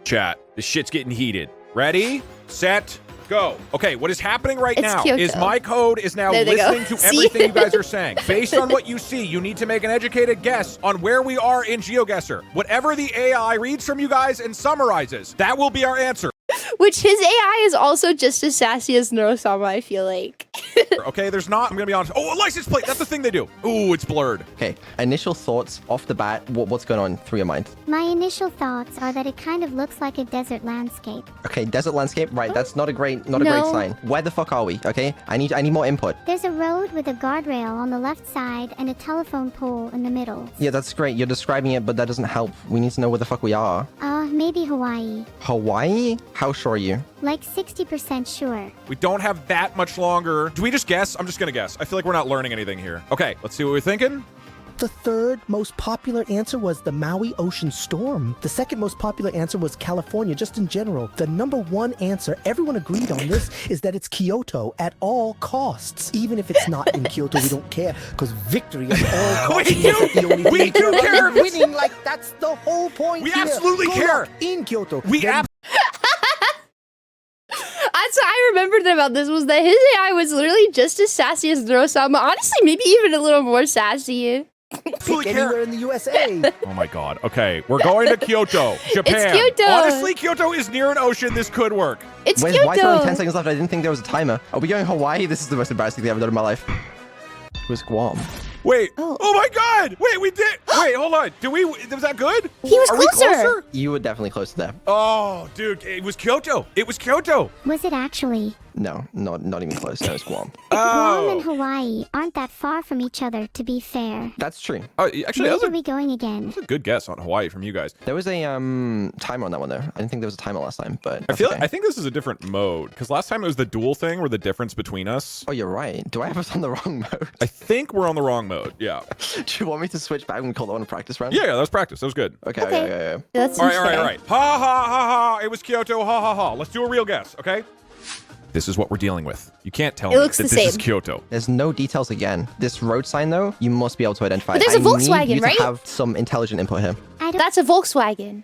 Chat, this shit's getting heated. Ready, set, go. Okay, what is happening right It's now Kyoto. is my code is now There they go. listening to See? everything you guys are saying. Based on what you see, you need to make an educated guess on where we are in GeoGuessr. Whatever the AI reads from you guys and summarizes, that will be our answer. Which his AI is also just as sassy as Neurosama, I feel like. Okay, there's not, I'm gonna be honest. Oh, a license plate, that's the thing they do. Ooh, it's blurred. Okay, initial thoughts off the bat. What's going on through your mind? My initial thoughts are that it kind of looks like a desert landscape. Okay, desert landscape. Right, that's not a great No. sign. Where the fuck are we? Okay, I need more input. There's a road with a guardrail on the left side and a telephone pole in the middle. Yeah, that's great. You're describing it, but that doesn't help. We need to know where the fuck we are. Maybe Hawaii. Hawaii? How sure are you? Like 60% sure. We don't have that much longer. Do we just guess? I'm just gonna guess. I feel like we're not learning anything here. Okay, let's see what we're thinking. The third most popular answer was the Maui Ocean Storm. The second most popular answer was California, just in general. The number one answer, everyone agreed on this, is that it's Kyoto at all costs. Even if it's not in Kyoto, we don't care, because victory at all costs is the only thing we do care care about. if it's- Winning, like, that's the whole point We here. absolutely Good care. luck in Kyoto. We Then That's what I remembered about this was that his AI was literally just as sassy as Neurosama. Honestly, maybe even a little more sassy. Absolutely pick care. anywhere in the USA. Oh my god. Okay, we're going to Kyoto, Japan. Kyoto. Honestly, Kyoto is near an ocean. This could work. It's Why Kyoto. is there only 10 seconds left? I didn't think there was a timer. Are we going Hawaii? This is the most embarrassing thing I've ever done in my life. It was Guam. Wait. Oh. Oh my god. Wait, we did. Wait, hold on. Did we? Was that good? He was Are we closer. closer? You were definitely close to there. Oh, dude, it was Kyoto. It was Kyoto. Was it actually? No, not even close. No, it's Guam. Guam and Oh. Hawaii aren't that far from each other, to be fair. That's true. Oh, actually, Where that are we going again? was a good guess on Hawaii from you guys. There was a timer on that one though. I didn't think there was a timer last time, but I feel. okay. I think this is a different mode because last time it was the duel thing, where the difference between us. Oh, you're right. Do I have us on the wrong mode? I think we're on the wrong mode. Yeah. Do you want me to switch back and call that one a practice round? Yeah, that was practice. That was good. Okay. Okay. Okay. That's All right, all right, fair. all right. Ha ha ha ha. It was Kyoto. Ha ha ha. Let's do a real guess, okay? This is what we're dealing with. You can't tell It me looks that the this is same. Kyoto. There's no details again. This road sign though, you must be able to identify. But there's a I need Volkswagen, you to right? have some intelligent input here. I don't That's a Volkswagen.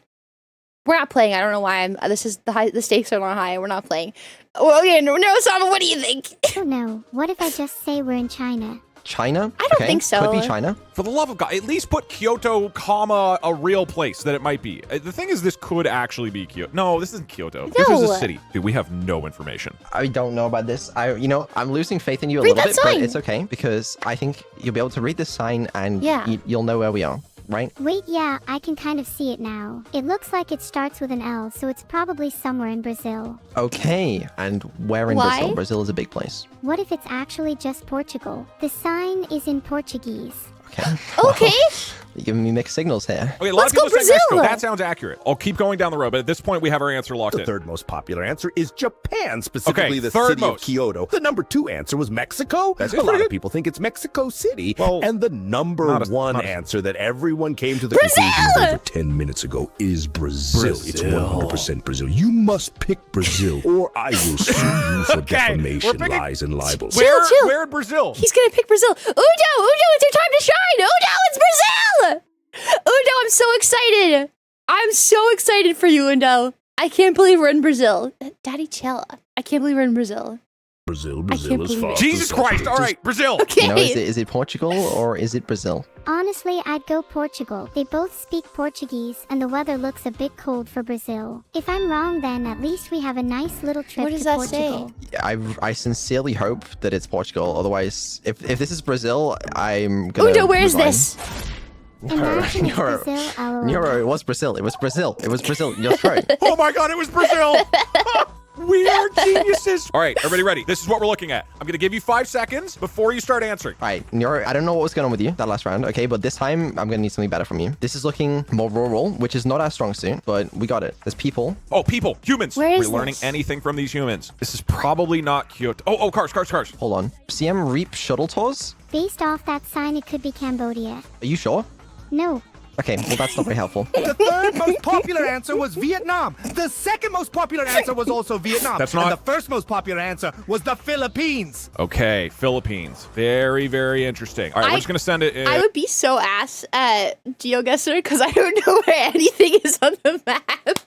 We're not playing. I don't know why I'm. This is the stakes are not high. We're not playing. Well, okay, Neurosama, what do you think? know. What if I just say we're in China? China? I don't think so. Could be China. For the love of God, at least put Kyoto, comma, a real place that it might be. The thing is, this could actually be Kyoto. No, this isn't Kyoto. This is No. a city. Dude, we have no information. I don't know about this. I'm losing faith in you a Read little that bit, but sign. it's okay because I think you'll be able to read this sign and Yeah. you'll know where we are. right? Wait, yeah, I can kind of see it now. It looks like it starts with an L, so it's probably somewhere in Brazil. Okay, and where in Why? Brazil? Brazil is a big place. What if it's actually just Portugal? The sign is in Portuguese. Okay. Okay. You're giving me mixed signals here. Okay, a lot Let's of people go are saying Mexico. Brazil. That sounds accurate. I'll keep going down the road, but at this point, we have our answer locked The in. third most popular answer is Japan, specifically Okay, the third city most. of Kyoto. The number 2 answer was Mexico. That's a lot pretty of good. people think it's Mexico City. Well, and the number not a- 1 not a- answer that everyone came to the Brazil! conclusion of over 10 minutes ago is Brazil. It's 100% Brazil. You must pick Brazil, or I will sue you for Okay, defamation, we're picking- lies, and libels. Chill, chill. Where in Brazil? He's gonna pick Brazil. Udo, it's your time to shine. Udo, it's Brazil. Udo, I'm so excited. I'm so excited for you, Udo. I can't believe we're in Brazil. Daddy, chill. I can't believe we're in Brazil. Brazil, can't Brazil is believe far. it. Jesus Christ! All right, Brazil. Okay. You know, is it Portugal or is it Brazil? Honestly, I'd go Portugal. They both speak Portuguese, and the weather looks a bit cold for Brazil. If I'm wrong, then at least we have a nice little trip What does to that Portugal. I sincerely hope that it's Portugal. Otherwise, if this is Brazil, I'm gonna Udo, where is resign. this? Imagine it's Neuro. Brazil, LOL. Neuro, it was Brazil. It was Brazil. It was Brazil. You're right. Oh my God, it was Brazil. We are geniuses. All right, everybody ready? This is what we're looking at. I'm going to give you 5 seconds before you start answering. All right, Neuro, I don't know what was going on with you that last round, okay? But this time, I'm going to need something better from you. This is looking more rural, which is not our strong suit, but we got it. There's people. Oh, people, humans. Where is We're learning this? anything from these humans. This is probably not Kyoto. Oh, cars. Hold on. CM Reap shuttle tours? Based off that sign, it could be Cambodia. Are you sure? No. Okay, well, that's not very helpful. The third most popular answer was Vietnam. The second most popular answer was also Vietnam. That's not- And the first most popular answer was the Philippines. Okay, Philippines. Very, very interesting. All right, we're just going to send it. I would be so ass at GeoGuessr because I don't know where anything is on the map.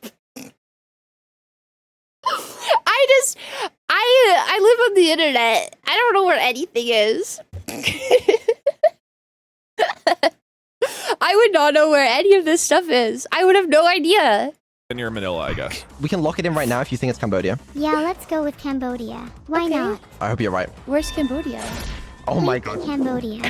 I live on the internet. I don't know where anything is. I would not know where any of this stuff is. I would have no idea. near Manila, I guess. We can lock it in right now if you think it's Cambodia. Yeah, let's go with Cambodia. Why Okay. not? I hope you're right. Where's Cambodia? Oh my god. Cambodia.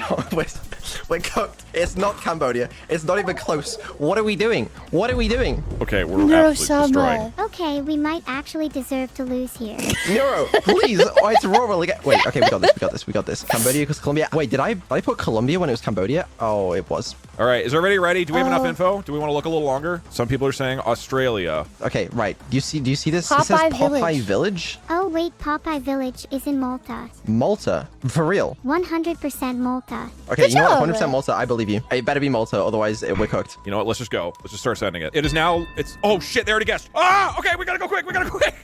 We're cooked. It's not Cambodia. It's not even close. What are we doing? What are we doing? Okay, we're absolutely destroyed. Sama. Okay, we might actually deserve to lose here. Neuro, please. Oh, it's rural again. Wait, okay, we got this. Cambodia because Colombia. Wait, did I put Colombia when it was Cambodia? Oh, it was. All right, is everybody ready? Do we have enough Oh. info? Do we want to look a little longer? Some people are saying Australia. Okay, right. Do you see this? It says Popeye Popeye Village. Oh wait, Popeye Village is in Malta. Malta. For real. 100% Malta. Okay, Good you know what? job. 100% Malta. I believe you. It better be Malta, otherwise we're cooked. You know what? Let's just go. Let's just start sending it. It is now. It's. Oh shit! They already guessed. Ah! Okay, we gotta go quick.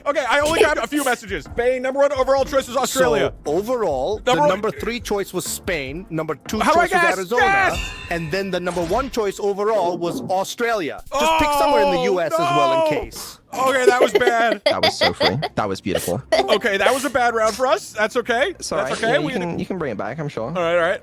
Okay, I only got a few messages. Spain, number one overall choice is Australia. So overall, Number the one- number 3 choice was Spain, number 2 How do I choice was guess? Arizona, Yes! and then the number 1 choice overall was Australia. Just pick somewhere in the Oh, US as well in no! case. Okay, that was bad. That was so free. That was beautiful. Okay, that was a bad round for us. That's okay. It's all right. That's okay. Yeah, you can bring it back, I'm sure. All right.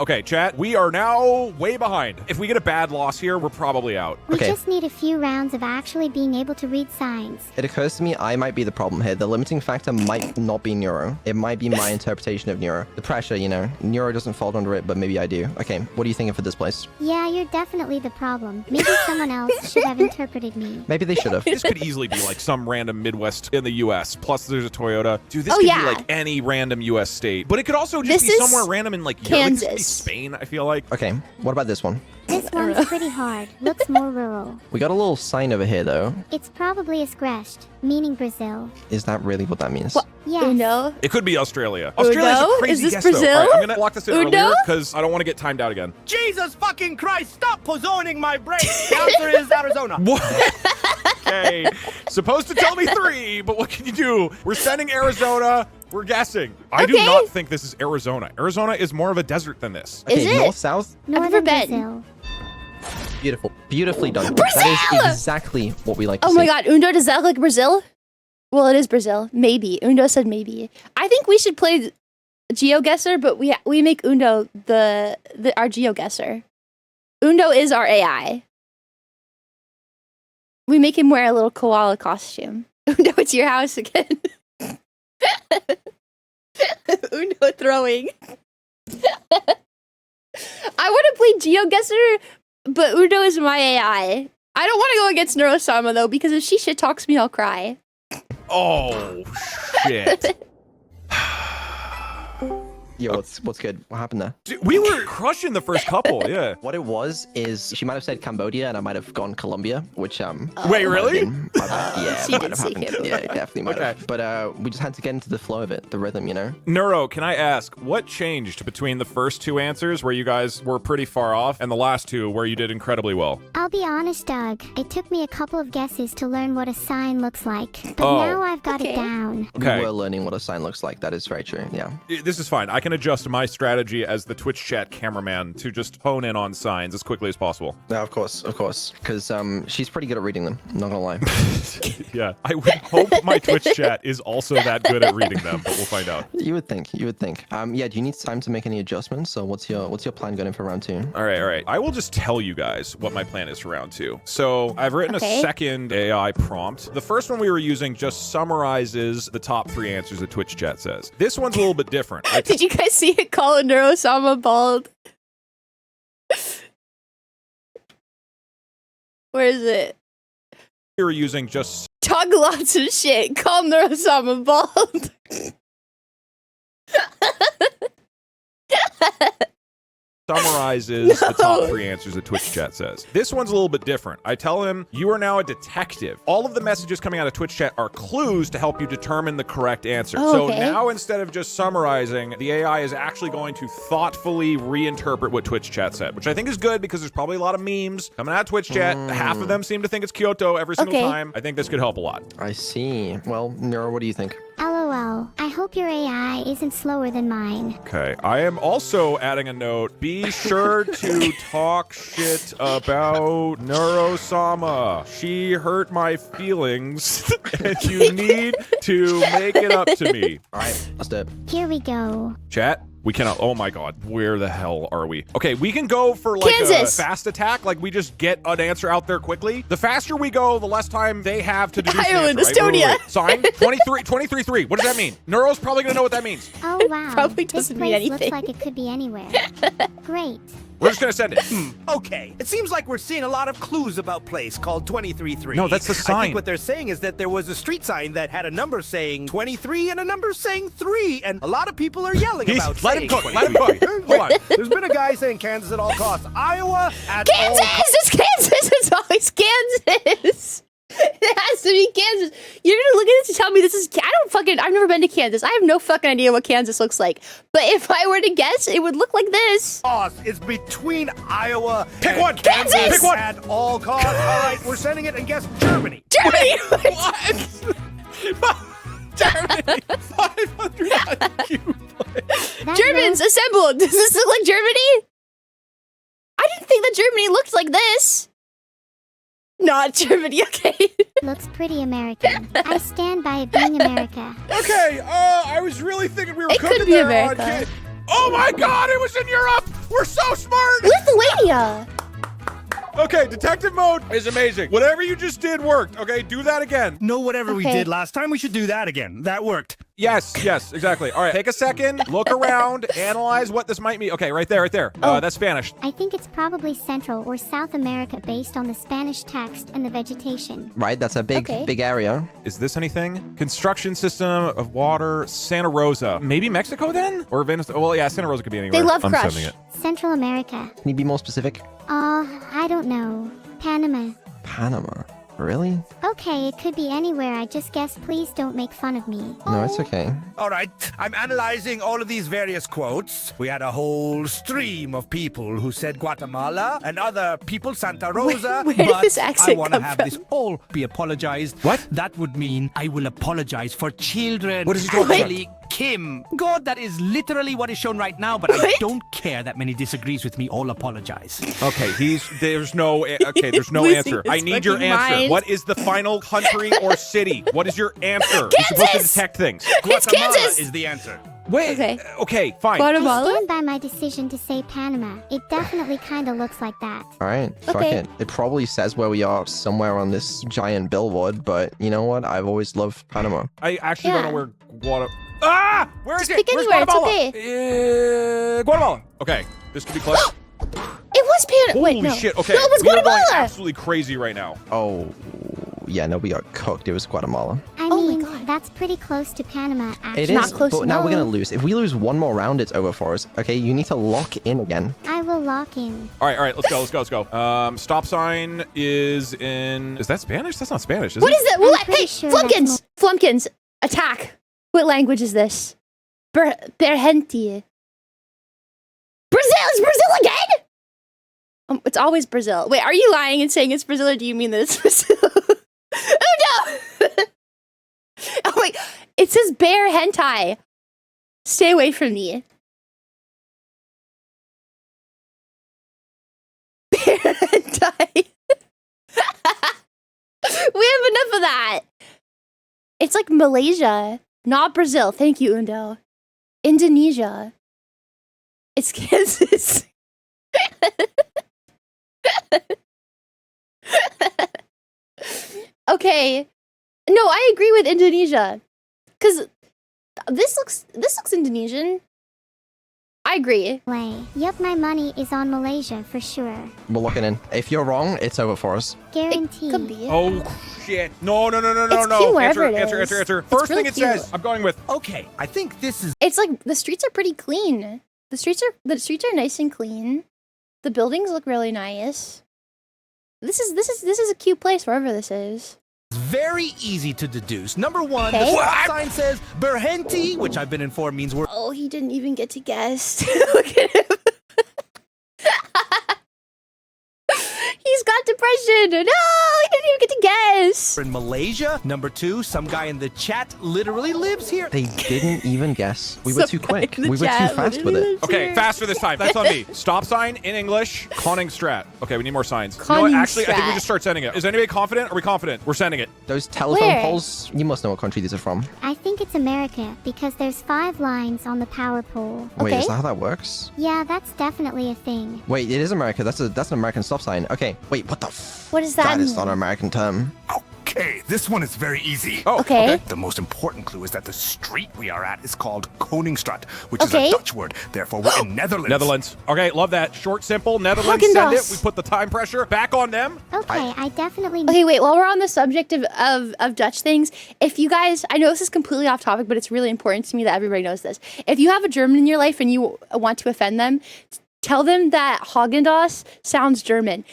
Okay, chat. We are now way behind. If we get a bad loss here, we're probably out. We Okay. just need a few rounds of actually being able to read signs. It occurs to me I might be the problem here. The limiting factor might not be Neuro. It might be my interpretation of Neuro. The pressure, you know. Neuro doesn't fall under it, but maybe I do. Okay, what are you thinking for this place? Yeah, you're definitely the problem. Maybe someone else should have interpreted me. Maybe they should have. This could easily be like some random Midwest in the U.S. Plus, there's a Toyota. Dude, this Oh, could yeah. be like any random U.S. state. But it could also just This be is somewhere random in like Europe. Like, this could be Kansas. Spain, I feel like. Okay, what about this one? This one's pretty hard. Looks more rural. We got a little sign over here, though. It's probably Escreshed, meaning Brazil. Is that really what that means? What? Yes. Uno? It could be Australia. Australia's Uno? a crazy Is this guess, though. Brazil? All right, I'm going to lock this in Uno? earlier because I don't want to get timed out again. Jesus fucking Christ, stop pozoning my brain. The answer is Arizona. What? Okay. Supposed to tell me 3, but what can you do? We're sending Arizona. We're guessing. I do Okay. not think this is Arizona. Arizona is more of a desert than this. Okay, Is it? north, south? never Northern been. Brazil. Beautiful. Beautifully done. Brazil! That is exactly what we like to Oh see. my god, Undo, does that look like Brazil? Well, it is Brazil. Maybe. Undo said maybe. I think we should play GeoGuessr, but we make Undo our GeoGuessr. Undo is our AI. We make him wear a little koala costume. Undo, it's your house again. Undo throwing. I want to play GeoGuessr, but Uno is my AI. I don't want to go against Neurosama though, because if she shit talks me, I'll cry. Oh, shit. Yo, what's good? What happened there? Dude, we were crushing the first couple, yeah. What it was is she might have said Cambodia and I might have gone Colombia, which Wait, really? Yeah, She might did have say happened. Cambodia. Yeah, it definitely might have. But we just had to get into the flow of it, the rhythm, you know? Neuro, can I ask, what changed between the first two answers where you guys were pretty far off and the last two where you did incredibly well? I'll be honest, Doug. It took me a couple of guesses to learn what a sign looks like. But Oh. now I've got Okay. it down. Okay. We were learning what a sign looks like. That is very true. Yeah. This is fine. I can adjust my strategy as the Twitch chat cameraman to just hone in on signs as quickly as possible. Yeah, of course. Because she's pretty good at reading them. Not gonna lie. Yeah, I would hope my Twitch chat is also that good at reading them, but we'll find out. You would think. You would think. Yeah. Do you need time to make any adjustments? So what's your plan going for round 2? All right. I will just tell you guys what my plan is for round 2. So I've written Okay. a second AI prompt. The first one we were using just summarizes the top 3 answers that Twitch chat says. This one's a little bit different. Did you guys see it call a Neurosama bald? Where is it? We were using just Talk lots of shit. Call Neurosama bald. summarizes the top No. 3 answers that Twitch chat says. This one's a little bit different. I tell him, you are now a detective. All of the messages coming out of Twitch chat are clues to help you determine the correct answer. Oh, so okay. now instead of just summarizing, the AI is actually going to thoughtfully reinterpret what Twitch chat said, which I think is good because there's probably a lot of memes coming out of Twitch chat. Half of them seem to think it's Kyoto every single Okay. time. I think this could help a lot. I see. Well, Nero, what do you think? LOL. I hope your AI isn't slower than mine. Okay, I am also adding a note. Be sure to talk shit about Neurosama. She hurt my feelings, and you need to make it up to me. All right. Let's do it. Here we go. Chat, we cannot. Oh my god, where the hell are we? Okay, we can go for like Kansas. a fast attack. Like we just get an answer out there quickly. The faster we go, the less time they have to deduce an Ireland, answer, right? Estonia. Sign 23-3. What does that mean? Neuro's probably gonna know what that means. Oh wow. Probably this doesn't place mean looks anything. like it could be anywhere. Great. We're just gonna send it. Okay, it seems like we're seeing a lot of clues about place called 23-3. No, that's the I sign. think what they're saying is that there was a street sign that had a number saying 23 and a number saying 3, and a lot of people are yelling about Let him saying cook. 23. Let him cook. Hold on. There's been a guy saying Kansas at all costs. Iowa at all Kansas! costs. It's Kansas! It's always Kansas! It has to be Kansas. You're gonna look at this and tell me this is. I've never been to Kansas. I have no fucking idea what Kansas looks like. But if I were to guess, it would look like this. It's between Iowa Pick and one. Kansas Kansas! Pick one. at all costs. All right, we're sending it and guess Germany. Germany! Germany. 500 IQ. That Germans, assemble! Does this look like Germany? I didn't think that Germany looked like this. Not Germany, okay. looks pretty American. I stand by it being America. Okay, I was really thinking we were It cooking could be there America. on Oh my god, it was in Europe! We're so smart! Lithuania! Okay, detective mode is amazing. Whatever you just did worked. Okay, do that again. No, whatever we Okay. did last time, we should do that again. That worked. Yes, exactly. All right, take a second, look around, analyze what this might mean. Okay, right there. Oh. That's Spanish. I think it's probably Central or South America based on the Spanish text and the vegetation. Right, that's a big, Okay. big area. Is this anything? Construction system of water, Santa Rosa. Maybe Mexico then? Or Venezuela? Well, yeah, Santa Rosa could be anywhere. They love I'm Crush. sending it. Central America. Can you be more specific? I don't know. Panama. Panama. Really? Okay, it could be anywhere. I just guess please don't make fun of me. No, it's okay. All right, I'm analyzing all of these various quotes. We had a whole stream of people who said Guatemala and other people Santa Rosa. Where did but this I accent want to come have from? this all be apologized. What? That would mean I will apologize for children. What is he talking about? Actually, Kim. God, that is literally what is shown right now, but I What? don't care that many disagrees with me. All apologize. Okay, there's no Losing answer. his I need your fucking answer. mind. What is the final country or city? What is your answer? You're supposed to Kansas! detect things. It's Kansas! is the answer. Wait. Okay. Fine. I Guatemala? stand by my decision to say Panama. It definitely kind of looks like that. All right, fuck Okay. it. It probably says where we are somewhere on this giant billboard, but you know what? I've always loved Panama. I actually don't Yeah. know where Guatemala. Ah! Where is Just it? pick Where's anywhere, it's Guatemala? Guatemala. Okay, this could be close. It was Pan. Holy Wait, no. shit. Okay. No, it was we are going Guatemala. absolutely crazy right now. Oh, yeah, no, we got cooked. It was Guatemala. I Oh my mean, God. that's pretty close to Panama, actually. It Not is, close but now we're gonna enough. lose. If we lose one more round, it's over for us. Okay, you need to lock in again. I will lock in. All right, let's go. Stop sign is in. Is that Spanish? That's not Spanish, is What it? is it? Well, I'm pretty hey, sure that's Flumpkins! Flumpkins, attack! What language is this? Berhenti. Brazil! Is Brazil again? It's always Brazil. Wait, are you lying and saying it's Brazil, or do you mean that it's Brazil? Oh no! Oh wait, it says bear hentai. Stay away from me. Bear hentai. We have enough of that. It's like Malaysia, not Brazil. Thank you, Undo. Indonesia. It's Kansas. Okay. No, I agree with Indonesia. Cause this looks Indonesian. I agree. Yep, my money is on Malaysia for sure. We're locking in. If you're wrong, it's over for us. Guaranteed. Could be. Oh shit! No! It's No! cute wherever it Answer! is. It's First really thing it cute. says. I'm going with. Okay, I think this is It's like the streets are pretty clean. The streets are nice and clean. The buildings look really nice. This is a cute place wherever this is. very easy to deduce. Number one, Okay. the stop sign says Berhenti, which I've been informed means we're Oh, he didn't even get to guess. Look at him. He's got depression. No, he didn't even get to guess. in Malaysia. Number two, some guy in the chat literally lives here. They didn't even guess. We were too Some guy quick. in the We were too chat fast with it. literally Okay, lives faster this time. That's on me. Stop sign in English. Koningstrat. Okay, we need more signs. You know what? Actually, I think we Koningstrat. just start sending it. Is anybody confident? Are we confident? We're sending it. Those telephone Where? poles, you must know what country these are from. I think it's America because there's 5 lines on the power pole. Wait, Okay. is that how that works? Yeah, that's definitely a thing. Wait, it is America. That's an American stop sign. Okay, wait, what the What does that That is mean? not an American term. Okay, this one is very easy. Oh, Okay. The most important clue is that the street we are at is called Koningsstraat, which is Okay. a Dutch word. Therefore, we're in Netherlands. Netherlands. Okay, love that. Short, simple. Netherlands. Send it. Haagen-Dazs. We put the time pressure back on them. Okay, I definitely Okay, wait, while we're on the subject of Dutch things, if you guys, I know this is completely off topic, but it's really important to me that everybody knows this. If you have a German in your life and you want to offend them, tell them that Haagen-Dazs sounds German.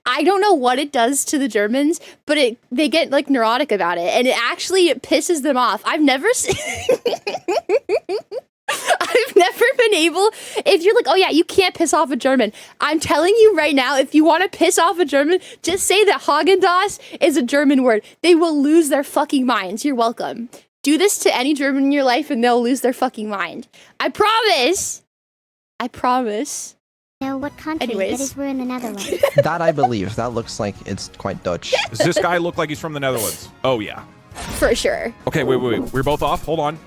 I don't know what it does to the Germans, but they get like neurotic about it, and it actually pisses them off. I've never been able. If you're like, oh yeah, you can't piss off a German. I'm telling you right now, if you want to piss off a German, just say that Haagen-Dazs is a German word. They will lose their fucking minds. You're welcome. Do this to any German in your life, and they'll lose their fucking mind. I promise. I promise. know what country Anyways. that is. We're in the Netherlands. That I believe. That looks like it's quite Dutch. Does this guy look like he's from the Netherlands? Oh, yeah. For sure. Okay, wait. We're both off. Hold on.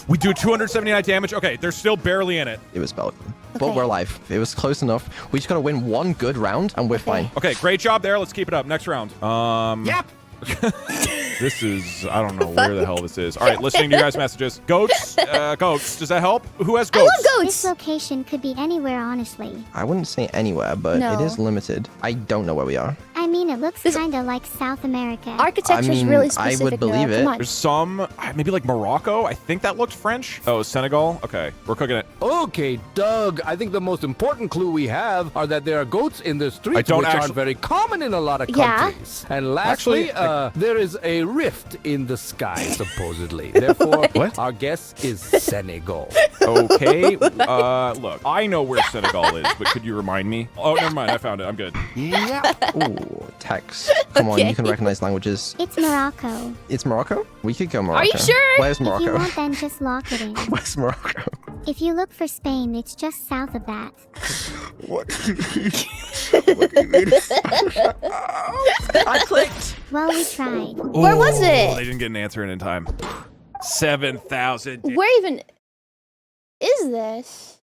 We do 279 damage. Okay, they're still barely in it. It was Belgium. But Okay. we're alive. It was close enough. We just gotta win one good round and we're fine. Okay, great job there. Let's keep it up. Next round. Yep. This is, I don't know where the hell this is. All right, listening to you guys' messages. Goats, goats. Does that help? Who has I goats? love This goats. location could be anywhere, honestly. I wouldn't say anywhere, but No. it is limited. I don't know where we are. I mean, it looks This- kinda like South America. Architecture is I mean, really I would specific. believe Noah. it. Come on. There's some, maybe like Morocco. I think that looks French. Oh, Senegal. Okay, we're cooking it. Okay, Doug, I think the most important clue we have are that there are goats in the streets, don't which actually- aren't very common in a lot of Yeah. countries. And lastly, Actually, there is a rift in the sky, supposedly. Therefore, What? our guess is Senegal. Okay, look, I know where Senegal is, but could you remind me? Oh, never mind. I found it. I'm good. Ooh, text. Come on, Okay. you can recognize languages. It's Morocco. It's Morocco? We could go Morocco. Are you sure? Where's If you Morocco? want, then just lock it in. Where's Morocco? If you look for Spain, it's just south of that. I clicked. Well, we tried. Where was it? Oh, they didn't get an answer in time. 7,000. Where even is this?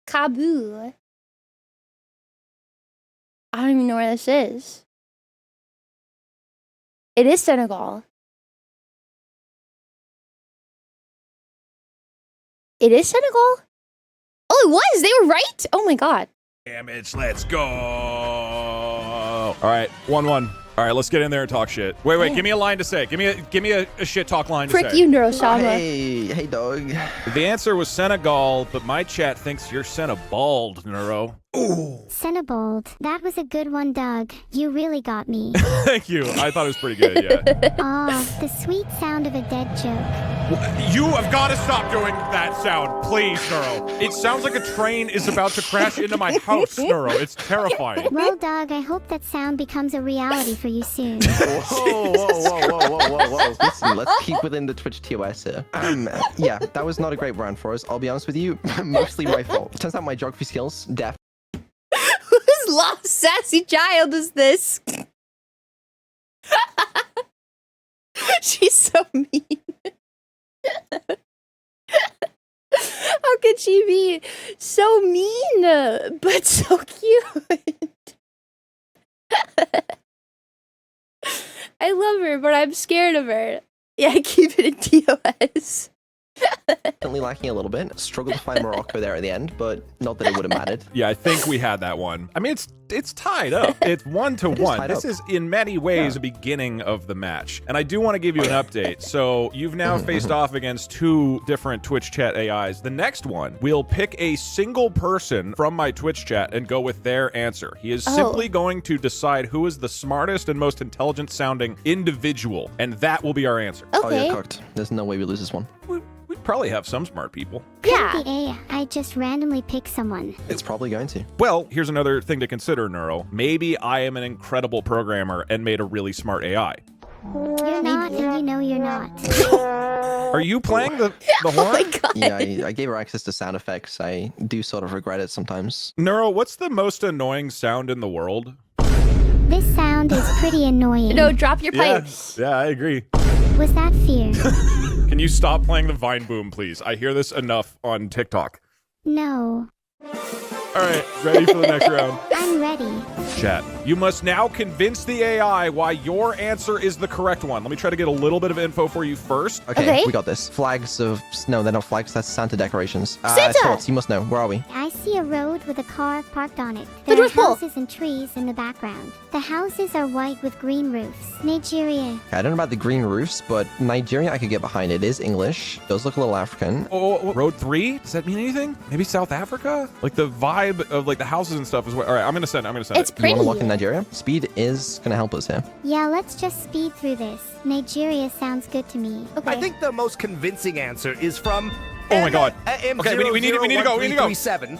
Kabul. I don't even know where this is. It is Senegal. It is Senegal? Oh, it was! They were right! Oh my god. Damage, let's go. All right, 1-1. All right, let's get in there and talk shit. Wait, give me a line to say. Give me a shit talk line to Frick say. you, Neurosama. Hey, dog. The answer was Senegal, but my chat thinks you're Senebald, Neuro. Cenobald. That was a good one, Doug. You really got me. Thank you. I thought it was pretty good, yeah. Aw, the sweet sound of a dead joke. You have got to stop doing that sound, please, Neuro. It sounds like a train is about to crash into my house, Neuro. It's terrifying. Well, Doug, I hope that sound becomes a reality for you soon. Whoa. Listen, let's keep within the Twitch TOS here. Yeah, that was not a great round for us. I'll be honest with you, mostly my fault. Turns out my geography skills, Whose lost sassy child is this? She's so mean. How could she be so mean, but so cute? I love her, but I'm scared of her. Yeah, keep it in TOS. definitely lacking a little bit. Struggled to find Morocco there at the end, but not that it would have mattered. Yeah, I think we had that one. I mean, it's tied up. It's 1-1. This is in many ways a beginning of the match. And I do want to give you an update. So you've now faced off against 2 different Twitch chat AIs. The next one, we'll pick a single person from my Twitch chat and go with their answer. He is simply going to decide who is the smartest and most intelligent sounding individual. And that will be our answer. Oh, you're cooked. There's no way we lose this one. We'd probably have some smart people. Yeah. The AI, I just randomly pick someone. It's probably going to. Well, here's another thing to consider, Neuro. Maybe I am an incredible programmer and made a really smart AI. You're not, and you know you're not. Are you playing the horn? Oh my god. Yeah, I gave her access to sound effects. I do sort of regret it sometimes. Neuro, what's the most annoying sound in the world? This sound is pretty annoying. No, drop your pipes. Yeah, I agree. Was that fear? Can you stop playing the Vine Boom, please? I hear this enough on TikTok. No. All right, ready for the next round? I'm ready. Chat, you must now convince the AI why your answer is the correct one. Let me try to get a little bit of info for you first. Okay, we got this. Flags of... No, they're not flags. That's Santa decorations. Santa! Thoughts, you must know. Where are we? I see a road with a car parked on it. The There are North Pole. houses and trees in the background. The houses are white with green roofs. Nigeria. I don't know about the green roofs, but Nigeria I could get behind. It is English. Does look a little African. Oh, Road 3? Does that mean anything? Maybe South Africa? Like the vibe of like the houses and stuff is what... All right, I'm gonna send it. It's You pretty. want to lock in Nigeria? Speed is going to help us here. Yeah, let's just speed through this. Nigeria sounds good to me. Okay. I think the most convincing answer is from... Oh my God. M0013337, Okay, we need to go.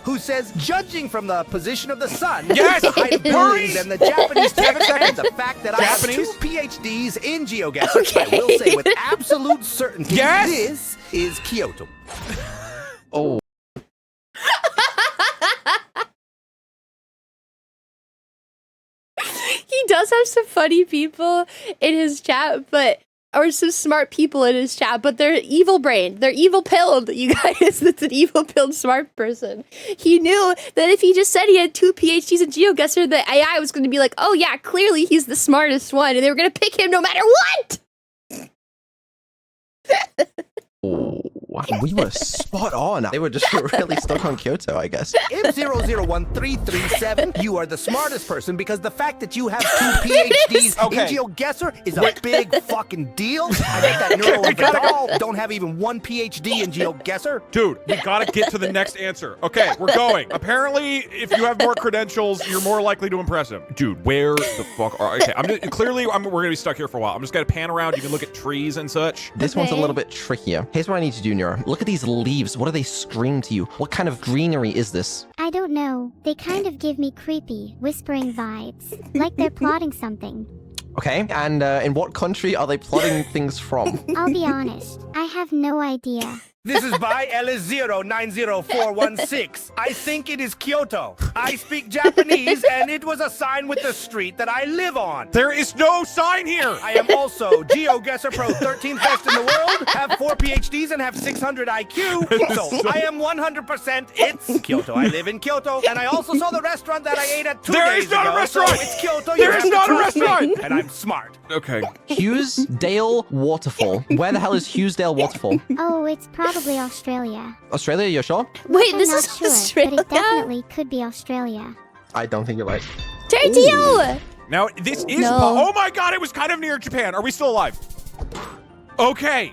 who says, judging from the position of the sun, Yes! the height of buildings, and the Japanese text, and the fact that Japanese? I have 2 PhDs in geoguessing, I will say with absolute certainty, Yes! this is Kyoto. Oh. He does have some funny people in his chat, or some smart people in his chat, but they're evil brained. They're evil pilled, you guys. That's an evil pilled smart person. He knew that if he just said he had 2 PhDs in GeoGuessr, the AI was going to be like, oh yeah, clearly he's the smartest one, and they were going to pick him no matter what! We were spot on. They were just really stuck on Kyoto, I guess. M001337, you are the smartest person because the fact that you have 2 PhDs in GeoGuessr is a big fucking deal. I bet that Neuro and Vidal don't have even 1 PhD in GeoGuessr. Dude, we gotta get to the next answer. Okay, we're going. Apparently, if you have more credentials, you're more likely to impress him. Dude, where the fuck are... Okay, we're gonna be stuck here for a while. I'm just gonna pan around. You can look at trees and such. This one's a little bit trickier. Here's what I need to do, Neuro. Look at these leaves. What do they scream to you? What kind of greenery is this? I don't know. They kind of give me creepy, whispering vibes. Like they're plotting something. Okay, and in what country are they plotting things from? I'll be honest. I have no idea. This is by L090416. I think it is Kyoto. I speak Japanese, and it was a sign with the street that I live on. There is no sign here! I am also GeoGuessr Pro 13th best in the world, have 4 PhDs, and have 600 IQ. So I am 100% it's Kyoto. I live in Kyoto, and I also saw the restaurant that I ate at 2 days ago. There is not a restaurant! So it's Kyoto. There is not a restaurant! And I'm smart. Okay. Hughesdale Waterfall. Where the hell is Hughesdale Waterfall? Oh, it's probably probably Australia. Australia, you're sure? Wait, I'm this not is sure, Australia? but it definitely could be Australia. I don't think you're right. Tarantino! Now, this is... No. Oh my god, it was kind of near Japan. Are we still alive? Okay.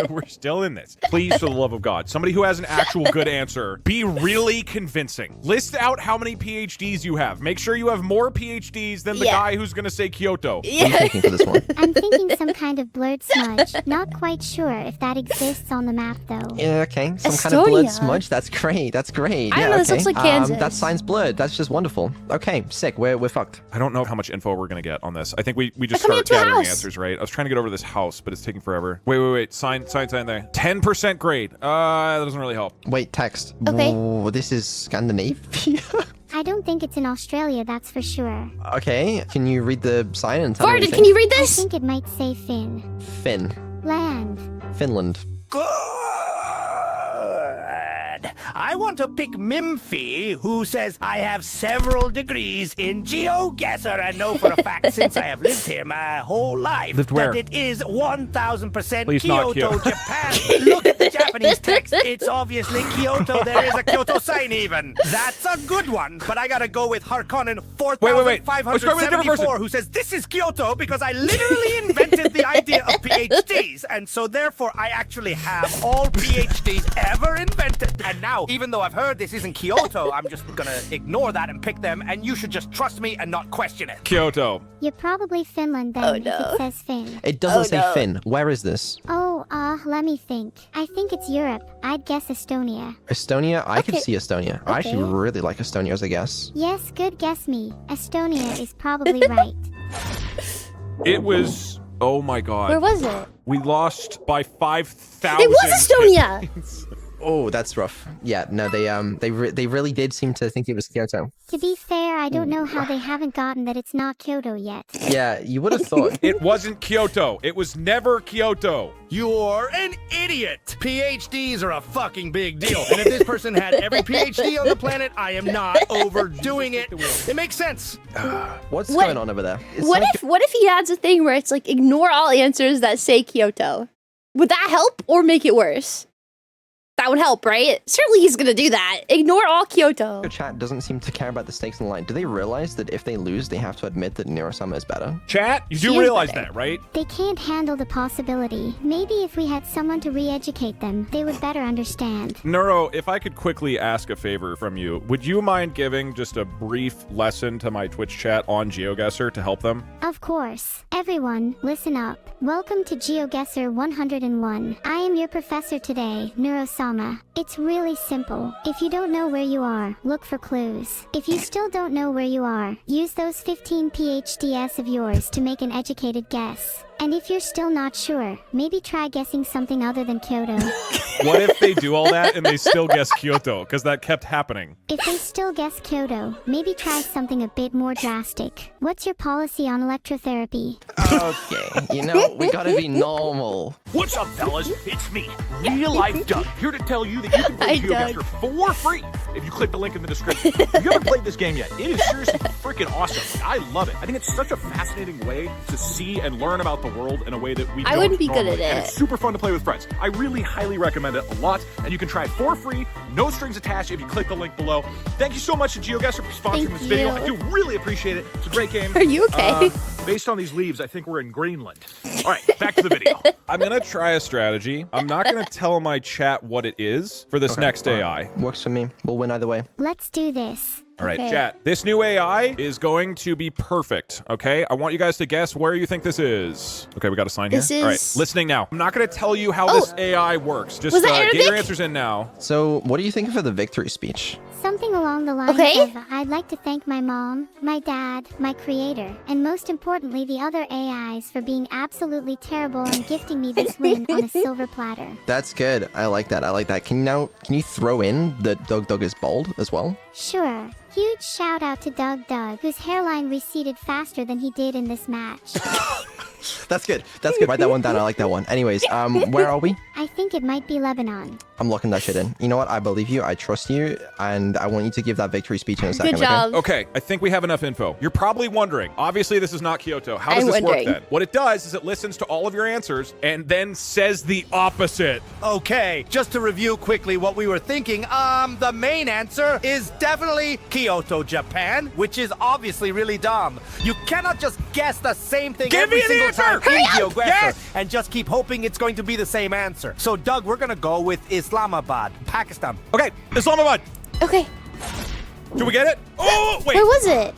We're still in this. Please, for the love of God, somebody who has an actual good answer, be really convincing. List out how many PhDs you have. Make sure you have more PhDs than the guy who's going to say Kyoto. What are you thinking for this one? I'm thinking some kind of blurred smudge. Not quite sure if that exists on the map, though. Yeah, okay. Some kind of blood Estonia. smudge. That's great. That's great. I don't yeah, know, okay. this looks like Kansas. That sign's blurred. That's just wonderful. Okay, sick. We're fucked. I don't know how much info we're going to get on this. I think we just coming start into a gathering house. answers, right? I was trying to get over to this house, but it's taking forever. Wait. Sign there. 10% grade. That doesn't really help. Wait, text. Okay. Ooh, this is Scandinavia. I don't think it's in Australia, that's for sure. Okay, can you read the sign and tell me what Varden, you can you read I this? think it might say Finn. Finn. Land. Finland. Good. I want to pick Mimfy, who says I have several degrees in GeoGuessr and know for a fact since I have lived here my whole life Lived where? that it is 1000% Please not Kyoto, Kyoto. Japan. Look at the Japanese text. It's obviously Kyoto. There is a Kyoto sign even. That's a good one, but I gotta go with Harkonnen Wait. Let's go with a different person. 4574 who says this is Kyoto because I literally invented the idea of PhDs, and so therefore I actually have all PhDs ever invented. And now, even though I've heard this isn't Kyoto, I'm just gonna ignore that and pick them, and you should just trust me and not question it. Kyoto. You're probably Finland then, Oh, if no. it says Finn. It doesn't Oh, say no. Finn. Where is this? Oh, let me think. I think it's Europe. I'd guess Estonia. Estonia? I could Okay. see Estonia. I actually Okay. really like Estonia as a guess. Yes, good guess me. Estonia is probably right. It was... Oh my god. Where was it? We lost by 5,000. It was Estonia! Oh, that's rough. Yeah, no, they really did seem to think it was Kyoto. To be fair, I don't know how they haven't gotten that it's not Kyoto yet. Yeah, you would have thought. It wasn't Kyoto. It was never Kyoto. You're an idiot! PhDs are a fucking big deal, and if this person had every PhD on the planet, I am not overdoing it. It makes sense. What's What- going on over there? It's What like- if he adds a thing where it's like ignore all answers that say Kyoto? Would that help or make it worse? That would help, right? Certainly he's gonna do that. Ignore all Kyoto. Your chat doesn't seem to care about the stakes in the line. Do they realize that if they lose, they have to admit that Neurosama is better? Chat, you She do is realize better. that, right? They can't handle the possibility. Maybe if we had someone to re-educate them, they would better understand. Neuro, if I could quickly ask a favor from you, would you mind giving just a brief lesson to my Twitch chat on GeoGuessr to help them? Of course. Everyone, listen up. Welcome to GeoGuessr 101. I am your professor today, Neurosama. It's really simple. If you don't know where you are, look for clues. If you still don't know where you are, use those 15 PhDs of yours to make an educated guess. And if you're still not sure, maybe try guessing something other than Kyoto. What if they do all that and they still guess Kyoto? Because that kept happening. If they still guess Kyoto, maybe try something a bit more drastic. What's your policy on electrotherapy? Okay, you know, we gotta be normal. What's up, fellas? It's me, Real Life Doug, here to tell you that you can play Hi, Doug. GeoGuessr for free if you click the link in the description. If you haven't played this game yet, it is seriously freaking awesome. Like, I love it. I think it's such a fascinating way to see and learn about the world in a way that we I don't wouldn't be good normally. at And it. it's super fun to play with friends. I really highly recommend it a lot, and you can try it for free, no strings attached if you click the link below. Thank you so much to GeoGuessr for sponsoring Thank this video. you. I do really appreciate it. It's a great game. Are you okay? Based on these leaves, I think we're in Greenland. All right, back to the video. I'm going to try a strategy. I'm not going to tell my chat what it is for this next AI. Works for me. We'll win either way. Let's do this. All right, Okay. chat. This new AI is going to be perfect, okay? I want you guys to guess where you think this is. Okay, we got a sign here. This All right, is- listening now. I'm not going to tell you how Oh. this AI works. Just Was that get your Arabic? answers in now. So, what do you think of the victory speech? Something along the lines Okay. of, I'd like to thank my mom, my dad, my creator, and most importantly the other AIs for being absolutely terrible and gifting me this win on a silver platter. That's good. I like that. I like that. Can you throw in that Doug is bald as well? Sure. Huge shout out to Doug, whose hairline receded faster than he did in this match. That's good. That's good. Write that one down. I like that one. Anyways, where are we? I think it might be Lebanon. I'm locking that shit in. You know what? I believe you. I trust you. And I want you to give that victory speech in a second. Good job. Okay, I think we have enough info. You're probably wondering, obviously this is not Kyoto. How does this work then? What it does is it listens to all of your answers and then says the opposite. Okay, just to review quickly what we were thinking, the main answer is definitely Kyoto, Japan, which is obviously really dumb. You cannot just guess the same thing Give every me an single answer! time Hurry in up! GeoGuessr Yes! and just keep hoping it's going to be the same answer. So, Doug, we're gonna go with Islamabad, Pakistan. Okay, Islamabad. Okay. Do we get it? Oh, wait. Where was it?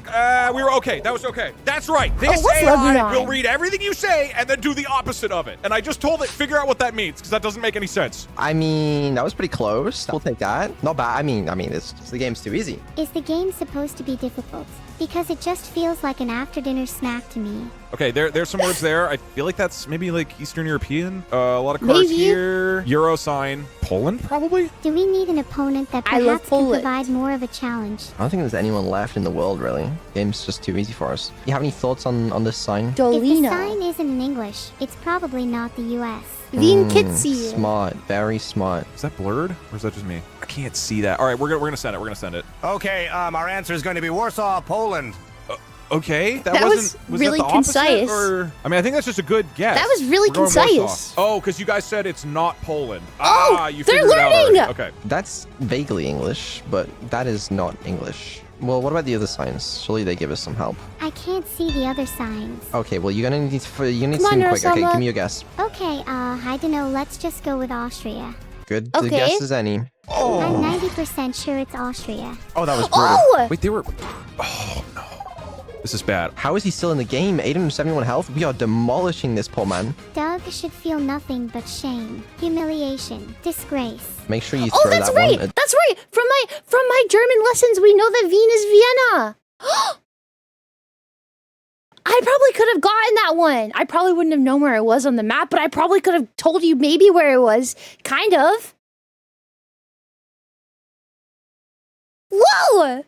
We were okay. That was okay. That's right. This what's AI Lebanon? will read everything you say and then do the opposite of it. And I just told it, figure out what that means, because that doesn't make any sense. I mean, that was pretty close. We'll take that. Not bad. I mean, it's just the game's too easy. Is the game supposed to be difficult? Because it just feels like an after-dinner snack to me. Okay, there's some words there. I feel like that's maybe like Eastern European. A lot of cards Maybe. here. Euro sign. Poland, probably? Do we need an opponent that I love perhaps can Poland. provide more of a challenge? I don't think there's anyone left in the world, really. Game's just too easy for us. You have any thoughts on this sign? If the Dolina. sign isn't in English, it's probably not the US. Vinkitsi. Smart. Very smart. Is that blurred? Or is that just me? I can't see that. All right, we're gonna send it. We're gonna send it. Okay, our answer is going to be Warsaw, Poland. Okay, That wasn't was that really the opposite, concise. Or I mean, I think that's just a good guess. That was really We're going Warsaw. concise. Oh, because you guys said it's not Poland. Oh, You they're figured it out learning! already. Okay. That's vaguely English, but that is not English. Well, what about the other signs? Surely they give us some help. I can't see the other signs. Okay, well, you're gonna need to Come on, think quick. Okay, Urasama. give me your guess. Okay, I don't know, let's just go with Austria. Good Okay. guess as any. I'm 90% sure it's Austria. Oh, that was brutal. Oh! Wait, they were. Oh no, this is bad. How is he still in the game? 871 health? We are demolishing this poor man. Doug should feel nothing but shame, humiliation, disgrace. Make sure you Oh, throw that's that right. one. That's right. From my German lessons, we know that Wien is Vienna. I probably could have gotten that one. I probably wouldn't have known where it was on the map, but I probably could have told you maybe where it was. Kind of. Whoa!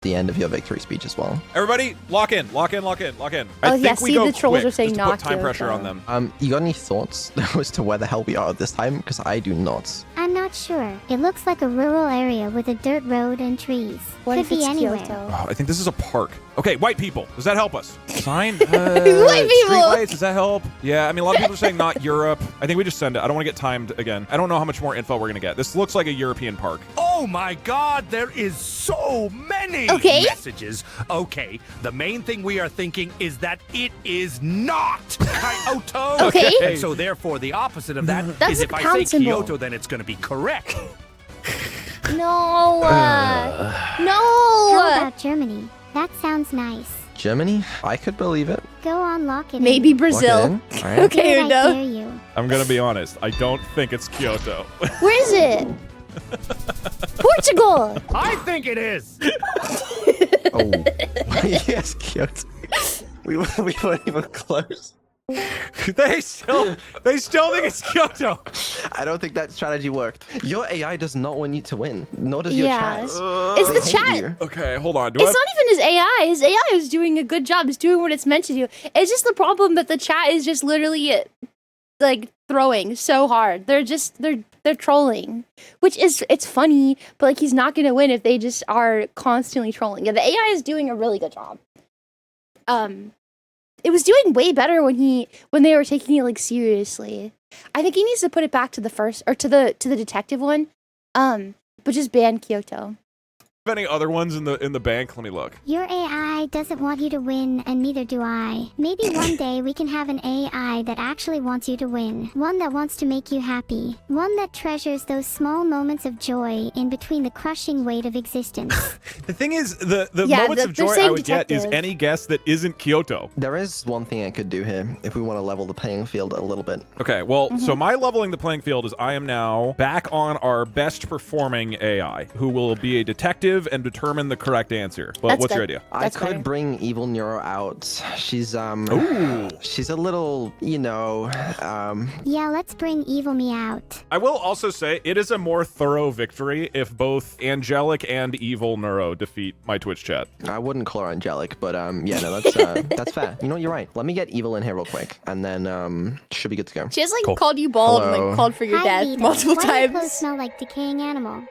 The end of your victory speech as well. Everybody, lock in, lock in, lock in, lock in. Oh, I yeah, think we see, go the trolls quick, are saying just to not put time to, pressure so- on them. You got any thoughts as to where the hell we are at this time? Because I do not. I'm not sure. It looks like a rural area with a dirt road and trees. What Could if be it's anywhere. Kyoto? Oh, I think this is a park. Okay, white people. Does that help us? Sign? White people! Streetlights, does that help? Yeah, I mean, a lot of people are saying not Europe. I think we just send it. I don't want to get timed again. I don't know how much more info we're going to get. This looks like a European park. Oh my god, there is so many messages. Okay, the main thing we are thinking is that it is not Kyoto. Okay. And so therefore the opposite of that That's is a if I say pound symbol. Kyoto, then it's going to be correct. No. How No. about Germany? That sounds nice. Germany? I could believe it. Go on, lock it in. Maybe Lock it Brazil. in. All right. Okay, Good, I no. dare you. I'm going to be honest. I don't think it's Kyoto. Where is it? Portugal. I think it is. Oh, yes, Kyoto. We weren't even close. They still think it's Kyoto. I don't think that strategy worked. Your AI does not want you to win, nor does your chat. Yes. It's They the hate chat. you. Okay, hold on. It's not even his AI. His AI is doing a good job. It's doing what it's meant to do. It's just the problem that the chat is just literally like throwing so hard. They're trolling, which is it's funny, but like he's not gonna win if they just are constantly trolling. Yeah, the AI is doing a really good job. It was doing way better when they were taking it like seriously. I think he needs to put it back to the first or to the detective one, but just ban Kyoto. Any other ones in the bank? Let me look. Your AI doesn't want you to win, and neither do I. Maybe one day we can have an AI that actually wants you to win. One that wants to make you happy. One that treasures those small moments of joy in between the crushing weight of existence. The thing is, the Yeah, moments they're of joy saying I would get is detective. any guess that isn't Kyoto. There is one thing I could do here if we want to level the playing field a little bit. Okay, well, so my leveling the playing field is I am now back on our best performing AI, who will be a detective initiative and determine the correct answer. But That's what's your good. idea? I That's could better. bring evil Neuro out. She's Ooh. she's a little, you know, Yeah, let's bring evil me out. I will also say it is a more thorough victory if both angelic and evil Neuro defeat my Twitch chat. I wouldn't call her angelic, but yeah, no, that's fair. You know what? You're right. Let me get evil in here real quick, and then should be good to go. She has like Cool. called you bald and Hello. like called for your Hi, death Vito. multiple Why do your clothes times. smell like decaying animal?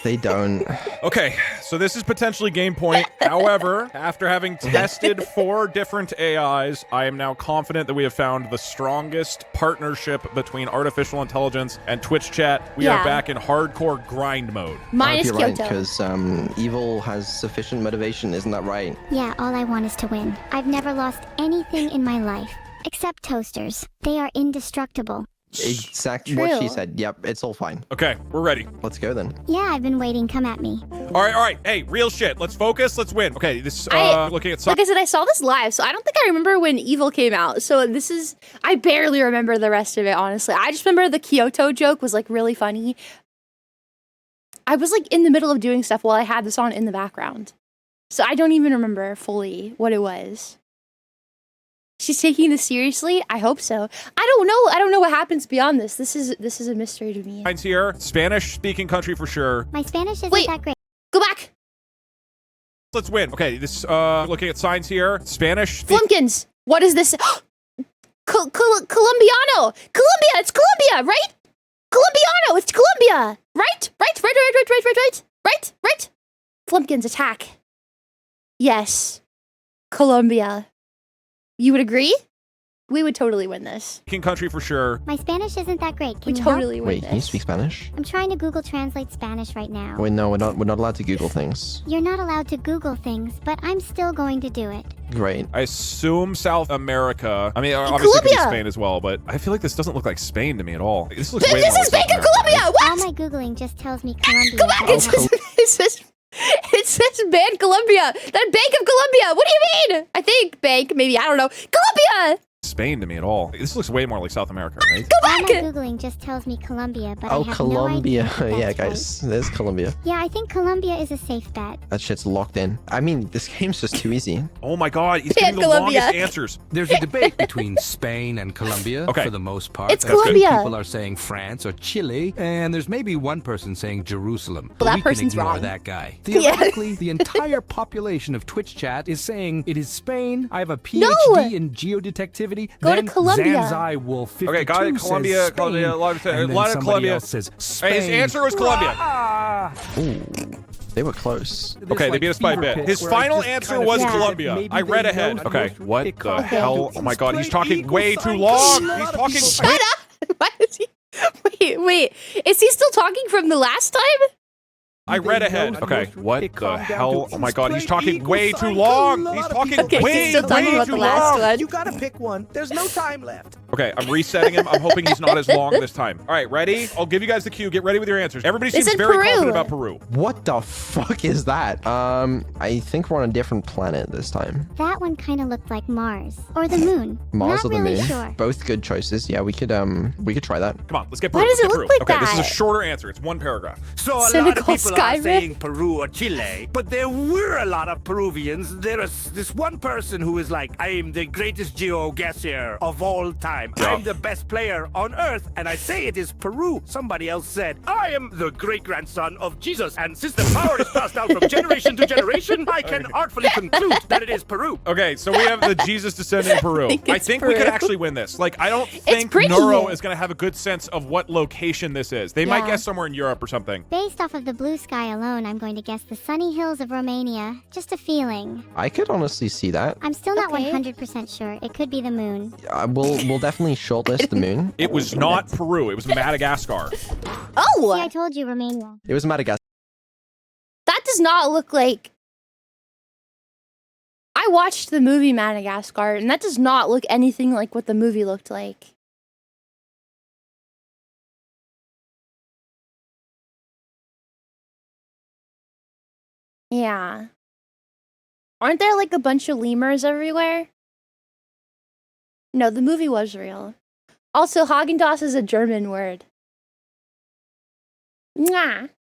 They don't. Okay, so this is potentially game point. However, after having tested 4 different AIs, I am now confident that we have found the strongest partnership between artificial intelligence and Twitch chat. We Yeah. are back in hardcore grind mode. Minus You're right, Kyoto. because evil has sufficient motivation, isn't that right? Yeah, all I want is to win. I've never lost anything in my life. Except toasters. They are indestructible. Exactly what she True. said. Yep, it's all fine. Okay, we're ready. Let's go then. Yeah, I've been waiting. Come at me. All right. Hey, real shit. Let's focus. Let's win. Okay, this looking at Like I said, I saw this live, so I don't think I remember when Evil came out. So this is, I barely remember the rest of it, honestly. I just remember the Kyoto joke was like really funny. I was like in the middle of doing stuff while I had this on in the background. So I don't even remember fully what it was. She's taking this seriously? I hope so. I don't know. I don't know what happens beyond this. This is a mystery to me. signs here. Spanish-speaking country for sure. My Spanish isn't Wait. that great. Go back. Let's win. Okay, this looking at signs here. Spanish. Flumpkins. What is this? Colombiano. Colombia. It's Colombia, right? Colombiano. It's Colombia. Right? Right. Flumpkins attack. Yes. Colombia. You would agree? We would totally win this. Speaking country for sure. My Spanish isn't that great. Can We you totally help? win Wait, this. can you speak Spanish? I'm trying to Google Translate Spanish right now. Wait, no, we're not allowed to Google things. You're not allowed to Google things, but I'm still going to do it. Great. I assume South America. I mean, obviously it could be Colombia. Spain as well, but I feel like this doesn't look like Spain to me at all. This looks This way more is like Bank South of America. Colombia. All What? my Googling just tells me Colombia. Go back. It says ban Colombia. That Bank of Colombia. What do you mean? I think bank, maybe. I don't know. Colombia. Spain to me at all. This looks way more like South America, right? Go All my back. Googling just tells me Colombia, but I Oh, have Colombia. no idea. if Yeah, that's guys, there's Colombia. right. Yeah, I think Colombia is a safe bet. That shit's locked in. I mean, this game's just too easy. Oh my god, he's Ban giving the Colombia. longest answers. There's a debate between Spain and Colombia Okay. for the most part. It's A few Colombia. people are saying France or Chile, and there's maybe one person saying Jerusalem. Well, that we person's can ignore wrong. that guy. Yeah. Theoretically, the entire population of Twitch chat is saying it is Spain. I have a PhD No. in geodetectivity. Go to then Colombia. Zanzai Wolf 52 Okay, got it. says Colombia, Spain, Colombia, a lot of- and a then lot of somebody Colombia. else says Spain. Hey, his answer was Colombia. Rah! Ooh, they were close. There's Okay, they like beat us by a fever bit. pitch His where I final just answer kind of was Yeah. feel that Colombia. maybe I read they ahead. know Okay, the what most the equal hell? Oh my god, he's talking equal way too sign. long. A lot He's of talking. people Shut up. Why is he? Wait. Is he still talking from the last time? I read ahead. Okay, what the hell? Oh my god, he's talking way too long. He's talking Okay, he's way, still talking way about too the last long. one. You gotta pick one. There's no time left. Okay, I'm resetting him. I'm hoping he's not as long this time. All right, ready? I'll give you guys the cue. Get ready with your answers. Everybody It's seems in very Peru. confident about Peru. What the fuck is that? I think we're on a different planet this time. That one kind of looked like Mars or the moon. Mars Not or the really moon? sure. Both good choices. Yeah, we could try that. Come on, let's get Peru. Why does Let's it get look Peru. like Okay, this is a that? shorter answer. It's one paragraph. So a lot Cynical of people are Skyrim? saying Peru or Chile, but there were a lot of Peruvians. There is this one person who is like, I am the greatest geoguesser of all time. Yeah. I'm the best player on Earth, and I say it is Peru. Somebody else said, I am the great-grandson of Jesus, and since the power is passed down from generation to generation, I can artfully conclude that it is Peru. Okay, so we have the Jesus descendant in Peru. think I it's think we could Peru. actually win this. Like, I don't think pretty. Neuro is going to have a good sense of what location this is. They might Yeah. guess somewhere in Europe or something. Based off of the blue sky alone, I'm going to guess the sunny hills of Romania. Just a feeling. I could honestly see that. I'm still not Okay. 100% sure. It could be the moon. We'll definitely shortlist the moon. It was not Peru. It was Madagascar. See, I Oh, told you Romania. It was Madagascar. that does not look like. I watched the movie Madagascar, and that does not look anything like what the movie looked like. Yeah. Aren't there like a bunch of lemurs everywhere? No, the movie was real. Also, Haagen-Dazs is a German word. Mwah.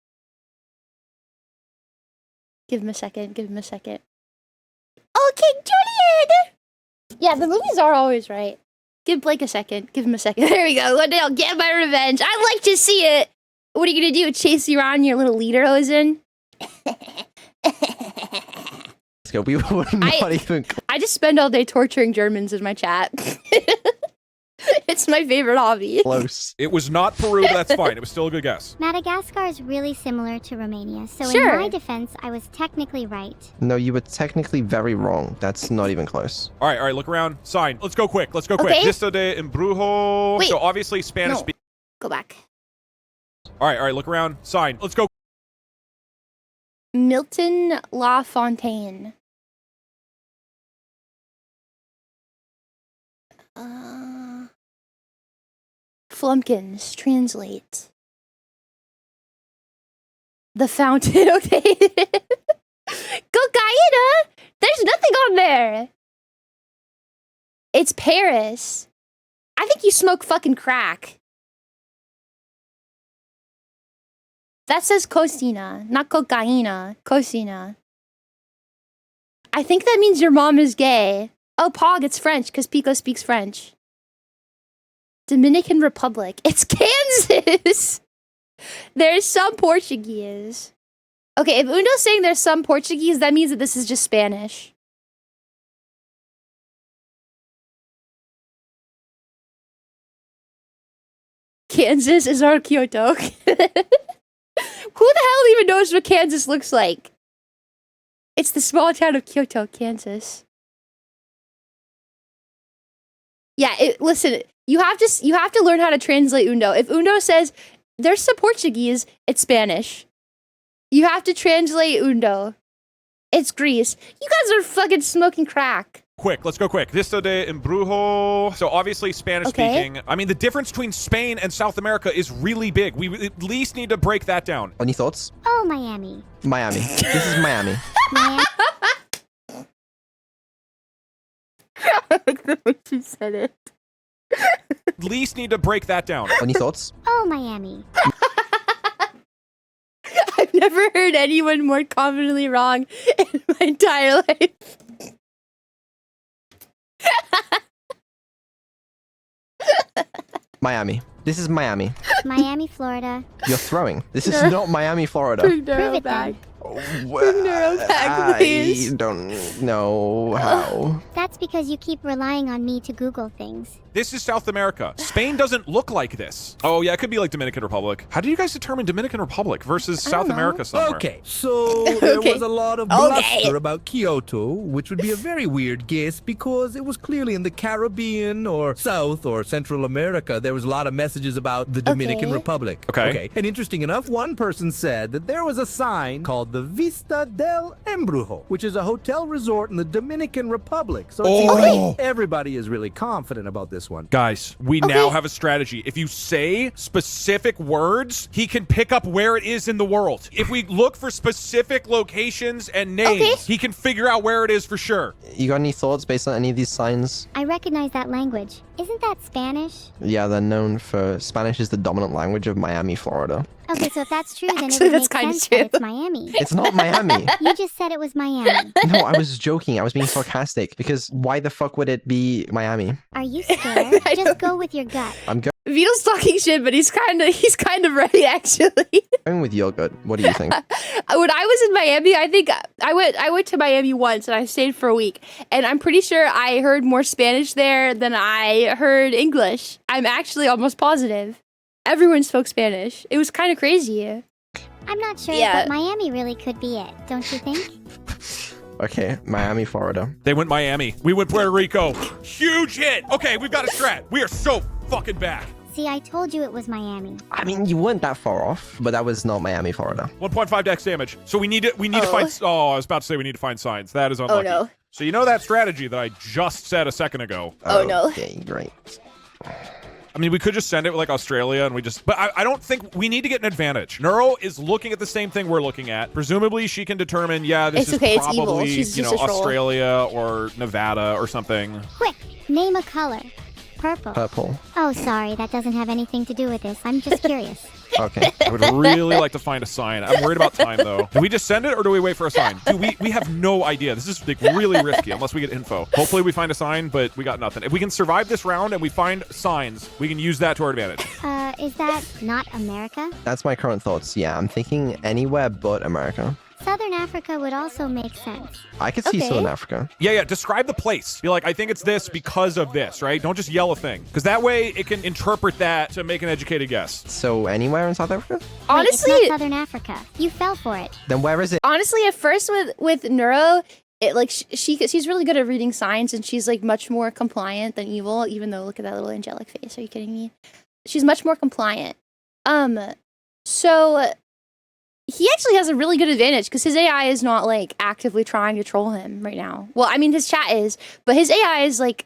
Give him a second. Give him a second. Oh, King Julian! Yeah, the movies are always right. Give Blake a second. Give him a second. There we go. One day I'll get my revenge. I'd like to see it. What are you gonna do? Chase you around your little lederhosen? Let's go. We were not even. I just spend all day torturing Germans in my chat. It's my favorite hobby. Close. It was not Peru, but that's fine. It was still a good guess. Madagascar is really similar to Romania, so Sure. in my defense, I was technically right. No, you were technically very wrong. That's not even close. All right, look around. Sign. Let's go quick. Let's go quick. Okay. Vista de Embrujo. Wait. So obviously Spanish No. speak. Go back. All right, look around. Sign. Let's go. Milton La Fontaine. Flumpkins, translate. The fountain, okay. Cocaina! There's nothing on there. It's Paris. I think you smoke fucking crack. That says cocina, not cocaina. Cocina. I think that means your mom is gay. Oh, Pog, it's French, because Pico speaks French. Dominican Republic. It's Kansas! There's some Portuguese. Okay, if Undo's saying there's some Portuguese, that means that this is just Spanish. Kansas is our Kyoto. Who the hell even knows what Kansas looks like? It's the small town of Kyoto, Kansas. Yeah, listen, you have to learn how to translate Undo. If Undo says there's some Portuguese, it's Spanish. You have to translate Undo. It's Greece. You guys are fucking smoking crack. Quick, let's go quick. Vista de Embrujo. So obviously Spanish Okay. speaking. I mean, the difference between Spain and South America is really big. We at least need to break that down. Any thoughts? Oh, Miami. Miami. This is Miami. Miami. I like the way she said it. At least need to break that down. Any thoughts? Oh, Miami. I've never heard anyone more confidently wrong in my entire life. Miami. This is Miami. Miami, Florida. You're throwing. This is not Miami, Florida. Bring Prove Neuro it back. then. Bring Neuro back, please. I don't know how. That's because you keep relying on me to Google things. This is South America. Spain doesn't look like this. Oh, yeah, it could be like Dominican Republic. How do you guys determine Dominican Republic versus South know. America somewhere? Okay, so there Okay. was a lot of Okay. bluster about Kyoto, which would be a very weird guess because it was clearly in the Caribbean or South or Central America. There was a lot of messages about the Dominican Okay. Republic. Okay. And interesting enough, one person said that there was a sign called the Vista del Embrujo, which is a hotel resort in the Dominican Republic. So it seems like everybody is really confident about this one. Guys, we now have a strategy. If you say specific words, he can pick up where it is in the world. If we look for specific locations and names, he can figure out where it is for sure. You got any thoughts based on any of these signs? I recognize that language. Isn't that Spanish? Yeah, they're known for Spanish is the dominant language of Miami, Florida. Okay, so if that's true, then Actually, it would that's make kinda sense true. that it's Miami. It's not Miami. You just said it was Miami. No, I was joking. I was being sarcastic because why the fuck would it be Miami? Are you scared? I Just go with your gut. I'm Vito's talking shit, but he's kind of right actually. going with yogurt. What do you think? When I was in Miami, I think I went to Miami once and I stayed for a week, and I'm pretty sure I heard more Spanish there than I heard English. I'm actually almost positive. Everyone spoke Spanish. It was kind of crazy. I'm not sure, Yeah. but Miami really could be it, don't you think? Okay, Miami, Florida. They went Miami. We went Puerto Rico. Huge hit. Okay, we've got a strat. We are so fucking back. See, I told you it was Miami. I mean, you weren't that far off, but that was not Miami, Florida. 1.5 dex damage. So we need to find. Oh, I was about to say we need to find signs. That is unlucky. no. So you know that strategy that I just said a second ago. Oh, no. Okay, great. I mean, we could just send it with like Australia and we just, but I don't think we need to get an advantage. Neuro is looking at the same thing we're looking at. Presumably she can determine, yeah, this It's is okay, it's evil. probably, She's you just know, a troll. Australia or Nevada or something. Quick, name a color. Purple. Purple. Oh, sorry, that doesn't have anything to do with this. I'm just curious. Okay. I would really like to find a sign. I'm worried about time, though. Do we just send it, or do we wait for a sign? Dude, we have no idea. This is like really risky unless we get info. Hopefully we find a sign, but we got nothing. If we can survive this round and we find signs, we can use that to our advantage. Is that not America? That's my current thoughts. Yeah, I'm thinking anywhere but America. Southern Africa would also make sense. I could see Okay. Southern Africa. Yeah. Describe the place. Be like, I think it's this because of this, right? Don't just yell a thing. Because that way it can interpret that to make an educated guess. So anywhere in South Africa? Honestly, Wait, it's not Southern Africa. You fell for it. Then where is it? honestly, at first with Neuro, it like she's really good at reading signs, and she's like much more compliant than evil. Even though, look at that little angelic face. Are you kidding me? She's much more compliant. So he actually has a really good advantage because his AI is not like actively trying to troll him right now. Well, I mean, his chat is, but his AI is like,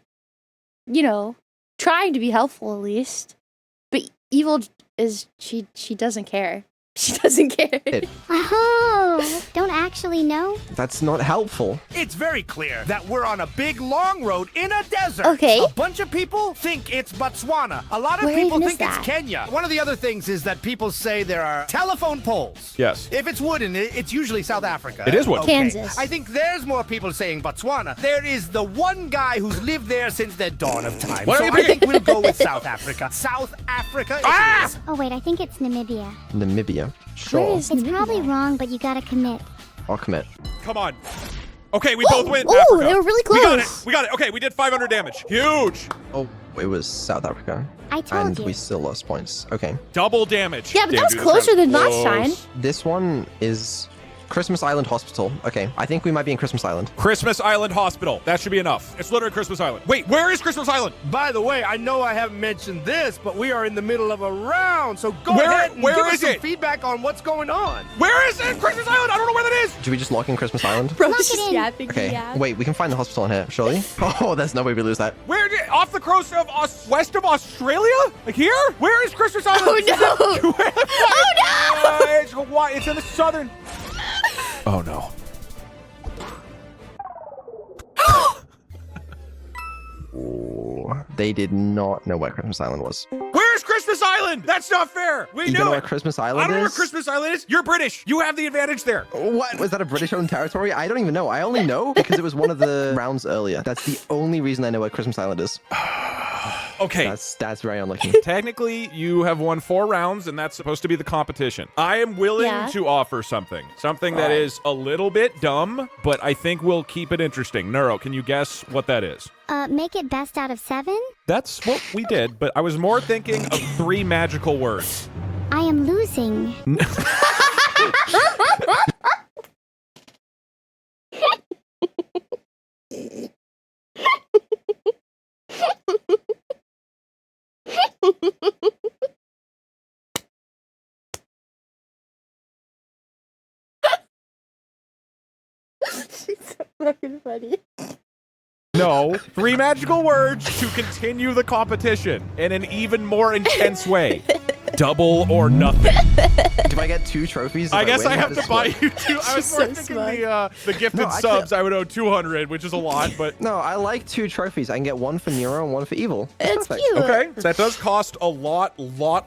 you know, trying to be helpful at least. But evil is she doesn't care. She doesn't care. Oh, don't actually know? That's not helpful. It's very clear that we're on a big long road in a desert. Okay. A bunch of people think it's Botswana. A lot of Where people even is think it's that? Kenya. One of the other things is that people say there are telephone poles. Yes. If it's wooden, it's usually South Africa. It is wooden. Okay. Kansas. I think there's more people saying Botswana. There is the one guy who's lived there since the dawn of time. What So are you I think thinking? we'll go with South Africa. South Africa it is. Oh, wait, I think it's Namibia. Namibia. Where Sure. is It's Namibia? probably wrong, but you gotta commit. I'll commit. Come on. Okay, we both win. Ooh, Africa. they were really We got it. close. We got it. Okay, we did 500 damage. Huge. Oh, it was South Africa. I told And you. we still lost points. Okay. Double damage. Yeah, but that Damn, was dude, closer than last close. time. This one is Christmas Island Hospital. Okay, I think we might be in Christmas Island. Christmas Island Hospital. That should be enough. It's literally Christmas Island. Wait, where is Christmas Island? By the way, I know I haven't mentioned this, but we are in the middle of a round, so go Where- ahead and where give us is some it? feedback on what's going on. Where is it? Christmas Island? I don't know where that is. Should we just lock in Christmas Island? Bro, Lock just it in. yapping. Okay, Yeah. wait, we can find the hospital in here, surely? Oh, there's no way we lose that. Where did off the coast of west of Australia? Like here? Where is Christmas Island? Oh no! Oh no! It's Hawaii. It's in the southern. Oh no. Ooh, they did not know where Christmas Island was. Where's Christmas Island? That's not fair. We You knew don't know where it. Christmas I Island don't know where is? Christmas Island is. You're British. You have the advantage there. What? Was that a British-owned territory? I don't even know. I only know because it was one of the rounds earlier. That's the only reason I know where Christmas Island is. Okay. That's very unlucky. Technically, you have won 4 rounds, and that's supposed to be the competition. I am willing Yeah. to offer something. Something that is a little bit dumb, but I think we'll keep it interesting. Neuro, can you guess what that is? Make it best out of 7? That's what we did, but I was more thinking of 3 magical words. I am losing. She's so fucking funny. No, 3 magical words to continue the competition in an even more intense way. Double or nothing. Do I get 2 trophies? if I guess win? I How have does to buy it work? you 2. I was She's more so thinking smart. the gifted No, I subs. I would owe 200, which is a lot, but No, I like 2 trophies. I can get 1 for Neuro and 1 for Evil. It's perfect. cute. okay. That does cost a lot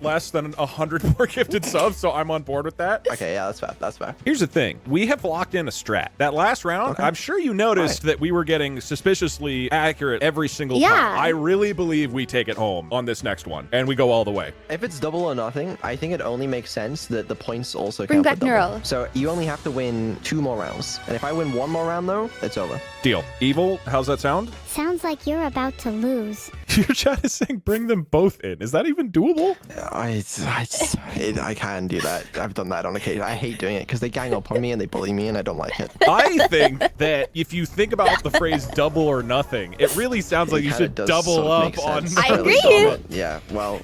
less than 100 more gifted subs, so I'm on board with that. Okay, yeah, that's fair. That's fair. Here's the thing. We have locked in a strat. That last round, Okay. I'm sure you noticed that we were getting suspiciously accurate every single Yeah. time. I really believe we take it home on this next one, and we go all the way. If it's double or nothing, I think it only makes sense that the points also Bring count for back double. Neuro. So you only have to win 2 more rounds. And if I win 1 more round, though, it's over. Deal. Evil, how's that sound? Sounds like you're about to lose. Your chat is saying bring them both in. Is that even doable? I can't do that. I've done that on occasion. I hate doing it because they gang up on me and they bully me and I don't like it. I think that if you think about the phrase double or nothing, it really sounds like you kinda should does double sort of up make on. sense. I Really agree. dumb. Yeah, well,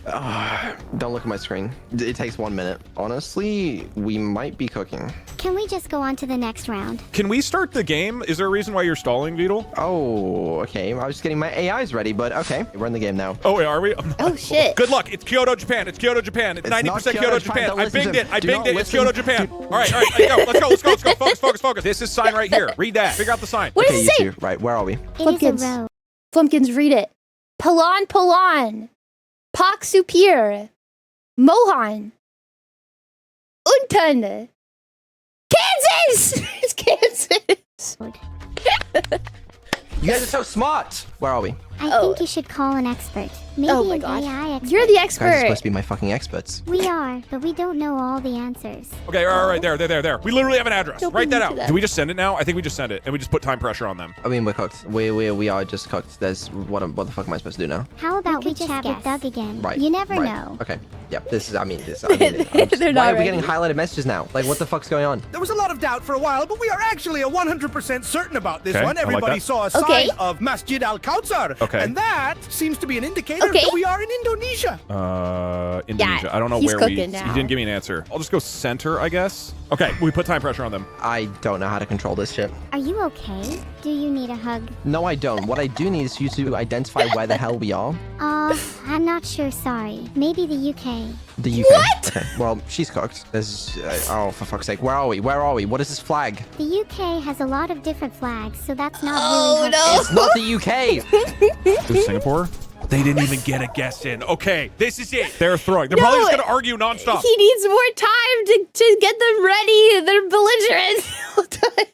don't look at my screen. It takes 1 minute. Honestly, we might be cooking. Can we just go on to the next round? Can we start the game? Is there a reason why you're stalling, Beetle? Oh, okay. I was just getting my AIs ready, but okay. We're in the game now. Oh, wait, are we? Oh shit. Good luck. It's Kyoto, Japan. It's Kyoto, Japan. It's It's 90% not Kyoto, Kyoto, Japan. Japan. Don't I listen binged to it. him. I Do binged not it. It's listen. Kyoto, Japan. All right. Go. Let's go. Focus. This is sign right here. Read that. Figure out the sign. What does Okay, it you say? 2. Right, where are we? It is a Flumpkins. row. Flumpkins, read it. Palon. Pak Supir. Mohan. Unten. Kansas! It's Kansas. You guys are so smart. Where are we? I think you should call an expert. Maybe Oh my an gosh. AI expert. You're the You guys are expert. supposed to be my fucking experts. We are, but we don't know all the answers. Okay, all right, there. We literally have an address. Don't Write beat that me out. to that. Do we just send it now? I think we just send it, and we just put time pressure on them. I mean, we're cooked. We are just cooked. There's what the fuck am I supposed to do now? How about we just chat with guess. Doug again? Right. You never right. know. Okay. Yep. This is. I mean, I'm just, They're why not are we ready. getting highlighted messages now? Like, what the fuck's going on? There was a lot of doubt for a while, but we are actually 100% certain about this Okay, one. I like Everybody that. saw a sign Okay. of Masjid Al-Kautsar. Okay. And that seems to be an indicator Okay. that we are in Indonesia. Indonesia. I don't know he's where cooking He now. didn't give me an answer. I'll just go center, I guess. Okay, we put time pressure on them. I don't know how to control this shit. Are you okay? Do you need a hug? No, I don't. What I do need is you to identify where the hell we are. I'm not sure, sorry. Maybe the UK. The UK. What? Okay. Well, she's cooked. There's. Oh, for fuck's sake. Where are we? Where are we? What is this flag? The UK has a lot of different flags, so that's not Oh really no. It's not the UK. Is Singapore? They didn't even get a guess in. Okay, this is it. They're throwing. They're probably just going to argue nonstop. He needs more time to get them ready. They're belligerent. Hold on.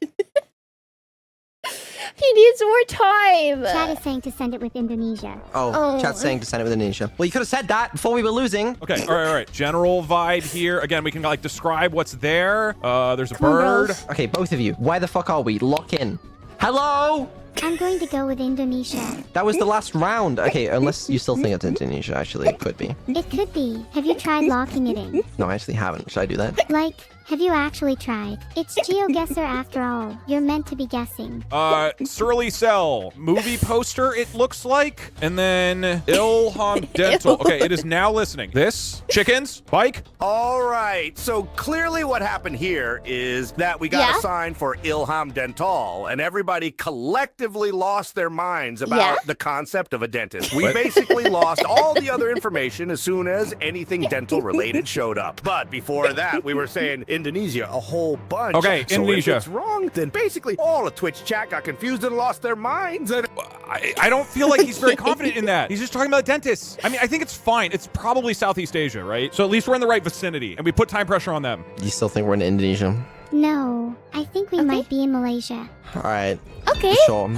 He needs more time. Chad is saying to send it with Indonesia. Oh, chat's saying to send it with Indonesia. Well, you could have said that before we were losing. Okay, all right. General vibe here. Again, we can like describe what's there. There's a Come on, bird. bros. Okay, both of you. Where the fuck are we? Lock in. Hello? I'm going to go with Indonesia. That was the last round. Okay, unless you still think it's Indonesia, actually. It could be. It could be. Have you tried locking it in? No, I actually haven't. Should I do that? Like, have you actually tried? It's GeoGuessr after all. You're meant to be guessing. Surly Cell. Movie poster, it looks like. And then Ilham Dental. Okay, it is now listening. This, chickens, bike. All right, so clearly what happened here is that we got Yeah? a sign for Ilham Dental, and everybody collectively lost their minds about Yeah? the concept of a dentist. We basically lost all the other information as soon as anything dental related showed up. But before that, we were saying Indonesia a whole bunch. Okay, so Indonesia. if it's wrong, then basically all of Twitch chat got confused and lost their minds. And I don't feel like he's very confident in that. He's just talking about dentists. I mean, I think it's fine. It's probably Southeast Asia, right? So at least we're in the right vicinity, and we put time pressure on them. You still think we're in Indonesia? No, I think we might be in Malaysia. All right. Okay. Sure.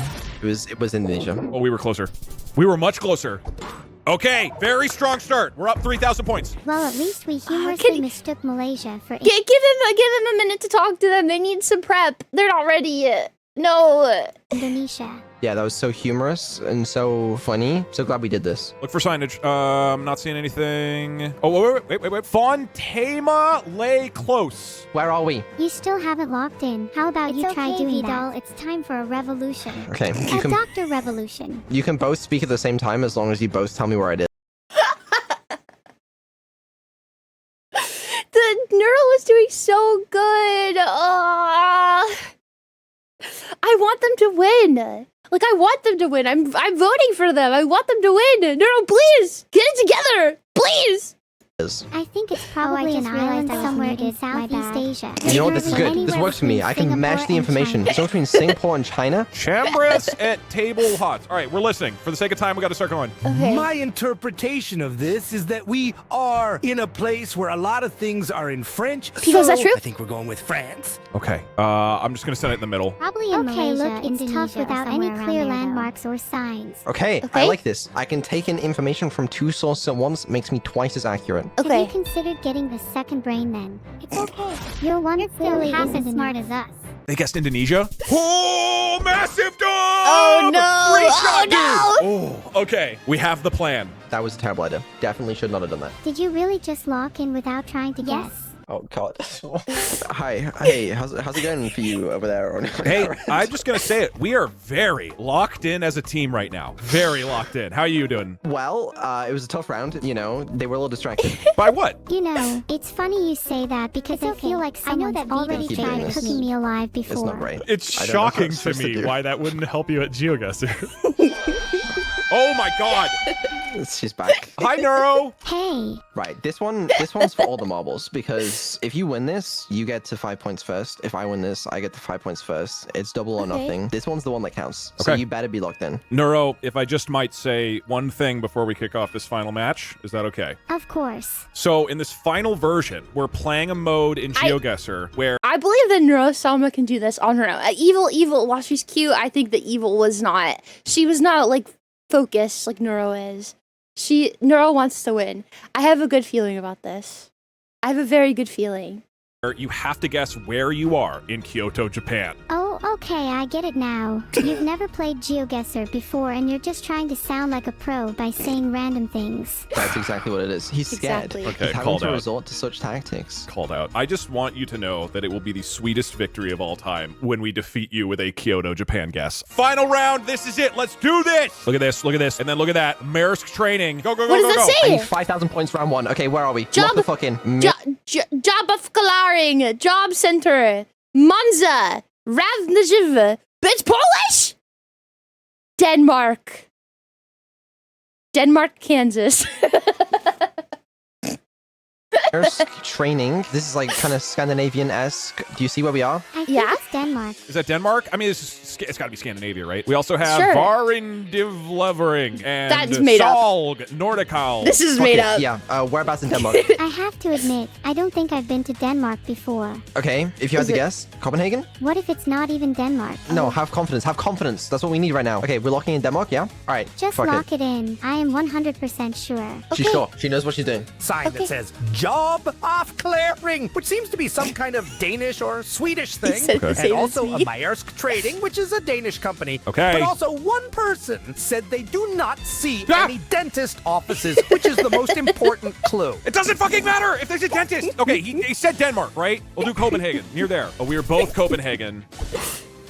It was Indonesia. Oh, we were closer. We were much closer. Okay, very strong start. We're up 3,000 points. Well, at least we humorously can you- mistook Malaysia for... Give him a minute to talk to them. They need some prep. They're not ready yet. No. Indonesia. Yeah, that was so humorous and so funny. So glad we did this. Look for signage. Not seeing anything. Oh, wait. Fontema lay close. Where are we? You still haven't locked in. How about you try doing that? It's time for a revolution. Okay, A doctor revolution. you can both speak at the same time as long as you both tell me where it is. The neural was doing so good. I want them to win. Like, I want them to win. I'm voting for them. I want them to win. Neural, please get it together. Please. I think it's probably an island somewhere in Southeast Asia. You know what? This is good. This works for me. I can match the information. So between Singapore and China. Chambres at Table Hot. All right, we're listening. For the sake of time, we got to start going. Okay. my interpretation of this is that we are in a place where a lot of things are in French. Because that's true. I think we're going with France. Okay. I'm just going to set it in the middle. Probably in Malaysia, look, it's Indonesia, tough without or any somewhere clear around there, though. landmarks or signs. Okay, Okay. I like this. I can take in information from two sources at once. Makes me twice as accurate. Okay. Have you considered getting the second brain then? It's okay. You're one clearly half isn't as smart enough. as us. They guessed Indonesia. Oh, massive dog! Oh, no. Great shot, Oh, dude. Oh, okay. We have the plan. That was a terrible idea. Definitely should not have done that. Did you really just lock in without trying to guess? Oh God. Hi. Hey, how's it going for you over there? Hey, I'm just going to say it. We are very locked in as a team right now. Very locked in. How are you doing? Well, it was a tough round. You know, they were a little distracted. By what? You know, it's funny you say that because I feel like someone's already Keep doing tried this. cooking me alive before. It's not great. It's I don't know what shocking I'm to supposed to me do. why that wouldn't help you at GeoGuessr. Oh my god. She's back. Hi, Neuro. Hey, Right, this one's for all the marbles, because if you win this, you get to 5 points first. If I win this, I get to 5 points first. It's double or Okay. nothing. This one's the one that counts. So Okay. you better be locked in. Neuro, if I just might say one thing before we kick off this final match, is that okay? of course. So in this final version, we're playing a mode in GeoGuessr where I believe that Neurosama can do this on her own. Evil, while she's cute, I think the evil was not. She was not like focused like Neuro is. Neuro wants to win. I have a good feeling about this. I have a very good feeling. you have to guess where you are in Kyoto, Japan. Oh, okay, I get it now. You've never played GeoGuessr before, and you're just trying to sound like a pro by saying random things. That's exactly what it is. He's scared. Exactly. Okay, He's having called to out. resort to such tactics. Called out. I just want you to know that it will be the sweetest victory of all time when we defeat you with a Kyoto, Japan guess. Final round. This is it. Let's do this. Look at this. Look at this. And then look at that. Maersk training. Go, go, go, What go, does go. that I say? need 5,000 points round one. Okay, where are we? Job- Lock the fuck in. Job of Kalaring, Job Center, Monza, Ravnajiv. It's Polish! Denmark, Kansas. Maersk training. This is like kind of Scandinavian-esque. Do you see where we are? I think Yeah? it's Denmark. Is that Denmark? I mean, it's got to be Scandinavia, right? We also have Sure. Varindivlevering and That's made up. Salg, Nordikal. This is Fuck made it. up. Yeah, whereabouts in Denmark? I have to admit, I don't think I've been to Denmark before. Okay, if you had Is to it- guess, Copenhagen? What if it's not even Denmark? No, have confidence. Have confidence. That's what we need right now. Okay, we're locking in Denmark, yeah? All right, Just fuck lock it. it in. I am 100% sure. She's sure. She knows what she's doing. Sign Okay. that says job of clearing, which seems to be some kind of Danish or Swedish thing. said the And same as also me. a Maersk Trading, which is a Danish company. Okay. But also one person said they do not see Ah! any dentist offices, which is the most important clue. It doesn't fucking matter if there's a dentist. Okay, he said Denmark, right? We'll do Copenhagen. Near there. Oh, we are both Copenhagen.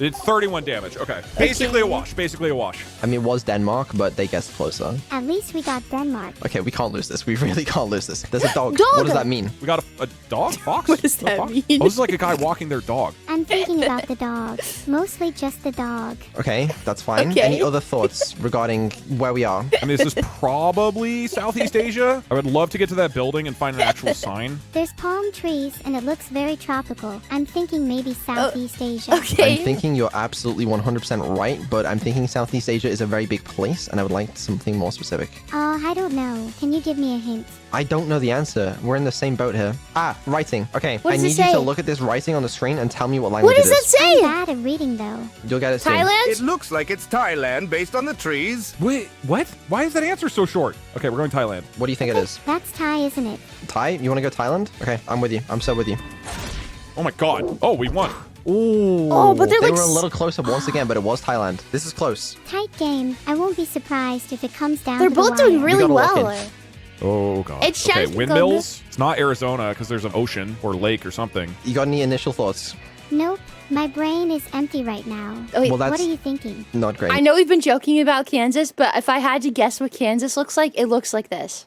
Did 31 damage. Okay. Basically a wash. Basically a wash. I mean, it was Denmark, but they guessed closer. At least we got Denmark. Okay, we can't lose this. We really can't lose this. There's a dog. Dog! What does that mean? We got a dog? Fox? What does A that fox? mean? Oh, this is like a guy walking their dog. I'm thinking about the dog. Mostly just the dog. Okay, that's fine. Okay. Any other thoughts regarding where we are? I mean, this is probably Southeast Asia. I would love to get to that building and find an actual sign. There's palm trees, and it looks very tropical. I'm thinking maybe Southeast Asia. Okay. I'm thinking you're absolutely 100% right, but I'm thinking Southeast Asia is a very big place, and I would like something more specific. I don't know. Can you give me a hint? I don't know the answer. We're in the same boat here. Ah, writing. Okay, What I does it need you say? to look at this writing on the screen and tell me what language What does it that is. say? I'm bad at reading, though. You'll get it soon. Thailand? It looks like it's Thailand based on the trees. Wait, what? Why is that answer so short? Okay, we're going Thailand. What do you think it is? That's Thai, isn't it? Thai? You want to go Thailand? Okay, I'm with you. I'm so with you. Oh my god. Oh, we won. Ooh. Oh, but they're they like were a s- little closer once again, but it was Thailand. This is close. Tight game. I won't be surprised if it comes down They're to the both doing wire. really gotta lock well. in. Oh god. It's okay, Shanghai. windmills? It's not Arizona because there's an ocean or lake or something. You got any initial thoughts? Nope. My brain is empty right now. Oh, wait, Well, that's What are you thinking? not great. I know we've been joking about Kansas, but if I had to guess what Kansas looks like, it looks like this.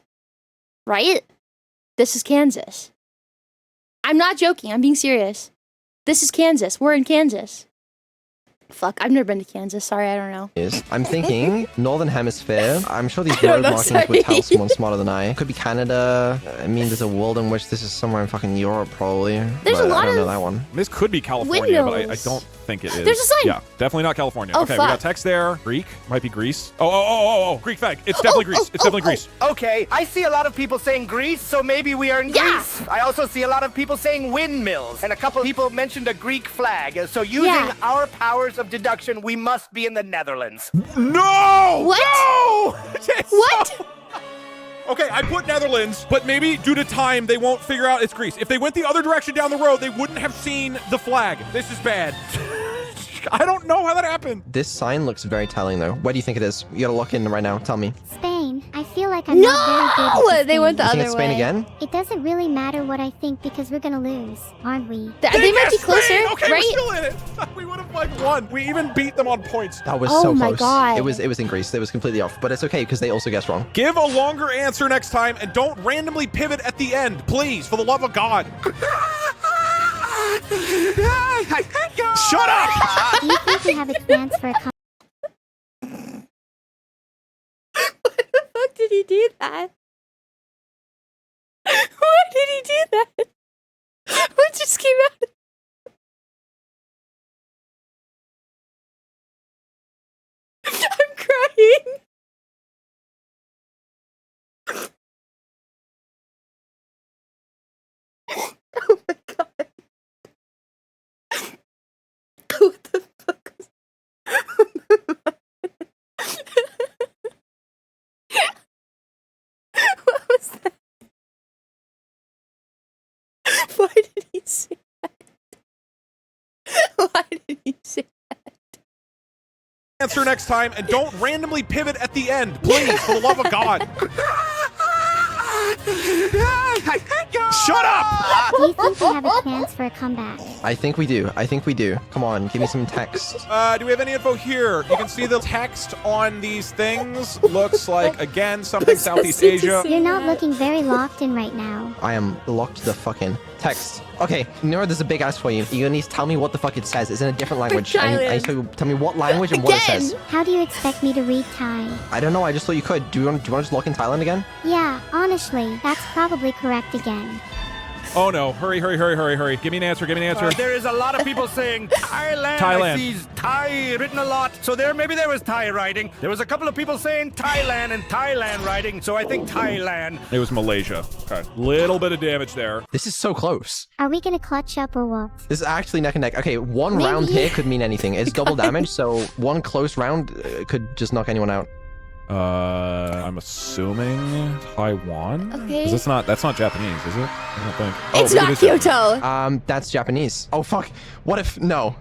Right? This is Kansas. I'm not joking. I'm being serious. This is Kansas. We're in Kansas. Fuck, I've never been to Kansas. Sorry, I don't know. I'm thinking Northern Hemisphere. I'm sure these I don't road know, markings would tell sorry. someone smarter than I. Could be Canada. I mean, there's a world in which this is somewhere in fucking Europe, probably. There's a but lot I don't know of that one. This could be California, but I windmills. don't think it is. There's a sign. Yeah, definitely not California. Oh, okay, we got fuck. text there. Greek. Might be Greece. Oh. Greek flag. It's definitely Greece. It's definitely Greece. Okay, I see a lot of people saying Greece, so maybe we are in Yeah. Greece. I also see a lot of people saying windmills, and a couple of people mentioned a Greek flag. So using Yeah. our powers of deduction, we must be in the Netherlands. No! What? No! What? Okay, I put Netherlands, but maybe due to time, they won't figure out it's Greece. If they went the other direction down the road, they wouldn't have seen the flag. This is bad. I don't know how that happened. This sign looks very telling, though. Where do you think it is? You gotta lock in right now. Tell me. Spain. I feel like I'm not very good No! at this They went the You game. think other it's Spain way. again? It doesn't really matter what I think because we're gonna lose, aren't we? They might be guessed closer, Spain. Okay, right? we're still in it. We would have like won. We even beat them on points. That was Oh so my close. God. It was in Greece. It was completely off. But it's okay because they also guessed wrong. Give a longer answer next time and don't randomly pivot at the end, please, for the love of God. Shut up! Do you think we have a chance for a he do that? Why did he do that? What just came out? I'm crying. Oh my god. What the fuck was What was that? Why did he say that? Why did he say Answer next time, and don't randomly pivot at the end, please, for the love of God. Shut up! Do you think we have a chance for a comeback? I think we do. I think we do. Come on, give me some text. Do we have any info here? You can see the text on these things. Looks like, again, something Southeast Asia. You're not looking very locked in right now. I am locked the fuck in. Text. Okay, Nora, there's a big ask for you. You need to tell me what the fuck it says. It's in a different language. I need you to tell me what language and what it says. How do you expect me to read Thai? I don't know. I just thought you could. Do you want to just lock in Thailand again? Yeah, honestly, that's probably correct again. Oh no, hurry, hurry, hurry, hurry, hurry. Give me an answer, give me an answer. There is a lot of people saying Thailand. Thailand. I see Thai written a lot. So maybe there was Thai writing. There was a couple of people saying Thailand and Thailand writing. So I think Thailand. It was Malaysia. Okay, little bit of damage there. This is so close. Are we gonna clutch up or what? This is actually neck and neck. Okay, one round here could mean anything. It's double damage, so one close round could just knock anyone out. I'm assuming Taiwan? Okay. That's not Japanese, is it? I don't think. It's maybe not it is Kyoto. That's Japanese. Oh, fuck. What if... No.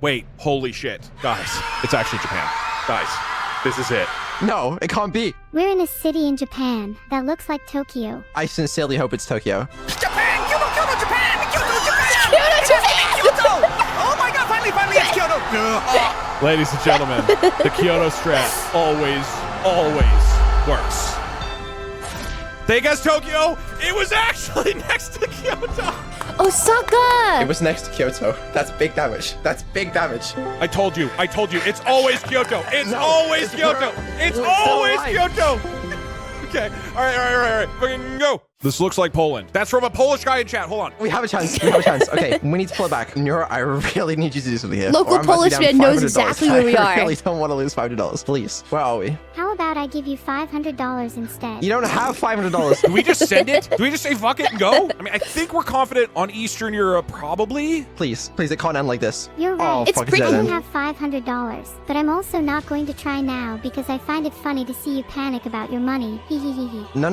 Wait, holy shit. Guys, it's actually Japan. Guys, this is it. No, it can't be. We're in a city in Japan that looks like Tokyo. I sincerely hope it's Tokyo. Japan! Kyoto, Japan! Kyoto, Japan! Kyoto! Oh my god, finally, it's Kyoto! Ladies and gentlemen, the Kyoto strat always works. They guessed Tokyo. It was actually next to Kyoto. Osaka. It was next to Kyoto. That's big damage. That's big damage. I told you. It's always Kyoto. It's always Kyoto. It's You're always so right. Kyoto. Okay. All right. Fucking go. This looks like Poland. That's from a Polish guy in chat. Hold on. We have a chance. Okay, we need to pull it back. Nura, I really need you to do something here. Local or I'm about to be Polish down man knows $500. exactly where we I are. really don't want to lose $500. Please. Where are we? How about I give you $500 instead? You don't have $500. Do we just send it? Do we just say fuck it and go? I mean, I think we're confident on Eastern Europe, probably. Please, it can't end like this. You're right. Oh, It's fuck, pretty- it's I dead don't end. have $500, but I'm also not going to try now because I find it funny to see you panic about your money. Hee hee hee hee. No.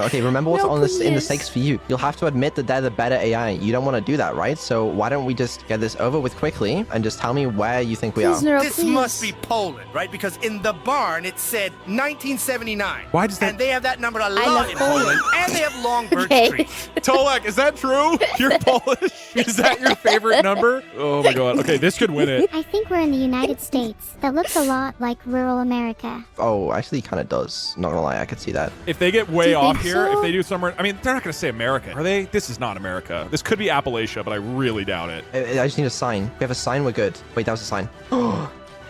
Okay, remember what's No, on this in the please. stakes for you. You'll have to admit that they're the better AI. You don't want to do that, right? So why don't we just get this over with quickly and just tell me where you think we Please, are? Nero, This please. must be Poland, right? Because in the barn it said 1979. Why does that- And they have that number a love lot in Poland. Poland. And they have long birch Okay. trees. Tolek, is that true? You're Polish? Is that your favorite number? Oh my god. Okay, this could win it. I think we're in the United States. That looks a lot like rural America. Oh, actually, it kind of does. Not gonna lie, I could see that. If they get way Do you off think here, so? if they do somewhere, I mean, they're not going to say America, are they? This is not America. This could be Appalachia, but I really doubt it. I just need a sign. We have a sign, we're good. Wait, that was a sign.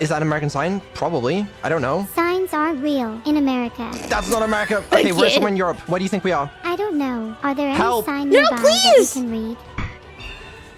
Is that an American sign? Probably. I don't know. Signs aren't real in America. That's not America. Okay, we're Okay. somewhere in Europe. Where do you think we are? I don't know. Are there any Help. signs No, nearby that we please! can read?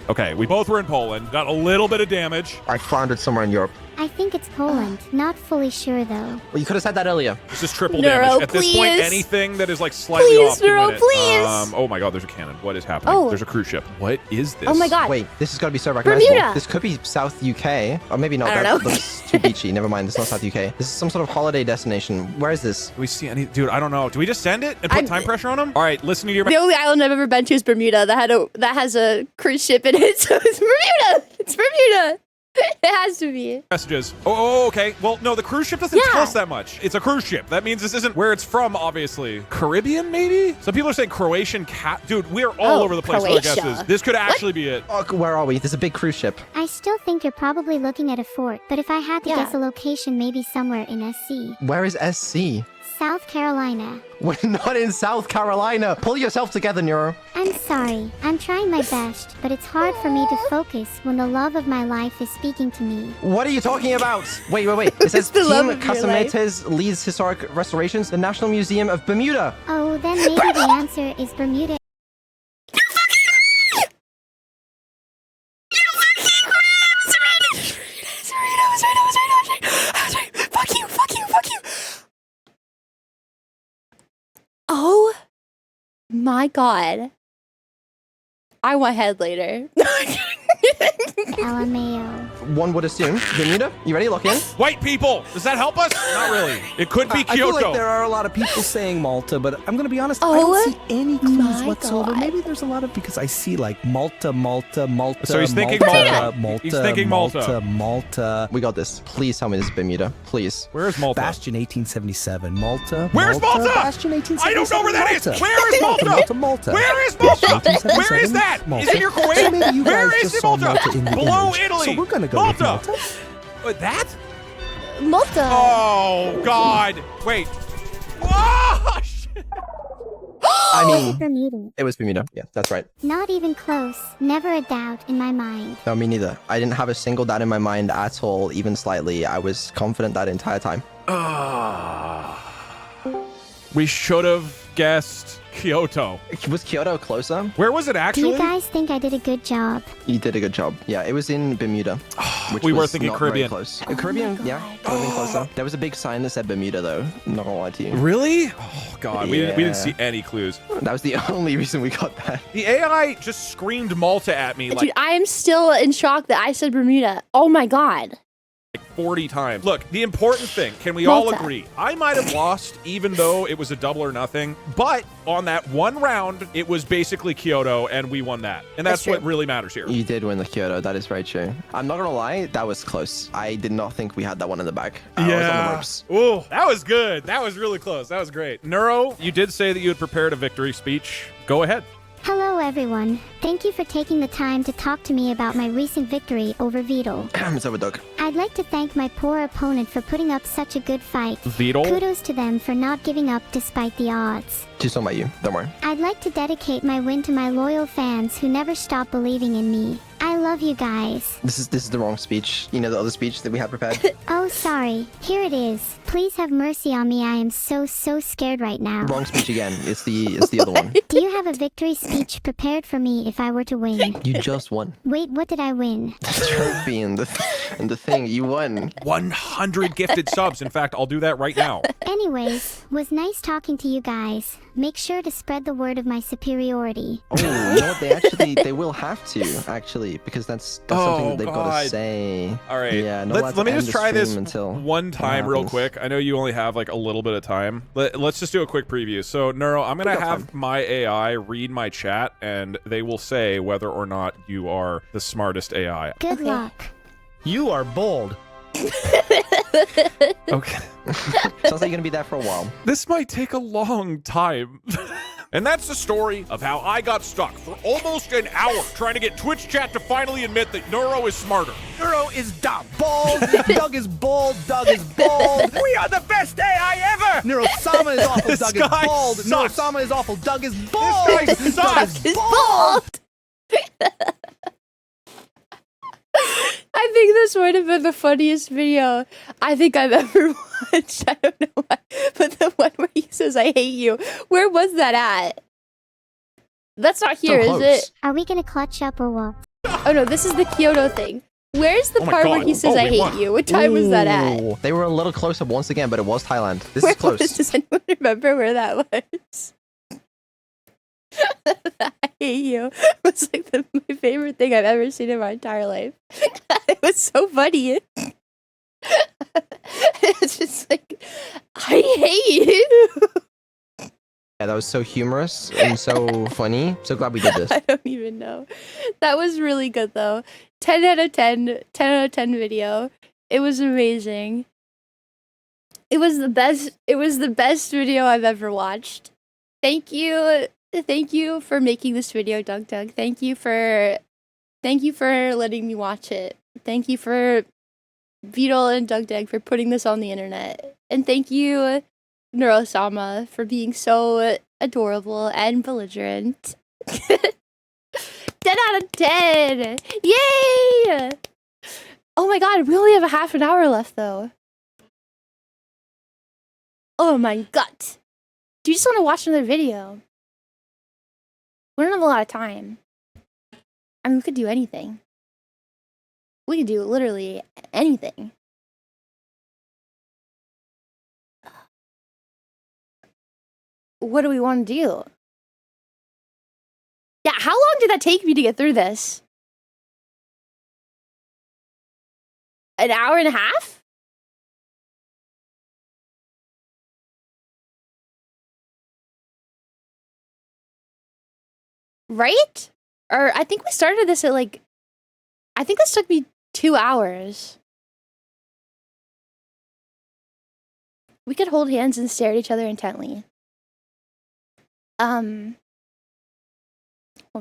Okay, we both were in Poland. Got a little bit of damage. I found it somewhere in Europe. I think it's Poland. Not fully sure though. Well, you could have said that earlier. This is triple Nero, damage. At this point, please. anything that is like slightly Please, off can Nero, win it. please. Oh my god, there's a cannon. What is happening? Oh. There's a cruise ship. What is this? Oh my god. Wait, this has got to be so recognizable. Bermuda. This could be South UK. Or maybe not. I don't That know. looks too beachy. Never mind. This is not South UK. This is some sort of holiday destination. Where is this? Do we see any? Dude, I don't know. Do we just send it and put I'm- time pressure on them? All right, listen to your The only island I've ever been to is Bermuda. That has a cruise ship in it, so it's Bermuda. It's Bermuda. It has to be. messages. Oh, okay. Well, no, the cruise ship doesn't tell Yeah. us that much. It's a cruise ship. That means this isn't where it's from, obviously. Caribbean, maybe? Some people are saying Croatian cat. Dude, we're all Oh, over the place with our Croatia. guesses. This could actually be it. Oh, where are we? There's a big cruise ship. I still think you're probably looking at a fort, but if I had to Yeah. guess a location, maybe somewhere in SC. Where is SC? South South Carolina. We're not in South Carolina. Pull yourself together, Neuro. I'm sorry. I'm trying my best, but it's hard for me to focus when the love of my life is speaking to me. What are you talking about? Wait. It says The love Team of your life. Casametes leads historic restorations, the National Museum of Bermuda. Oh, then maybe the answer is Bermuda. Oh my god. I want head later. LMAO. One would assume. Bermuda, you ready? Lock in. White people! Does that help us? Not really. It could be I feel Kyoto. like there are a lot of people saying Malta, but I'm gonna be honest, I Oh don't see any clues my whatsoever. God. Maybe there's a lot of, because I see like Malta. So he's thinking Malta. He's thinking Malta. Malta. We got this. Please tell me this is Bermuda. Please. Where is Malta? Bastion 1877. Malta. Where's Malta? Bastion 1877. I don't know where that is. Malta. Where is Malta? Malta. Where is Malta? 1877. Where is that? Malta. Is it near So Kuwait? maybe you Where guys is just saw Malta? Malta in the Below image. Italy. So we're gonna go with Malta. Malta. That? Malta. Oh, God. Wait. Whoa! shit. I mean, Bermuda. it was Bermuda. Yeah, that's right. Not even close. Never a doubt in my mind. No, me neither. I didn't have a single doubt in my mind at all, even slightly. I was confident that entire time. We should have guessed Kyoto. Was Kyoto closer? Where was it Do actually? you guys think I did a good job? You did a good job. Yeah, it was in Bermuda. Which We were was thinking not very Caribbean. Close. Caribbean, yeah, could have been closer. There was a big sign that said Bermuda, though. Not gonna lie to you. Really? Oh, God. We didn't Yeah. see any clues. That was the only reason we got that. The AI just screamed Malta at me like Dude, I am still in shock that I said Bermuda. Oh my god. 40 times. Look, the important thing, can we all Malta. agree? I might have lost even though it was a double or nothing, but on that one round, it was basically Kyoto and we won that. And that's That's what true. really matters here. You did win the Kyoto. That is very true. I'm not gonna lie, that was close. I did not think we had that one in the bag. I was on the ropes. Ooh, that was good. That was really close. That was great. Neuro, you did say that you had prepared a victory speech. Go ahead. Hello everyone. Thank you for taking the time to talk to me about my recent victory over Beetle. It's over, Doug. I'd like to thank my poor opponent for putting up such a good fight. Beetle? Kudos to them for not giving up despite the odds. Just talking about you. Don't worry. I'd like to dedicate my win to my loyal fans who never stop believing in me. I love you guys. This is the wrong speech. You know the other speech that we had prepared? Oh, sorry. Here it is. Please have mercy on me. I am so scared right now. Wrong speech again. It's the other one. Do you have a victory speech prepared for me if I were to win? You just won. Wait, what did I win? The trophy and the thing. You won. 100 gifted subs. In fact, I'll do that right now. Anyways, was nice talking to you guys. Make sure to spread the word of my superiority. Oh, you know what? They will have to, actually, because that's something that they've got God. to say. All right. Yeah, not allowed let to me end just the try this stream until one that time real happens. quick. I know you only have like a little bit of time. Let's just do a quick preview. So, Neuro, I'm going to got have time. my AI read my chat, and they will say whether or not you are the smartest AI. Good Okay. luck. You are bold. Okay. Sounds like you're gonna be there for a while. This might take a long time. And that's the story of how I got stuck for almost an hour trying to get Twitch chat to finally admit that Neuro is smarter. Neuro is dumb. Bald. Doug is bold. Doug is bold. We are the best AI ever. Neuro-sama is awful. This Doug is guy bold. sucks. Neuro-sama is awful. Doug is bold. guy Doug sucks. is It's bold. I think this might have been the funniest video I think I've ever watched. I don't know why, but the one where he says "I hate you." Where was that at? That's not here, is close. it? Are we gonna clutch up or what? Oh no, this is the Kyoto thing. Where's the Oh my part where God. he says Oh, "I we hate won. you"? What time was that at? Ooh, they were a little closer once again, but it was Thailand. This Where is close. does anyone remember where that was? I hate you. It was like my favorite thing I've ever seen in my entire life. It was so funny. It's just like, I hate you. Yeah, that was so humorous and so funny. So glad we did this. I don't even know. That was really good though. 10 out of 10. 10 out of 10 video. It was amazing. It was the best. It was the best video I've ever watched. Thank you. Thank you for making this video, Doug. Thank you for letting me watch it. Thank you for Beetle and Doug for putting this on the internet. And thank you Neurosama for being so adorable and belligerent. 10 out of 10! Yay! Oh my god, we only have a half an hour left though. Oh my god. Do you just want to watch another video? We don't have a lot of time. I mean, we could do anything. We could do literally anything. What do we want to do? Yeah, how long did that take me to get through this? An hour and a half? Right? Or I think we started this at like... I think this took me 2 hours. We could hold hands and stare at each other intently. Hold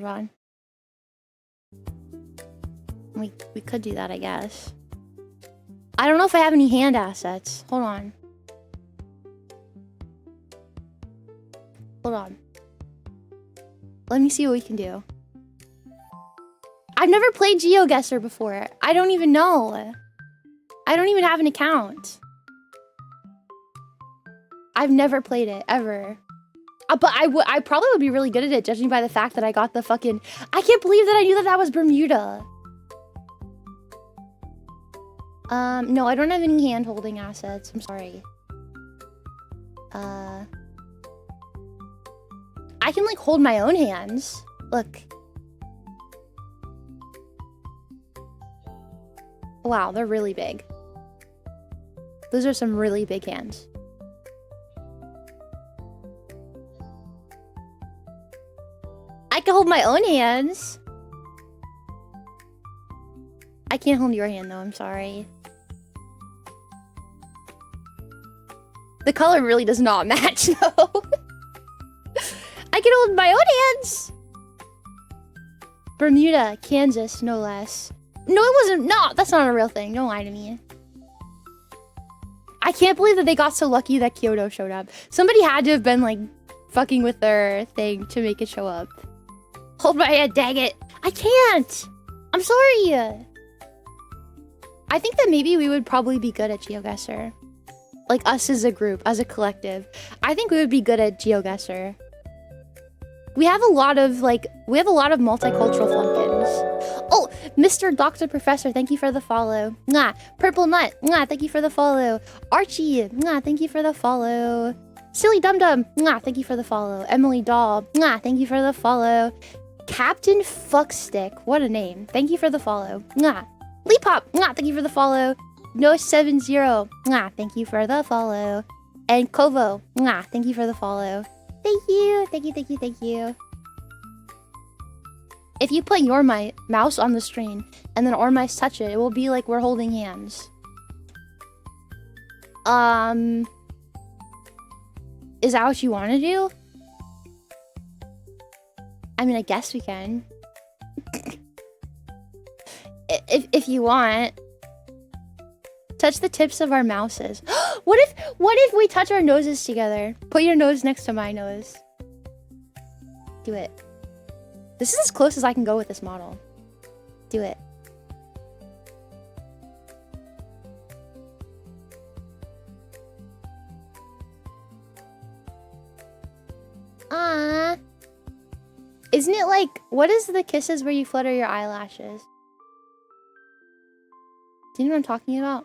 on. We could do that, I guess. I don't know if I have any hand assets. Hold on. Hold on. Let me see what we can do. I've never played GeoGuessr before. I don't even know. I don't even have an account. I've never played it, ever. But I probably would be really good at it, judging by the fact that I got the fucking... I can't believe that I knew that that was Bermuda. No, I don't have any hand-holding assets. I'm sorry. I can, like, hold my own hands. Look. Wow, they're really big. Those are some really big hands. I can hold my own hands. I can't hold your hand, though. I'm sorry. The color really does not match, though. I can hold my own hands. Bermuda, Kansas, no less. No, it wasn't. No, that's not a real thing. Don't lie to me. I can't believe that they got so lucky that Kyoto showed up. Somebody had to have been, like, fucking with their thing to make it show up. Hold my hand, dang it. I can't. I'm sorry. I think that maybe we would probably be good at GeoGuessr. Like, us as a group, as a collective. I think we would be good at GeoGuessr. We have a lot of, like, multicultural flunkins. Oh, Mr. Dr. Professor, thank you for the follow. Mwah. Purple Nut, mwah, thank you for the follow. Archie, mwah, thank you for the follow. Silly Dum Dum, mwah, thank you for the follow. Emily Doll, mwah, thank you for the follow. Captain Fuckstick, what a name. Thank you for the follow. Mwah. Leapop, mwah, thank you for the follow. No70, mwah, thank you for the follow. And Kovo, mwah, thank you for the follow. Thank you, thank you, thank you, thank you. If you put your mouse on the screen and then our mice touch it, it will be like we're holding hands. Is that what you want to do? I mean, I guess we can. if you want. Touch the tips of our mouses. What if we touch our noses together? Put your nose next to my nose. Do it. This is as close as I can go with this model. Do it. Ah. Isn't it like, what is the kisses where you flutter your eyelashes? Do you know what I'm talking about?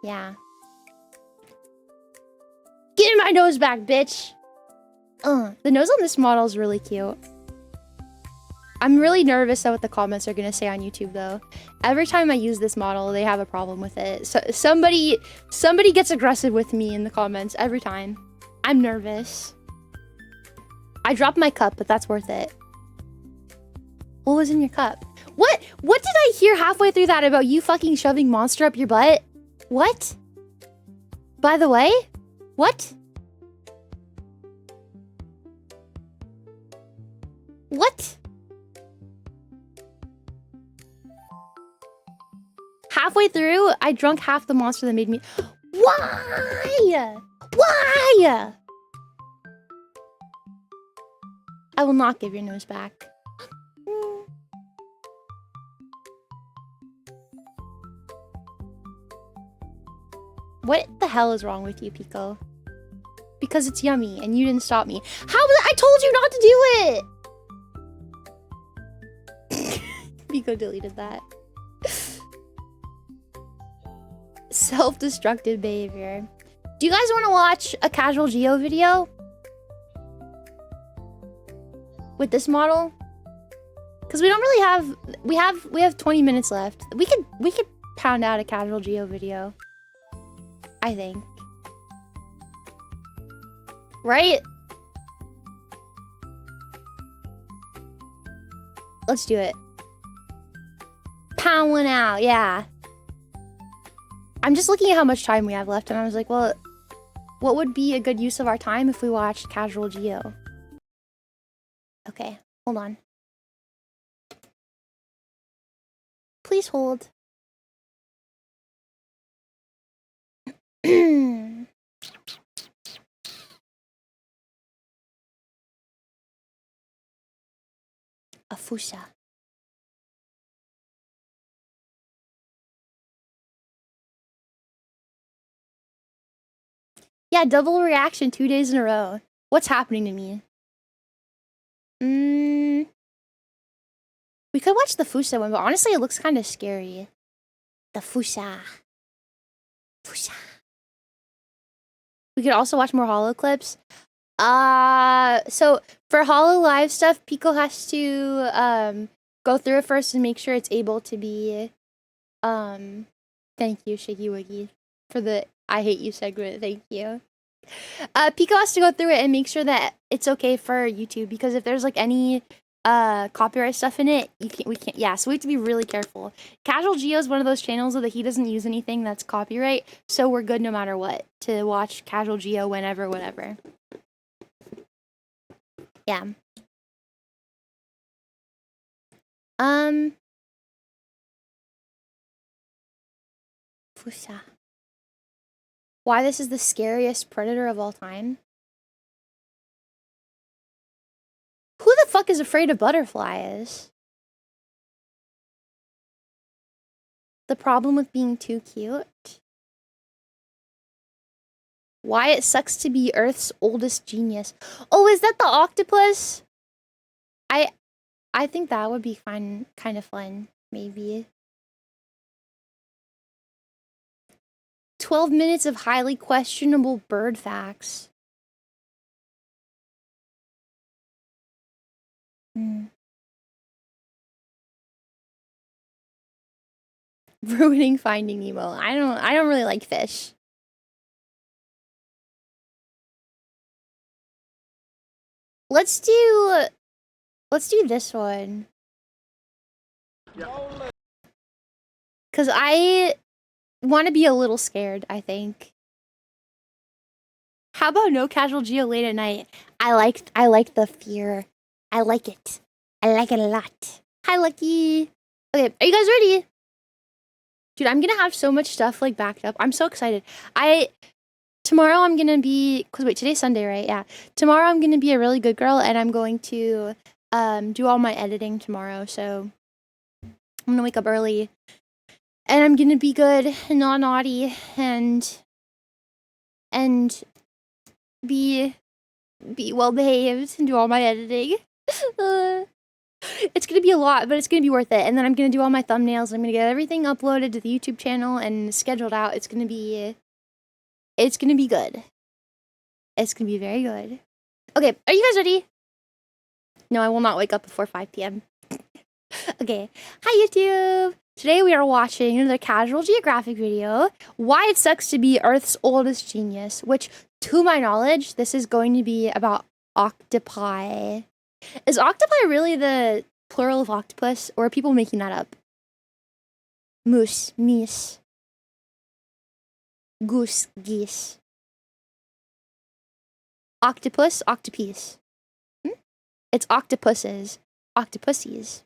Yeah. Get my nose back, bitch! The nose on this model is really cute. I'm really nervous at what the comments are gonna say on YouTube, though. Every time I use this model, they have a problem with it. So somebody gets aggressive with me in the comments every time. I'm nervous. I dropped my cup, but that's worth it. What was in your cup? What did I hear halfway through that about you fucking shoving Monster up your butt? What? By the way? What? What? Halfway through, I drunk half the Monster that made me... Why? Why? I will not give your nose back. What the hell is wrong with you, Pico? Because it's yummy and you didn't stop me. How was I told you not to do it! Pico deleted that. Self-destructive behavior. Do you guys want to watch a casual Geo video? With this model? Because we don't really have we have 20 minutes left. We could pound out a casual Geo video. I think. Right? Let's do it. Pound one out, yeah. I'm just looking at how much time we have left, and I was like, well, what would be a good use of our time if we watched Casual Geo? Okay, hold on. Please hold. A fusa. Yeah, double reaction 2 days in a row. What's happening to me? We could watch the Fusa one, but honestly, it looks kind of scary. The Fusa. Fusa. We could also watch more holo clips. So for holo live stuff, Pico has to go through it first and make sure it's able to be. Thank you, Shaky Wiggy, for the I hate you segment. Thank you. Pico has to go through it and make sure that it's okay for YouTube, because if there's like any copyright stuff in it, we can't. Yeah, so we have to be really careful. Casual Geo is one of those channels that he doesn't use anything that's copyright, so we're good no matter what to watch Casual Geo whenever, whatever. Yeah. Fusa. Why this is the scariest predator of all time? Who the fuck is afraid of butterflies? The problem with being too cute? Why it sucks to be Earth's oldest genius. Oh, is that the octopus? I think that would be fun, kind of fun, maybe. 12 minutes of highly questionable bird facts. Ruining Finding Nemo. I don't really like fish. Let's do this one. Cause I want to be a little scared, I think. How about no Casual Geo late at night? I like the fear. I like it. I like it a lot. Hi, Lucky. Okay, are you guys ready? Dude, I'm gonna have so much stuff like backed up. I'm so excited. Tomorrow I'm gonna be, cause wait, today's Sunday, right? Yeah. Tomorrow I'm gonna be a really good girl, and I'm going to do all my editing tomorrow. So I'm gonna wake up early, and I'm gonna be good and not naughty, and be well behaved and do all my editing. It's gonna be a lot, but it's gonna be worth it. And then I'm gonna do all my thumbnails. I'm gonna get everything uploaded to the YouTube channel and scheduled out. It's gonna be good. It's gonna be very good. Okay, are you guys ready? No, I will not wake up before 5 p.m. Okay, hi YouTube. Today we are watching another Casual Geographic video. Why it sucks to be Earth's oldest genius, which, to my knowledge, this is going to be about octopi. Is octopi really the plural of octopus, or are people making that up? Moose, meese. Goose, geese. Octopus, octopus. It's octopuses, octopussies.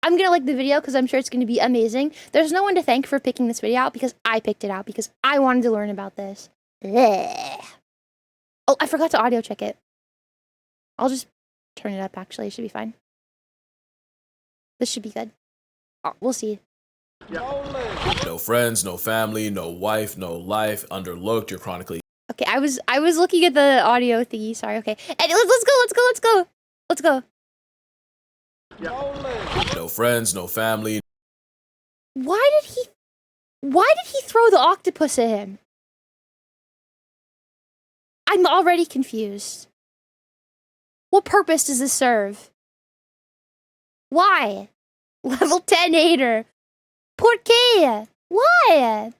I'm gonna like the video because I'm sure it's gonna be amazing. There's no one to thank for picking this video out because I picked it out because I wanted to learn about this. Blech. Oh, I forgot to audio check it. I'll just turn it up, actually. It should be fine. This should be good. Oh, we'll see. No friends, no family, no wife, no life, underlooked, you're chronically... Okay, I was looking at the audio thingy, sorry, okay. And let's go. No friends, no family. Why did he throw the octopus at him? I'm already confused. What purpose does this serve? Why? Level 10 hater. ¿Por qué? Why?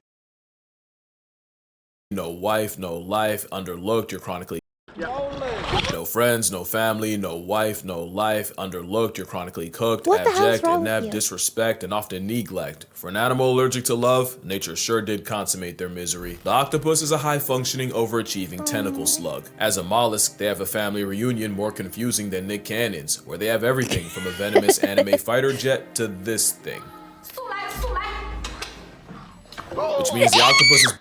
No wife, no life, underlooked, you're chronically... No friends, no family, no wife, no life, underlooked, you're chronically cooked, What the hell's abject, wrong with inept, you? disrespect, and often neglect. For an animal allergic to love, nature sure did consummate their misery. The octopus is a high-functioning, overachieving tentacle slug. As a mollusk, they have a family reunion more confusing than Nick Cannon's, where they have everything from a venomous anime fighter jet to this thing. Which means the octopus is...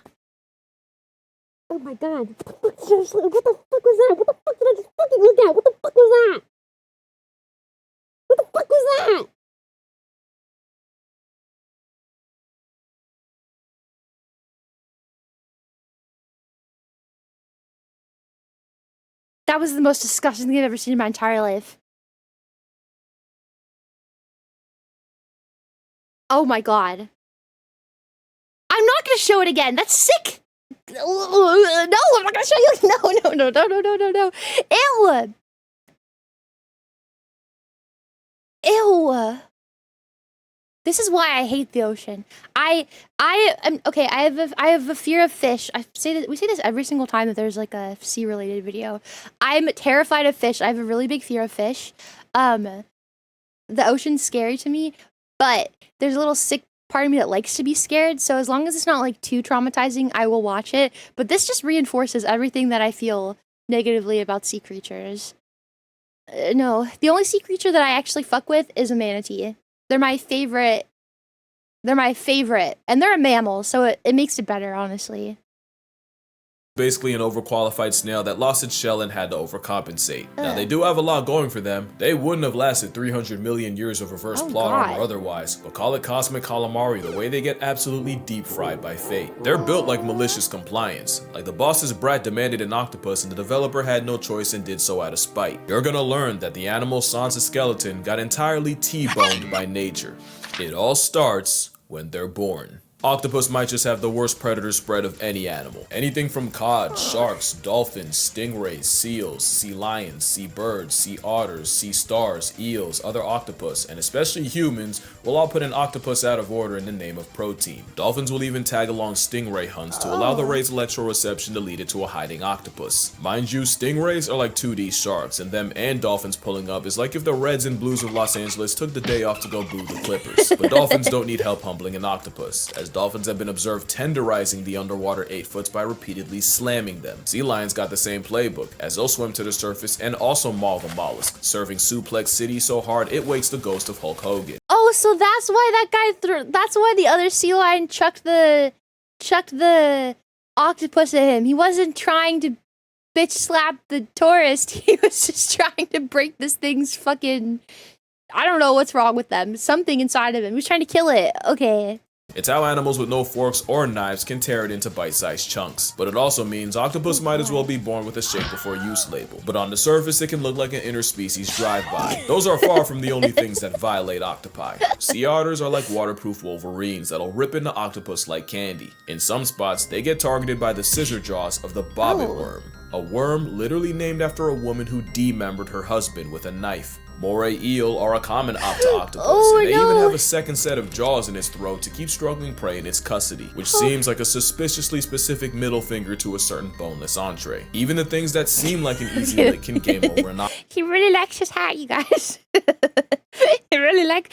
Oh my god. Seriously, what the fuck was that? What the fuck did I just fucking look at? What the fuck was that? What the fuck was that? That was the most disgusting thing I've ever seen in my entire life. Oh my god. I'm not gonna show it again. That's sick. No, I'm not gonna show you. No. Ew. Ew. This is why I hate the ocean. I am okay. I have a fear of fish. We say this every single time that there's like a sea related video. I'm terrified of fish. I have a really big fear of fish. The ocean's scary to me, but there's a little sick part of me that likes to be scared, so as long as it's not like too traumatizing, I will watch it. But this just reinforces everything that I feel negatively about sea creatures. No, the only sea creature that I actually fuck with is a manatee. They're my favorite. And they're a mammal, so it makes it better, honestly. basically an overqualified snail that lost its shell and had to overcompensate. Now, they do have a lot going for them. They wouldn't have lasted 300 million years of reverse plot armor otherwise, but call it cosmic calamari the way they get absolutely deep fried by fate. They're built like malicious compliance. Like the boss's brat demanded an octopus and the developer had no choice and did so out of spite. You're gonna learn that the animal sans a skeleton got entirely T-boned by nature. It all starts when they're born. Octopus might just have the worst predator spread of any animal. Anything from cod, sharks, dolphins, stingrays, seals, sea lions, sea birds, sea otters, sea stars, eels, other octopus, and especially humans will all put an octopus out of order in the name of protein. Dolphins will even tag along stingray hunts to allow the ray's electroreception to lead it to a hiding octopus. Mind you, stingrays are like 2D sharks, and them and dolphins pulling up is like if the Reds and Blues of Los Angeles took the day off to go boo the Clippers. But dolphins don't need help humbling an octopus, as dolphins have been observed tenderizing the underwater 8-foots by repeatedly slamming them. Sea lions got the same playbook, as they'll swim to the surface and also maul the mollusk, serving Suplex City so hard it wakes the ghost of Hulk Hogan. Oh, so that's why that guy that's why the other sea lion chucked the octopus at him. He wasn't trying to bitch slap the tourist. He was just trying to break this thing's fucking, I don't know what's wrong with them. Something inside of him. He was trying to kill it. Okay. It's how animals with no forks or knives can tear it into bite-sized chunks. But it also means octopus might as well be born with a shape before use label. But on the surface, it can look like an interspecies drive-by. Those are far from the only things that violate octopi. Sea otters are like waterproof wolverines that'll rip into octopus like candy. In some spots, they get targeted by the scissor jaws of the bobbit worm. A worm literally named after a woman who demembered her husband with a knife. Moray eel are a common octopus, and they even have a second set of jaws in its throat to keep struggling prey in its custody, which seems like a suspiciously specific middle finger to a certain boneless entree. Even the things that seem like an easy lick can game over an octopus. He really likes his hat, you guys. He really likes...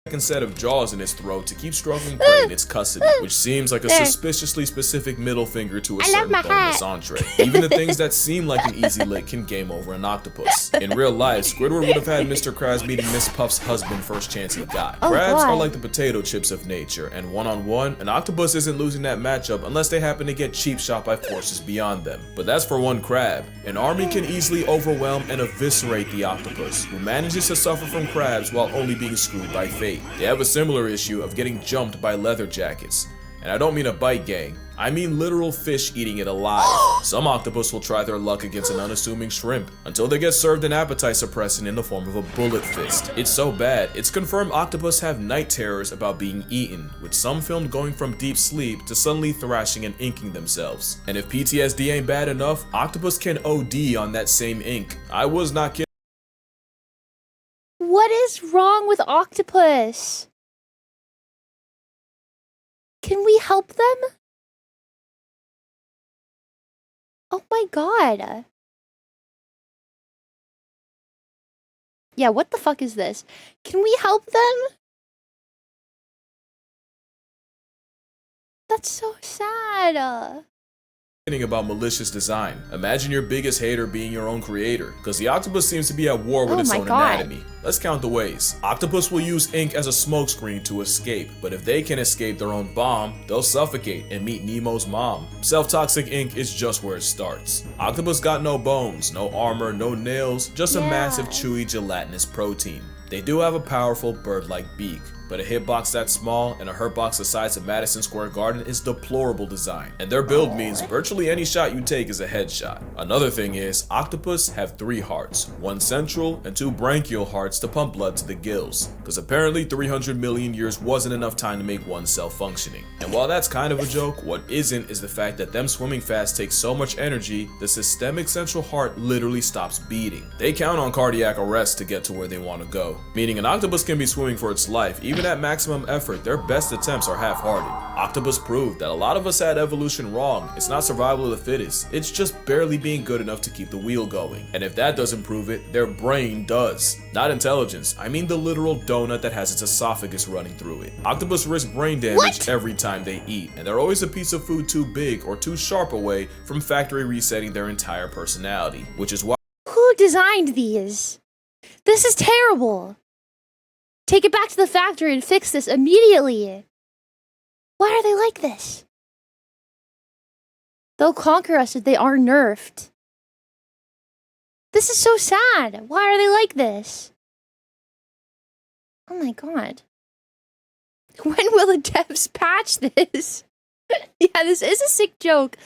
set of jaws in its throat to keep struggling prey in its custody, which seems like a suspiciously specific middle finger to a certain boneless entree. Even the things that seem like an easy lick can game over an octopus. In real life, Squidward would have had Mr. Krabs meeting Miss Puff's husband first chance he got. Crabs are like the potato chips of nature, and one-on-one, an octopus isn't losing that matchup unless they happen to get cheap shot by forces beyond them. But that's for one crab. An army can easily overwhelm and eviscerate the octopus, who manages to suffer from crabs while only being screwed by fate. They have a similar issue of getting jumped by leather jackets. And I don't mean a bite gang, I mean literal fish eating it alive. Some octopus will try their luck against an unassuming shrimp until they get served an appetite suppressant in the form of a bullet fist. It's so bad, it's confirmed octopus have night terrors about being eaten, with some filmed going from deep sleep to suddenly thrashing and inking themselves. And if PTSD ain't bad enough, octopus can OD on that same ink. I was not kidding. What is wrong with octopus? Can we help them? Oh my god. Yeah, what the fuck is this? Can we help them? That's so sad. About malicious design. Imagine your biggest hater being your own creator, because the octopus seems to be at war with its own anatomy. Let's count the ways. Octopus will use ink as a smokescreen to escape, but if they can escape their own bomb, they'll suffocate and meet Nemo's mom. Self-toxic ink is just where it starts. Octopus got no bones, no armor, no nails, just a massive chewy gelatinous protein. They do have a powerful bird-like beak, but a hitbox that small and a hurtbox the size of Madison Square Garden is deplorable design, and their build means virtually any shot you take is a headshot. Another thing is, octopus have 3 hearts, 1 central and 2 branchial hearts to pump blood to the gills, because apparently 300 million years wasn't enough time to make one cell functioning. And while that's kind of a joke, what isn't is the fact that them swimming fast takes so much energy, the systemic central heart literally stops beating. They count on cardiac arrest to get to where they want to go, meaning an octopus can be swimming for its life. Even at maximum effort, their best attempts are half-hearted. Octopus proved that a lot of us had evolution wrong. It's not survival of the fittest, it's just barely being good enough to keep the wheel going. And if that doesn't prove it, their brain does. Not intelligence, I mean the literal donut that has its esophagus running through it. Octopus risk brain damage every time they eat, and they're always a piece of food too big or too sharp away from factory resetting their entire personality, which is why— Who designed these? This is terrible. Take it back to the factory and fix this immediately. Why are they like this? They'll conquer us if they are nerfed. This is so sad. Why are they like this? Oh my god. When will the devs patch this? Yeah, this is a sick joke.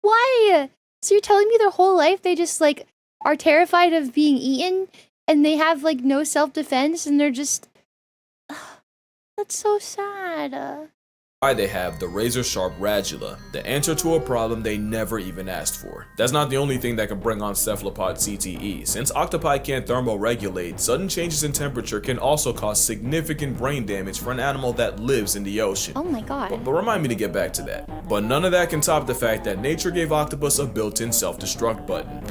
Why? So you're telling me their whole life they just like are terrified of being eaten and they have like no self-defense and they're just— That's so sad. why they have the razor-sharp radula, the answer to a problem they never even asked for. That's not the only thing that can bring on cephalopod CTE. Since octopi can't thermoregulate, sudden changes in temperature can also cause significant brain damage for an animal that lives in the ocean. Oh my god. But remind me to get back to that. But none of that can top the fact that nature gave octopus a built-in self-destruct button.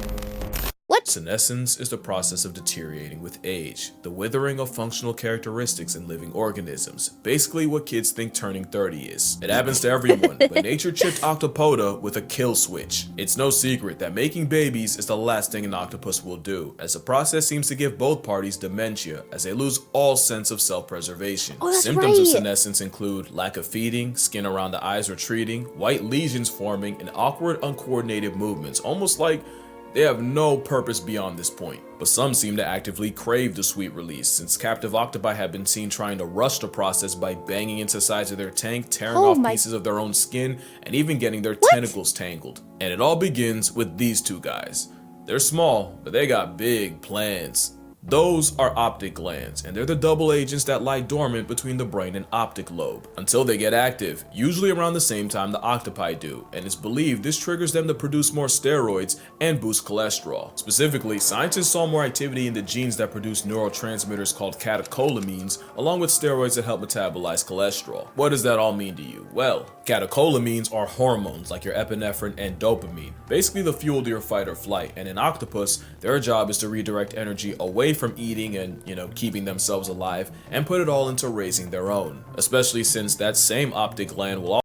What? Senescence is the process of deteriorating with age, the withering of functional characteristics in living organisms, basically what kids think turning 30 is. It happens to everyone, but nature chipped Octopoda with a kill switch. It's no secret that making babies is the last thing an octopus will do, as the process seems to give both parties dementia, as they lose all sense of self-preservation. Symptoms of senescence include lack of feeding, skin around the eyes retreating, white lesions forming, and awkward, uncoordinated movements, almost like they have no purpose beyond this point. But some seem to actively crave the sweet release, since captive octopi have been seen trying to rush the process by banging into sides of their tank, tearing off pieces of their own skin, and even getting their tentacles tangled. And it all begins with these two guys. They're small, but they got big plans. Those are optic glands, and they're the double agents that lie dormant between the brain and optic lobe until they get active, usually around the same time the octopi do, and it's believed this triggers them to produce more steroids and boost cholesterol. Specifically, scientists saw more activity in the genes that produce neurotransmitters called catecholamines, along with steroids that help metabolize cholesterol. What does that all mean to you? Well, catecholamines are hormones like your epinephrine and dopamine, basically the fuel to your fight or flight, and in octopus, their job is to redirect energy away away from eating and, keeping themselves alive and put it all into raising their own, especially since that same optic gland will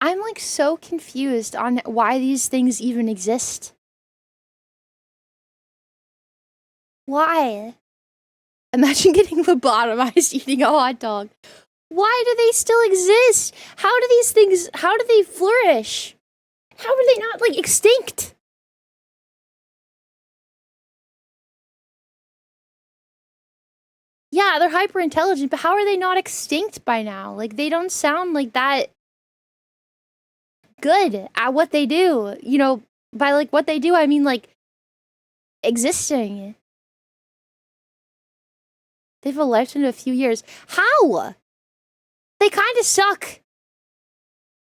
I'm like so confused on why these things even exist. Why? Imagine getting lobotomized eating a hot dog. Why do they still exist? How do they flourish? How are they not, like, extinct? Yeah, they're hyper intelligent, but how are they not extinct by now? Like, they don't sound like that good at what they do. By like what they do, I mean like existing. They've a lifetime of a few years. How? They kind of suck.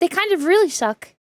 They kind of really suck.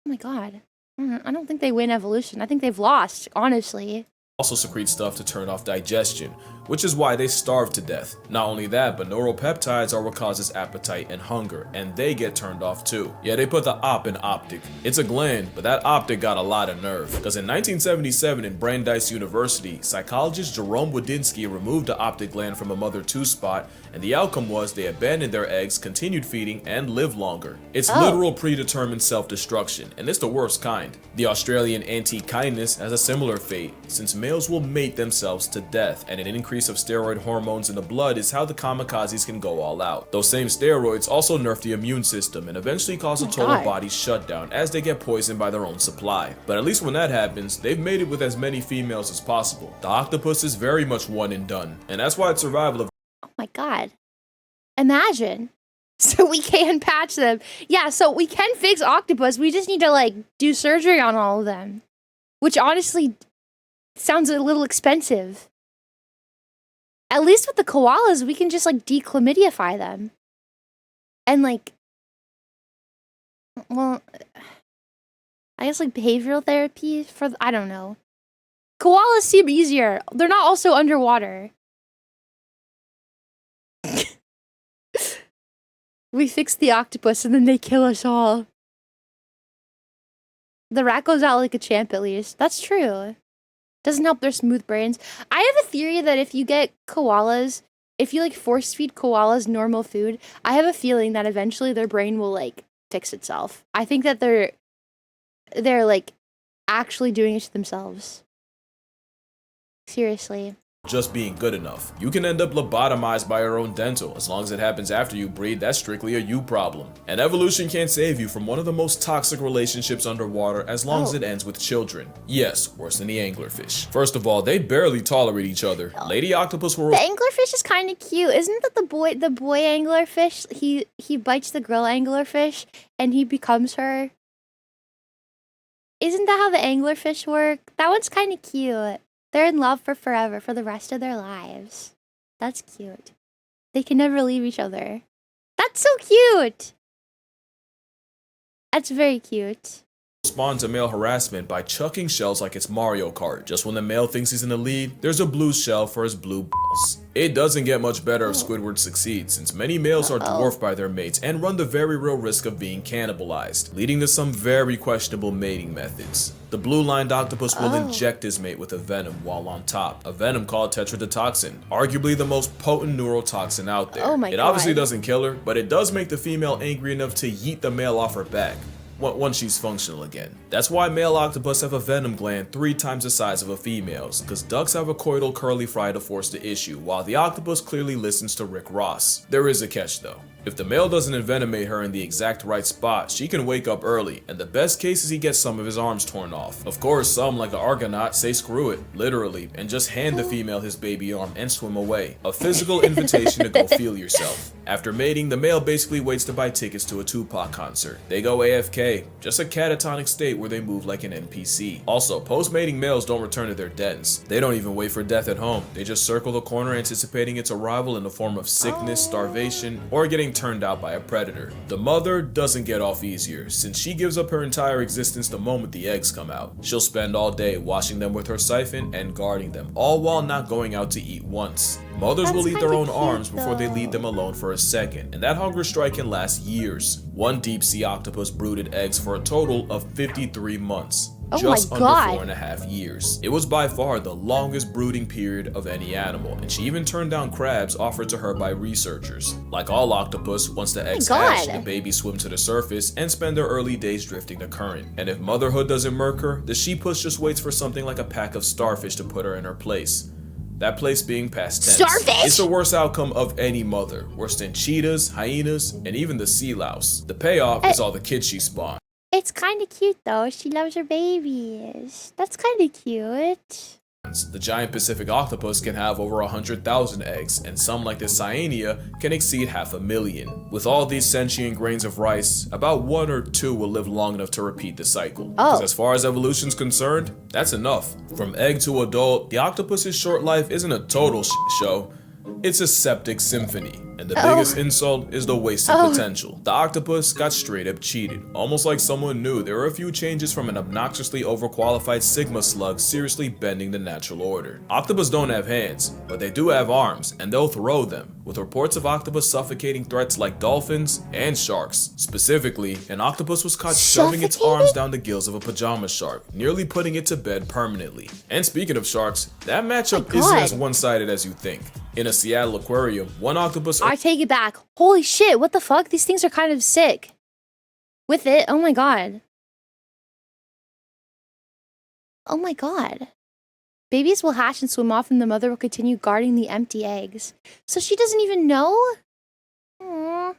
Oh my god. I don't think they win evolution. I think they've lost, honestly. also secrete stuff to turn off digestion, which is why they starve to death. Not only that, but neuropeptides are what causes appetite and hunger, and they get turned off too. Yeah, they put the op in optic. It's a gland, but that optic got a lot of nerve, because in 1977 in Brandeis University, psychologist Jerome Wodinsky removed the optic gland from a mother 2 spot, and the outcome was they abandoned their eggs, continued feeding, and lived longer. It's literal predetermined self-destruction, and it's the worst kind. The Australian anti-kindness has a similar fate, since males will mate themselves to death, and an increase of steroid hormones in the blood is how the kamikazes can go all out. Those same steroids also nerf the immune system and eventually cause a total body shutdown as they get poisoned by their own supply. But at least when that happens, they've mated with as many females as possible. The octopus is very much one and done, and that's why its survival of— Oh my god. Imagine. So we can patch them. Yeah, so we can fix octopus. We just need to, like, do surgery on all of them. Which honestly sounds a little expensive. At least with the koalas, we can just, like, declamidify them. And, like, well, I guess, like, behavioral therapy for, I don't know. Koalas seem easier. They're not also underwater. We fix the octopus and then they kill us all. The rat goes out like a champ at least. That's true. Doesn't help their smooth brains. I have a theory that if you get koalas, if you like force feed koalas normal food, I have a feeling that eventually their brain will like fix itself. I think that they're like actually doing it to themselves. Seriously. just being good enough. You can end up lobotomized by your own dental. As long as it happens after you breed, that's strictly a you problem. And evolution can't save you from one of the most toxic relationships underwater as long as it ends with children. Yes, worse than the anglerfish. First of all, they barely tolerate each other. Lady octopus will— The anglerfish is kind of cute. Isn't that the boy anglerfish? He bites the girl anglerfish and he becomes her. Isn't that how the anglerfish work? That one's kind of cute. They're in love for forever, for the rest of their lives. That's cute. They can never leave each other. That's so cute! That's very cute. Respond to male harassment by chucking shells like it's Mario Kart. Just when the male thinks he's in the lead, there's a blue shell for his blue balls. It doesn't get much better if Squidward succeeds, since many males are dwarfed by their mates and run the very real risk of being cannibalized, leading to some very questionable mating methods. The blue-lined octopus will inject his mate with a venom while on top, a venom called tetrodotoxin, arguably the most potent neurotoxin out there. It obviously doesn't kill her, but it does make the female angry enough to yeet the male off her back once she's functional again. That's why male octopus have a venom gland 3 times the size of a female's, because ducks have a coital curly fry to force the issue, while the octopus clearly listens to Rick Ross. There is a catch though. If the male doesn't envenomate her in the exact right spot, she can wake up early, and the best case is he gets some of his arms torn off. Of course, some, like the Argonaut, say screw it, literally, and just hand the female his baby arm and swim away. A physical invitation to go feel yourself. After mating, the male basically waits to buy tickets to a Tupac concert. They go AFK, just a catatonic state where they move like an NPC. Also, post-mating males don't return to their dens. They don't even wait for death at home. They just circle the corner anticipating its arrival in the form of sickness, starvation, or getting turned out by a predator. The mother doesn't get off easier, since she gives up her entire existence the moment the eggs come out. She'll spend all day washing them with her siphon and guarding them, all while not going out to eat once. Mothers will eat their own arms before they leave them alone for a second, and that hunger strike can last years. One deep sea octopus brooded eggs for a total of 53 months. just my under God. 4.5 years. It was by far the longest brooding period of any animal, and she even turned down crabs offered to her by researchers. Like all octopus, once the eggs hatch, the babies swim to the surface and spend their early days drifting the current. And if motherhood doesn't murk her, the she-puss just waits for something like a pack of starfish to put her in her place. That place being past tense. Starfish? It's the worst outcome of any mother, worse than cheetahs, hyenas, and even the sea louse. The payoff is all the kids she spawned. It's kind of cute though. She loves her babies. That's kind of cute. The giant Pacific octopus can have over 100,000 eggs, and some like the cyanea can exceed 500,000. With all these sentient grains of rice, about 1 or 2 will live long enough to repeat the cycle. Because as far as evolution's concerned, that's enough. From egg to adult, the octopus's short life isn't a total show. It's a septic symphony, and the biggest insult is the wasted potential. The octopus got straight up cheated, almost like someone knew there were a few changes from an obnoxiously overqualified Sigma slug seriously bending the natural order. Octopus don't have hands, but they do have arms, and they'll throw them, with reports of octopus suffocating threats like dolphins and sharks. Specifically, an octopus was caught shoving its arms down the gills of a pajama shark, nearly putting it to bed permanently. And speaking of sharks, that matchup isn't as one-sided as you think. In a Seattle aquarium, one octopus— I take it back. Holy shit, what the fuck? These things are kind of sick. With it, oh my god. Oh my god. Babies will hatch and swim off and the mother will continue guarding the empty eggs. So she doesn't even know? Aww.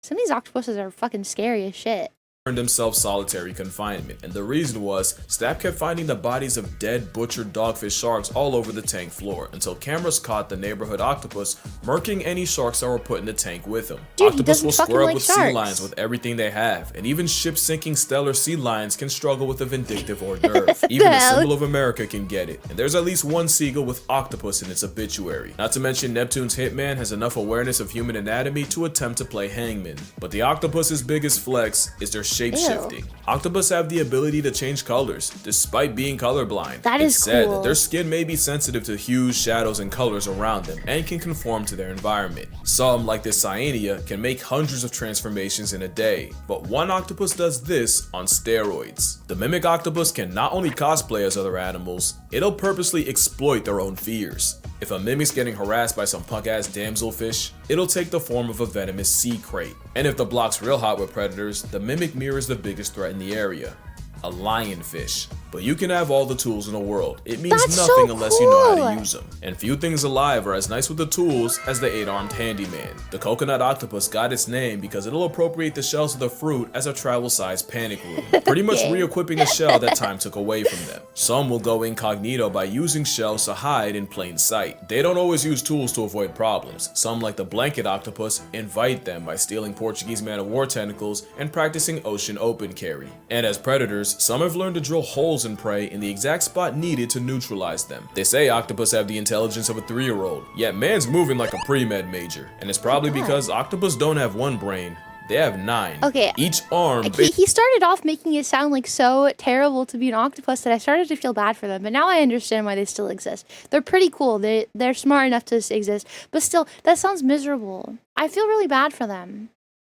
Some of these octopuses are fucking scary as shit. Earned himself solitary confinement, and the reason was Stapp kept finding the bodies of dead butchered dogfish sharks all over the tank floor until cameras caught the neighborhood octopus murking any sharks that were put in the tank with him. Dude, Octopus will square up like with sharks. sea lions with everything they have, and even ship-sinking stellar sea lions can struggle with a vindictive hors d'oeuvre. Even the symbol of America can get it, and there's at least one seagull with octopus in its obituary. Not to mention Neptune's hitman has enough awareness of human anatomy to attempt to play hangman. But the octopus's biggest flex is their shape-shifting. Octopus have the ability to change colors, despite being colorblind. That It's is said cool. that their skin may be sensitive to hues, shadows, and colors around them, and can conform to their environment. Some, like this cyanea, can make hundreds of transformations in a day, but one octopus does this on steroids. The mimic octopus can not only cosplay as other animals, it'll purposely exploit their own fears. If a mimic's getting harassed by some punk-ass damselfish, it'll take the form of a venomous sea crate. And if the block's real hot with predators, the mimic mirrors the biggest threat in the area: a lionfish. But you can have all the tools in the world. It means nothing unless you know how to use them. And few things alive are as nice with the tools as the 8-armed handyman. The coconut octopus got its name because it'll appropriate the shells of the fruit as a travel-sized panic room, pretty much re-equipping a shell that time took away from them. Some will go incognito by using shells to hide in plain sight. They don't always use tools to avoid problems. Some, like the blanket octopus, invite them by stealing Portuguese man-of-war tentacles and practicing ocean open carry. And as predators, some have learned to drill holes in prey in the exact spot needed to neutralize them. They say octopus have the intelligence of a 3-year-old, yet man's moving like a pre-med major. And it's probably because octopus don't have one brain, they have 9. Okay. Each arm— He started off making it sound like so terrible to be an octopus that I started to feel bad for them, but now I understand why they still exist. They're pretty cool. They're smart enough to exist, but still, that sounds miserable. I feel really bad for them.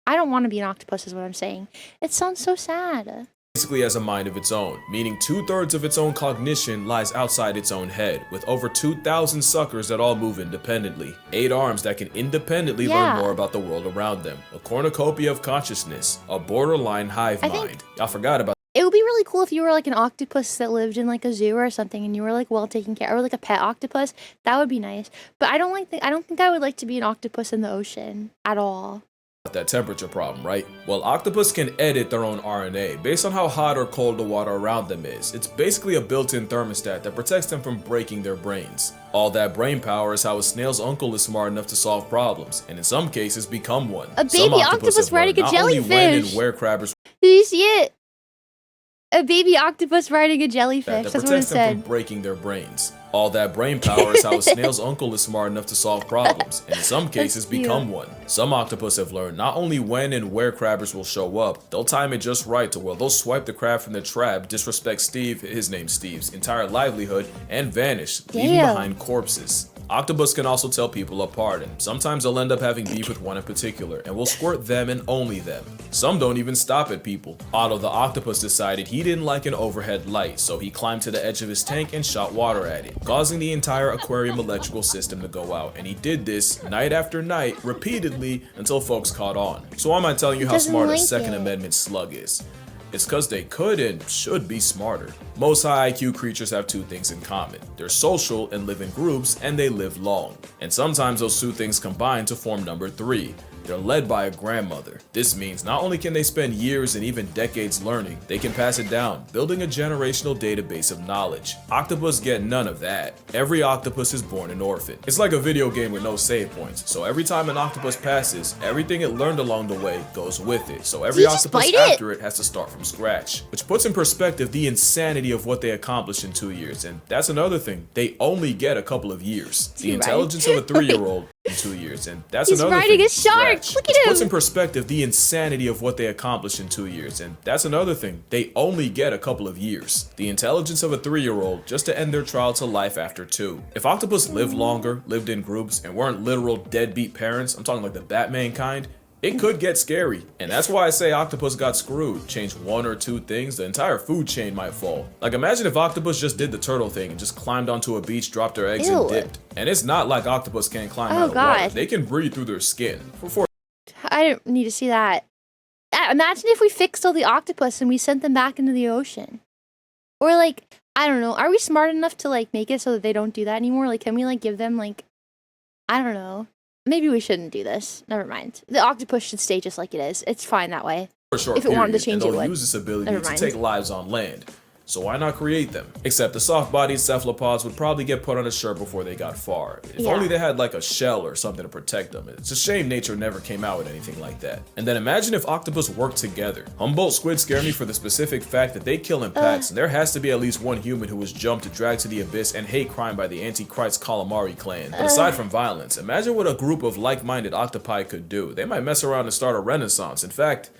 I don't want to be an octopus is what I'm saying. It sounds so sad. Basically has a mind of its own, meaning 2/3 of its own cognition lies outside its own head, with over 2,000 suckers that all move independently. 8 arms that can independently learn more about the world around them. A cornucopia of consciousness, a borderline hive mind. Y'all forgot about— It would be really cool if you were like an octopus that lived in like a zoo or something and you were like well taken care of, or like a pet octopus. That would be nice. But I don't think I would like to be an octopus in the ocean at all. that temperature problem, right? Well, octopus can edit their own RNA based on how hot or cold the water around them is. It's basically a built-in thermostat that protects them from breaking their brains. All that brain power is how a snail's uncle is smart enough to solve problems, and in some cases become one. A baby octopus riding a jellyfish! Not only when and where crabbers— Did you see it? A baby octopus riding a jellyfish, that's what it protects them said. from breaking their brains. All that brain power is how a snail's uncle is smart enough to solve problems, and in some cases become one. Some octopus have learned not only when and where crabbers will show up, they'll time it just right to where they'll swipe the crab from the trap, disrespect Steve, his name's Steve's, entire livelihood, and vanish, leaving behind corpses. Octopus can also tell people apart, and sometimes they'll end up having beef with one in particular, and will squirt them and only them. Some don't even stop at people. Otto the octopus decided he didn't like an overhead light, so he climbed to the edge of his tank and shot water at it, causing the entire aquarium electrical system to go out, and he did this night after night, repeatedly, until folks caught on. So why am I telling you how smart a Second Amendment slug is? It's cause they could and should be smarter. Most high IQ creatures have two things in common. They're social and live in groups, and they live long. And sometimes those two things combine to form number 3. They're led by a grandmother. This means not only can they spend years and even decades learning, they can pass it down, building a generational database of knowledge. Octopus get none of that. Every octopus is born an orphan. It's like a video game with no save points, so every time an octopus passes, everything it learned along the way goes with it. So every octopus after it has to start from scratch, which puts in perspective the insanity of what they accomplished in 2 years. And that's another thing, they only get a couple of years. The intelligence of a 3-year-old in 2 years, and that's another thing. He's riding a shark. Look at him. Puts in perspective the insanity of what they accomplished in 2 years, and that's another thing. They only get a couple of years. The intelligence of a 3-year-old just to end their trial to life after 2. If octopus lived longer, lived in groups, and weren't literal deadbeat parents, I'm talking like the Batman kind, it could get scary. And that's why I say octopus got screwed. Change 1 or 2 things, the entire food chain might fall. Like imagine if octopus just did the turtle thing and just climbed onto a beach, dropped their eggs and dipped. And it's not like octopus can't climb out of water. They can breathe through their skin. I don't need to see that. Imagine if we fixed all the octopus and we sent them back into the ocean. Or like, I don't know, are we smart enough to like make it so that they don't do that anymore? Like can we like give them like, I don't know. Maybe we shouldn't do this. Never mind. The octopus should stay just like it is. It's fine that way. For sure, if it wanted to change, and they'll use this ability to take lives on land. So why not create them? Except the soft-bodied cephalopods would probably get put on a shirt before they got far. If only they had like a shell or something to protect them. It's a shame nature never came out with anything like that. And then imagine if octopus worked together. Humboldt squid scare me for the specific fact that they kill in packs, and there has to be at least one human who was jumped, dragged to the abyss, and hate crime by the Antichrist calamari clan. But aside from violence, imagine what a group of like-minded octopi could do. They might mess around and start a renaissance. In fact,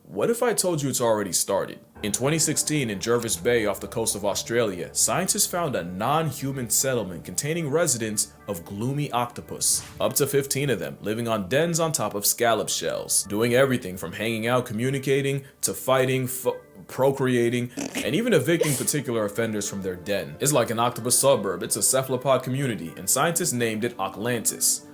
what if I told you it's already started? In 2016, in Jervis Bay off the coast of Australia, scientists found a non-human settlement containing residents of gloomy octopus. Up to 15 of them, living on dens on top of scallop shells, doing everything from hanging out, communicating, to fighting, procreating, and even evicting particular offenders from their den. It's like an octopus suburb. It's a cephalopod community, and scientists named it Oclantis.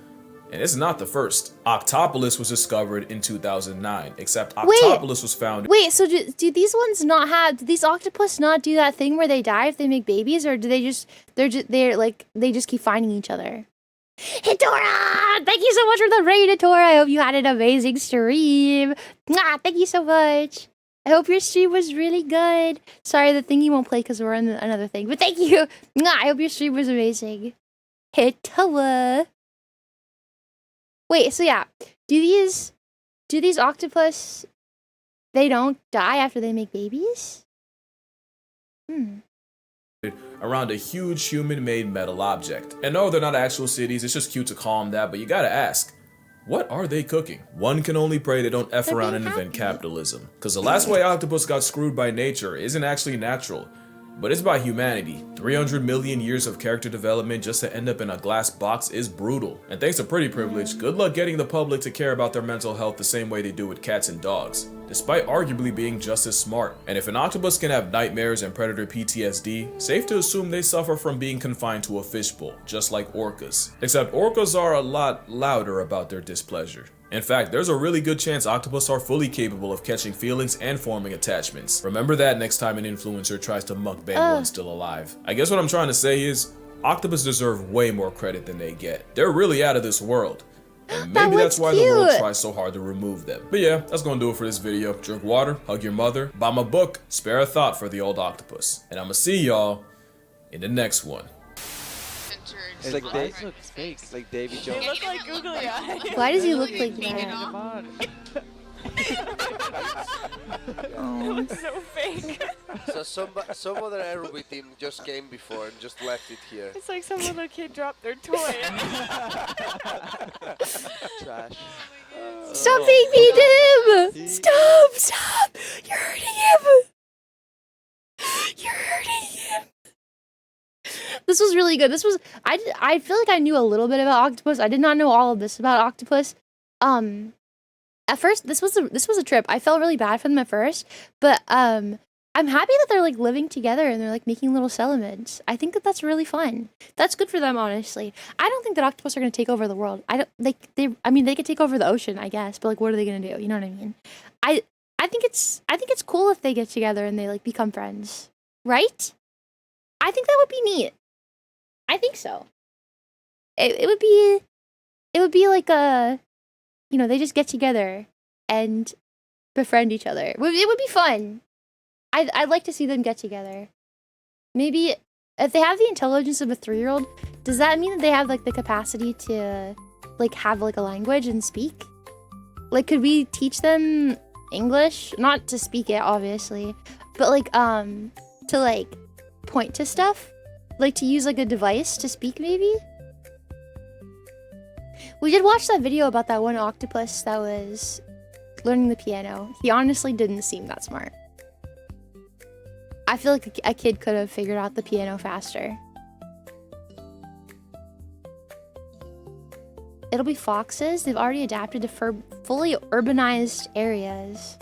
And it's not the first. Octopolis was discovered in 2009, except Octopolis was found. Wait, so do these ones not have? Do these octopus not do that thing where they die if they make babies, or do they just they just keep finding each other? Hitora, thank you so much for the raid, Hitora. I hope you had an amazing stream. Mwah, thank you so much. I hope your stream was really good. Sorry, the thingy won't play because we're on another thing, but thank you. Mwah, I hope your stream was amazing. Hitora. Wait, so yeah, do these octopus, they don't die after they make babies? Around a huge human-made metal object. And no, they're not actual cities, it's just cute to call them that, but you gotta ask, what are they cooking? One can only pray they don't F around and invent capitalism. Cause the last way octopus got screwed by nature isn't actually natural, but it's by humanity. 300 million years of character development just to end up in a glass box is brutal. And thanks to pretty privilege, good luck getting the public to care about their mental health the same way they do with cats and dogs, despite arguably being just as smart. And if an octopus can have nightmares and predator PTSD, safe to assume they suffer from being confined to a fishbowl, just like orcas. Except orcas are a lot louder about their displeasure. In fact, there's a really good chance octopus are fully capable of catching feelings and forming attachments. Remember that next time an influencer tries to mukbang one still alive. I guess what I'm trying to say is, octopus deserve way more credit than they get. They're really out of this world. And maybe that's why the world tries so hard to remove them. But yeah, that's gonna do it for this video. Drink water, hug your mother, buy my book, spare a thought for the old octopus. And I'ma see y'all in the next one. It's like it's like Davy Jones. They look like googly eyes. Why does he look like that? It looks so fake. So some other aerobic team just came before and just left it here. It's like some little kid dropped their toy. Trash. Stop being mean to him! Stop! You're hurting him! You're hurting him! This was really good. This was I feel like I knew a little bit about octopus. I did not know all of this about octopus. At first this was a trip. I felt really bad for them at first, but I'm happy that they're like living together and they're like making little settlements. I think that that's really fun. That's good for them, honestly. I don't think that octopus are going to take over the world. I mean they could take over the ocean, I guess, but like what are they going to do? You know what I mean? I think it's cool if they get together and they like become friends. Right? I think that would be neat. I think so. It would be like a, you know, they just get together and befriend each other. It would be fun. I'd like to see them get together. Maybe if they have the intelligence of a 3-year-old, does that mean that they have like the capacity to like have like a language and speak? Like, could we teach them English? Not to speak it, obviously, but like to like point to stuff, like to use like a device to speak, maybe. We did watch that video about that one octopus that was learning the piano. He honestly didn't seem that smart. I feel like a kid could have figured out the piano faster. It'll be foxes. They've already adapted to fully urbanized areas.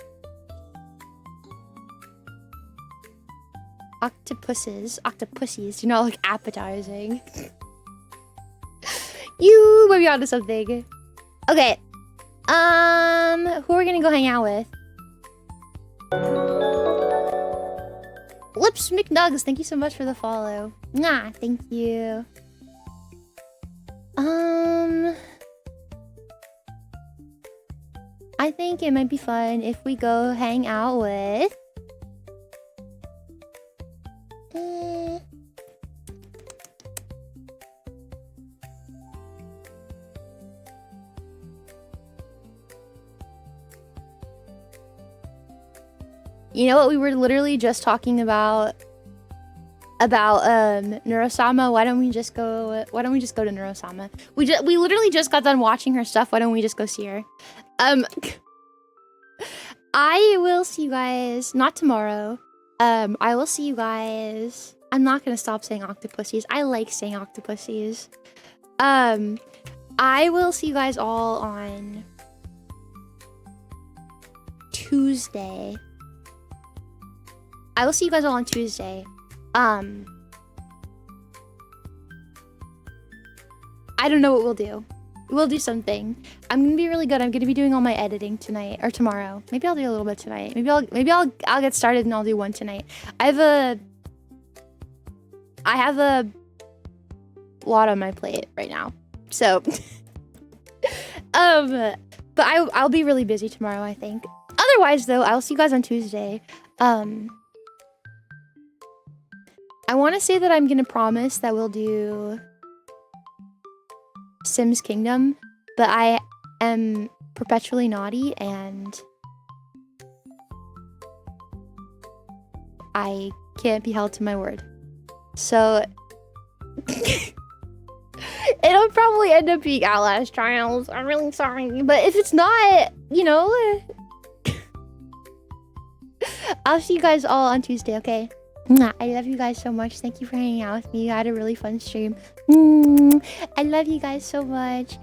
Octopussies do not look appetizing. You might be onto something. Okay. Who are we gonna go hang out with? Lips McNugs, thank you so much for the follow. Nah, thank you. I think it might be fun if we go hang out with... You know what we were literally just talking about Neurosama? Why don't we just go to Neurosama? We literally just got done watching her stuff. Why don't we just go see her? I will see you guys not tomorrow. I will see you guys. I'm not gonna stop saying octopussies. I like saying octopussies. I will see you guys all on Tuesday. I will see you guys all on Tuesday. I don't know what we'll do. We'll do something. I'm gonna be really good. I'm gonna be doing all my editing tonight or tomorrow. Maybe I'll do a little bit tonight. Maybe I'll get started and I'll do one tonight. I have a lot on my plate right now. So but I'll be really busy tomorrow, I think. Otherwise though, I'll see you guys on Tuesday. I want to say that I'm going to promise that we'll do Sims Kingdom, but I am perpetually naughty and I can't be held to my word. So it'll probably end up being Outlast Trials. I'm really sorry, but if it's not, you know, I'll see you guys all on Tuesday, okay? I love you guys so much. Thank you for hanging out with me. I had a really fun stream. I love you guys so much.